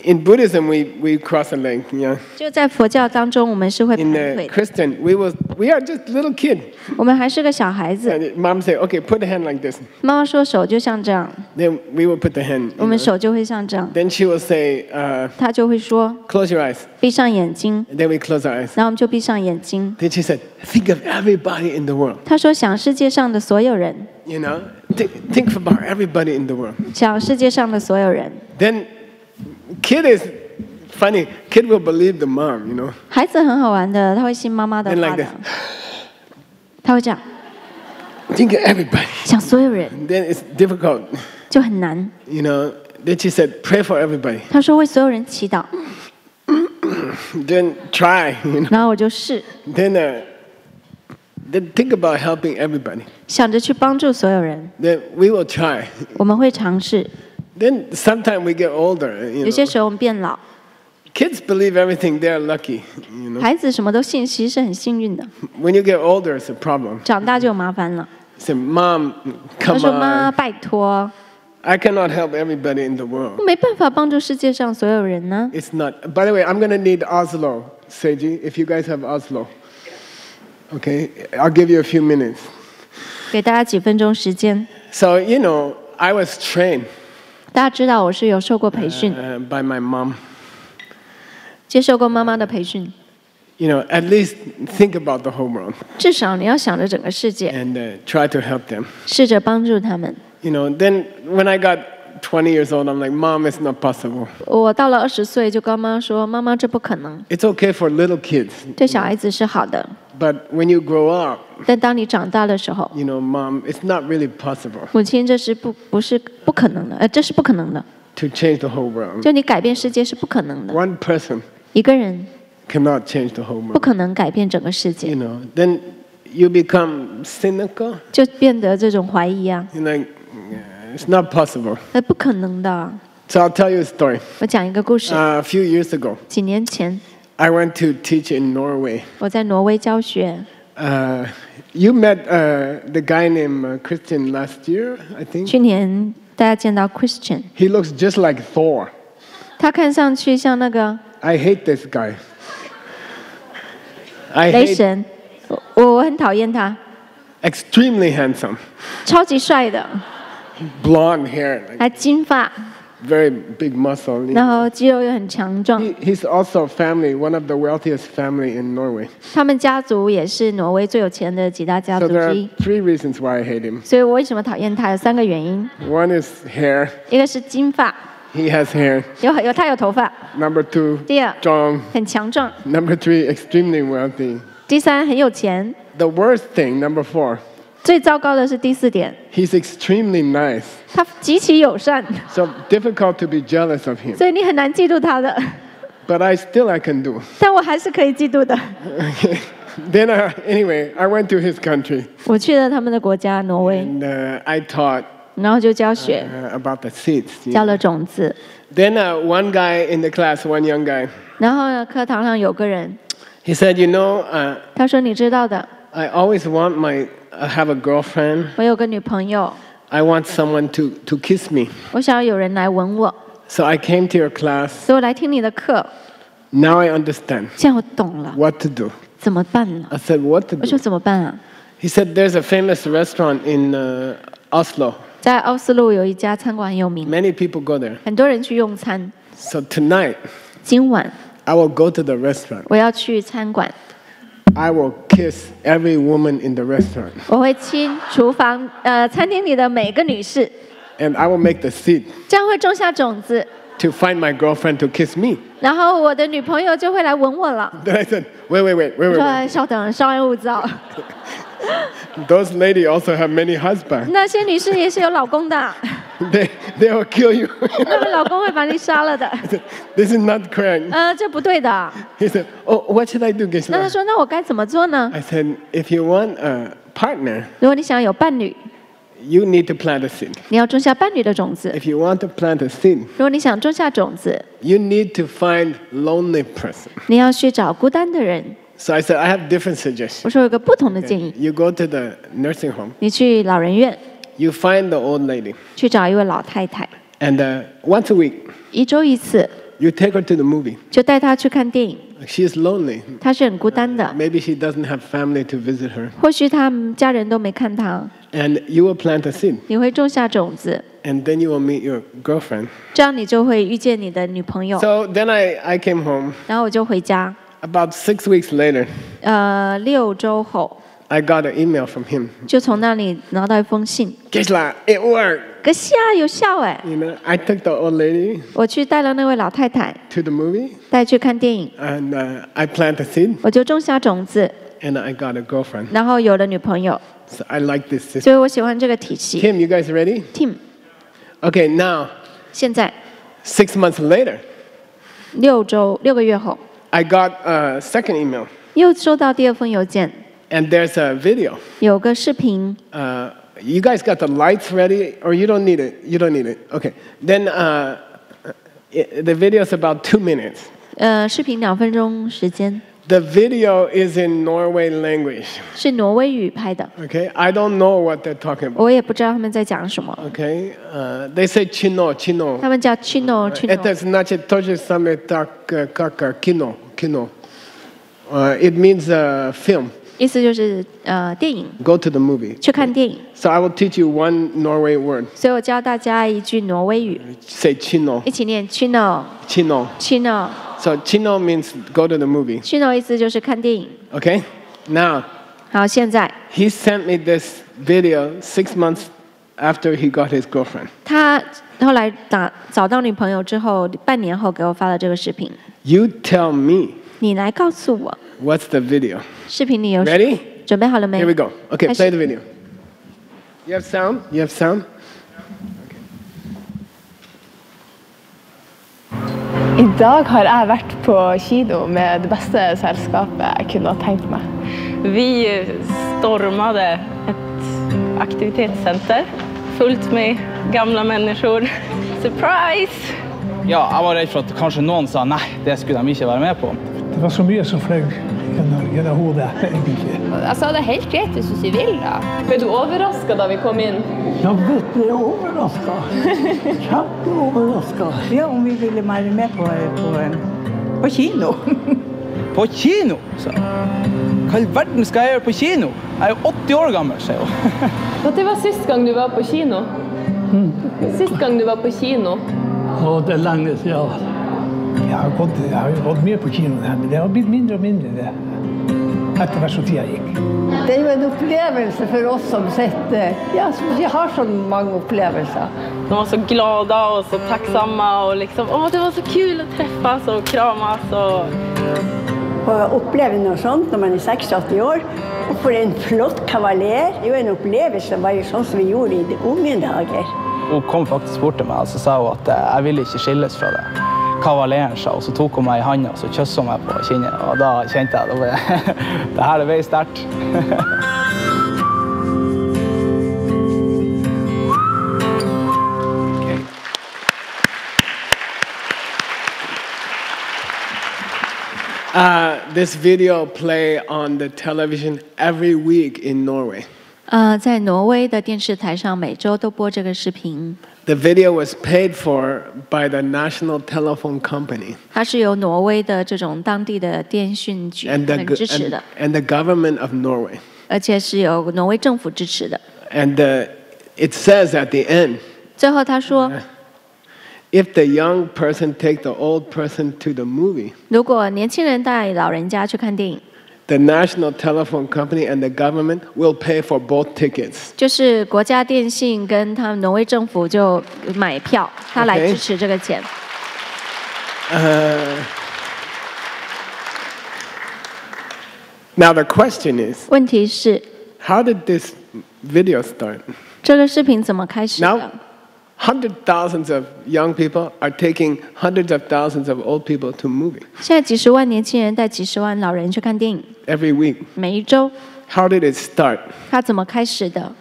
In Buddhism, we cross a leg. Yeah. 就在佛教当中，我们是会盘 In 腿 the 的， Christian, we are just little kid. 我们还是个小孩子。 And mom say, okay, put the hand like this. 妈妈说手就像这样， Then we will put the hand. 我们手就会像这样。 Then she will say, 她就会说 close your eyes. 闭上眼睛， And then we close our eyes. 然后我们就闭上眼睛。 Then she said, think of everybody in the world. 她说想世界上的所有人， You know, think about everybody in the world. 想世界上的所有人。 Then kid is funny. Kid will believe the mom, you know. 孩子很好玩的，他会信妈妈的 And 话 like 的 this.，他会这样 Think of everybody. 想所有人， Then it's difficult, 就很难。 you know. Then she said, pray for everybody. 他说为所有人祈祷， Then try, you know. 然后我就试， Then think about helping everybody. 想着去帮助所有人。 Then we will try. 我们会尝试， Then sometimes we get older, 有 you 些 know. 时候我们变老， Kids believe everything. They're lucky, you know. 孩子什么都信，其实是很幸运的。 When you get older, it's a problem. 长大就有麻烦了。 Say, Mom, 他 come 说妈， on. 拜托， I cannot help everybody in the world. 没办法帮助世界上所有人呢。 It's not. By the way, I'm going to need Oslo, Seiji, if you guys have Oslo. Okay, I'll give you a few minutes. 给大家几分钟时间。 So, you know, I was trained 大家知道我是有受过培训， by my mom. 接受过妈妈的培训。 You know, at least think about the whole world 至少你要想着整个世界， and try to help them. 试着帮助他们。 You know, then when I got 20 years old, I'm like, Mom, it's not possible. 我到了20岁就跟妈妈说：“妈妈，这不可能。 It's okay for little kids, 对小孩子是好的， but when you grow up, 但当你长大的时候， you know, Mom, it's not really possible 母亲这是不是不可能的，这是不可能的。 to change the whole world. 就你改变世界是不可能的， One person 一个人 cannot change the whole 不 world. 可能改变整个世 You 界， know, then you become cynical. 就变得这种怀疑啊， You're like, "Yeah, it's not possible." 不可能的。 So I'll tell you a story. 我讲一个故事， A few years ago, 几年前 I went to teach in Norway. 我在挪威教学， You met the guy named Christian last year, I think. 去年大家见到 Christian， He looks just like Thor. 他看上去像那个 I hate this guy. I 雷 hate 神，我很讨厌他， extremely handsome, 超级帅的， blonde hair, like 还金发， very big muscle. 然后肌肉又很强壮。 He's also family, one of the wealthiest family in Norway. 他们家族也是挪威最有钱的几大家 So 族 there 之 are 一， 3 reasons why I hate him. 所以我为什么讨厌他？有3个原因， One is hair. 一个是金发， He has hair. 他有头发； Number 2, 第二， strong. 很强壮； Number 3, extremely wealthy. 第三，很有钱； The worst thing, number 4, 最糟糕的是第4点， he's extremely nice. 他极其友善， So difficult to be jealous of him. 所以你很难嫉妒他的。 But I can do. 但我还是可以嫉妒的。 Okay. Then anyway, I went to his country 我去了他们的国家挪威， and I taught 然后就教学， about the seeds. 教了种子。 Then one guy in the class, one young guy, 然后呢，课堂上有个人， he said, "You know, 他说：“你知道的， I always want have a girlfriend. 我有个女朋友， I want someone to kiss me. 我想要有人来吻我， So I came to your class. 所以我来听你的课。 Now I understand 现在我懂了， what to do." 怎么办了？ I said, "What to 我说 do?" 怎么办啊？ He said, "There's a famous restaurant in Oslo. 在奥斯陆有一家餐馆很有名， Many people go there. 很多人去用餐。 So tonight, 今晚 I will go to the restaurant. 我要去餐馆， I will kiss every woman in the restaurant. 我会亲餐厅里的每个女士。and I will make the seed 这样会种下种子， to find my girlfriend to kiss me. 然后我的女朋友就会来吻我了。 Then I said, wait. 我说稍等，稍安勿躁。 Those ladies also have many husbands. 那些女士也是有老公的， They will kill you. 那么老公会把你杀了的。 This is not correct. 这不对的。 He said, oh, what should I do, 那他 Geshe-la? 说，那我该怎么做呢？ I said, if you want a partner, 如果你想有伴侣， you need to plant a seed. 你要种下伴侣的种子； If you want to plant a seed, 如果你想种下种子， you need to find lonely person. 你要去找孤单的人。 So I said, I have different suggestions. 我说有个不同的建议， You go to the nursing home, 你去老人院 you find the old lady, 去找一位老太太， and once a week, 一周一次， you take her to the movie. 就带她去看电影。 She is lonely. 她是很孤单的， Maybe she doesn't have family to visit her. 或许他们家人都没看她， And you will plant a seed, 你会种下种子， and then you will meet your girlfriend. 这样你就会遇见你的女朋友。 So then I came home. 然后我就回家， About 6 weeks later, 6周后 I got an email from him. 就从那里拿到一封信， Geshe-la, it worked. 可惜啊，有效哎！ You know, I took the old lady 我去带了那位老太太 to the movie, 带去看电影， and I planted a seed, 我就种下种子， and I got a girlfriend. 然后有了女朋友， So I like this system. 所以我喜欢这个体系。 Kim, you guys ready? Team， Okay, now 现在6 months later, 6个月后， I got a second email, 又收到第二封邮件， and there's a video. 有个视频。 You guys got the lights ready, or you don't need it? You don't need it. Okay. Then the video is about 2 minutes. 视频2分钟时间， The video is in Norway language. 是挪威语拍的， Okay, I don't know what they're talking about. 我也不知道他们在讲什么。 Okay, they say chino, chino. 他们叫 chino chino， Это значит то же самое так, как кино, кино. It means film. 意思就是电影， Go to the movie. 去看电影。 So I will teach you one Norway word. 所以我教大家一句挪威语， Say chino, 一起念 chino chino. chino So chino means go to the movie. chino， 意思就是看电影。 Okay. Now 好，现在 he sent me this video 6 months after he got his girlfriend. 他后来找到女朋友之后，半年后给我发了这个视频。 You tell me 你来告诉我， what's the video. 视频里有 Ready? 准备好了没 Here we go. Okay, 开始 play the video. You have sound? You have sound? I dag har jeg vært på kino med det beste selskapet jeg kunne ha tenkt meg. Vi stormade ett aktivitetssenter fullt med gamla människor. Surprise! Ja, jeg var redd for at kanskje noen sa nei, det skulle de ikke være med på. Det var så mye som fløy gjennom hodet, egentlig. Altså, det er helt greit hvis du sier vil da. Ble du overrasket da vi kom inn? Ja, vet du, jeg er overrasket. Kjempeoverrasket. Ja, om vi ville være med på kino. På kino? Så. Hva i verden skal jeg gjøre på kino? Jeg er jo 80 år gammel, sier hun. Når var sist gang du var på kino? Sist gang du var på kino? Og det er lenge siden. Jeg har jo gått mye på kino her, men det har blitt mindre og mindre det. Etter hvert som tida gikk. Det er jo en opplevelse for oss som sitter, som ikke har så mange opplevelser. De var så glada och så tacksamma och liksom, det var så kul att träffas och kramas och... Å oppleve noe sånt når man er 86 år, og for en flott kavaler, det er jo en opplevelse bare sånn som vi gjorde i de unge dager. Hun kom faktisk bort til meg og så sa hun at jeg ville ikke skilles fra det. Kavaleren sa, og så tok hun meg i handen og så kysset hun meg på kinnet, og da kjente jeg at det her er vei sterkt. This video play on the television every week in Norway. 在挪威的电视台上每周都播这个视频。 The video was paid for by the National Telephone Company. 它是由挪威的这种当地的电讯局支持的。 And the government of Norway. 而且是由挪威政府支持的。 And it says at the end. 最后他说。 If the young person take the old person to the movie. 如果年轻人带老人家去看电影。the national telephone company and the government will pay for both tickets. 就是国家电信跟他们挪威政府就买票，他来支持这个钱。Now the question is, 问题是 how did this video start? 这个视频怎么开始的？ Now, hundreds of thousands of young people are taking hundreds of thousands of old people to movie 现在几十万年轻人带几十万老人去看电影， every week. 每一周。 How did it start? 他怎么开始的？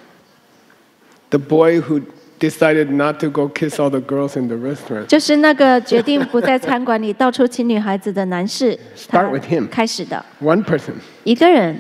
The boy who decided not to go kiss all the girls in the restaurant. 就是那个决定不在餐馆里到处亲女孩子的男士， Start with him. 开始的。 One person. 一个人，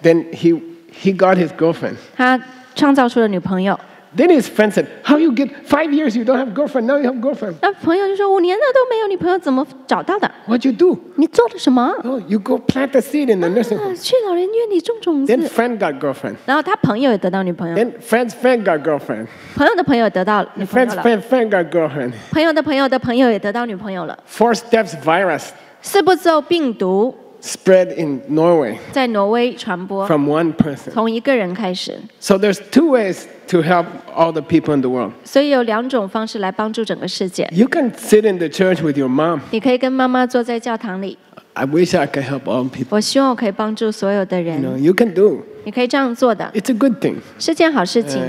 Then he got his girlfriend. 他创造出了女朋友。 Then his friend said, "How you get 5 years you don't have girlfriend? Now you have girlfriend." 那朋友就说：“5年了都没有女朋友，怎么找到的？ What'd you do? 你做了什么？ Oh, you go plant a seed in the nursing home. 去老人院里种种子。 Then friend got girlfriend. 然后他朋友也得到女朋友， Then friend's friend got girlfriend. 朋友的朋友也得到女朋友 Friend's 了， friend got girlfriend. 朋友的朋友的朋友也得到女朋友了。 4 steps virus 4步骤病毒 spread in Norway 在挪威传播， from one person. 从一个人开始。 So there's 2 ways to help all the people in the world. 所以有2种方式来帮助整个世界。 You can sit in the church with your mom. 你可以跟妈妈坐在教堂里， I wish I could help all people. 我希望我可以帮助所有的 You know, 人。 you can do. 你可以这样做的， It's a good thing. 是件好事情。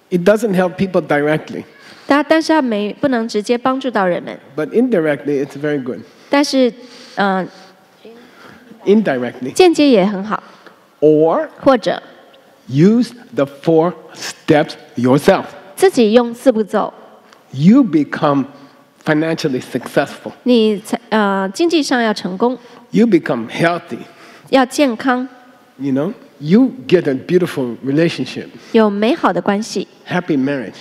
It doesn't help people directly, 但是它不能直接帮助到人们， but indirectly it's very good. 但是Indirectly. 间接也很好。 Or 或者 use the 4 steps yourself. 自己用4步骤， You become financially successful. 你经济上要成功， You become healthy. 要健康， You know, you get a beautiful relationship, 有美好的关系， happy marriage.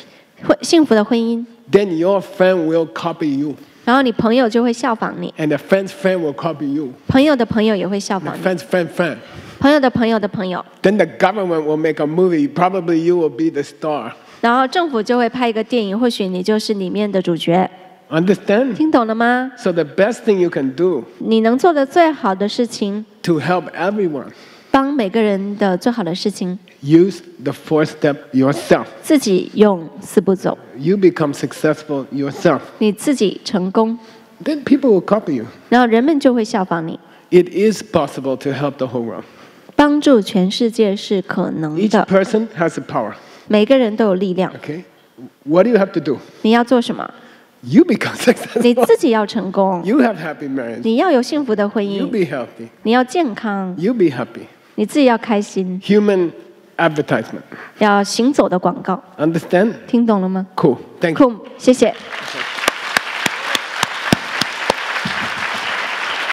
幸福的婚姻。 Then your friend will copy you, 然后你朋友就会效仿你， and a friend's friend will copy you, 朋友的朋友也会效 and a 仿你， friend's friend. 朋友的朋友的朋友。 Then the government will make a movie. Probably you will be the star. 然后政府就会拍一个电影，或许你就是里面的主角。 Understand? 听懂了吗？ So the best thing you can do 你能做的最好的事情， to help everyone, 帮每个人的最好的事情， use the 4 step yourself. 自己用4步骤， You become successful yourself. 你自己成功， Then people will copy you. 然后人们就会效仿你。 It is possible to help the whole world. 帮助全世界是可能 Each 的， person has the power. 每个人都有力量。 Okay? What do you have to do? 你要做什么？ You become 你 successful. 自己要成功， You have happy marriage. 你要有幸福的婚 You 姻， be healthy. 你要健康， You be happy. 你自己要开心， Human advertisement. 要行走的广告， Understand? 听懂了吗？ Cool. Thank you. 酷，谢谢。 Okay.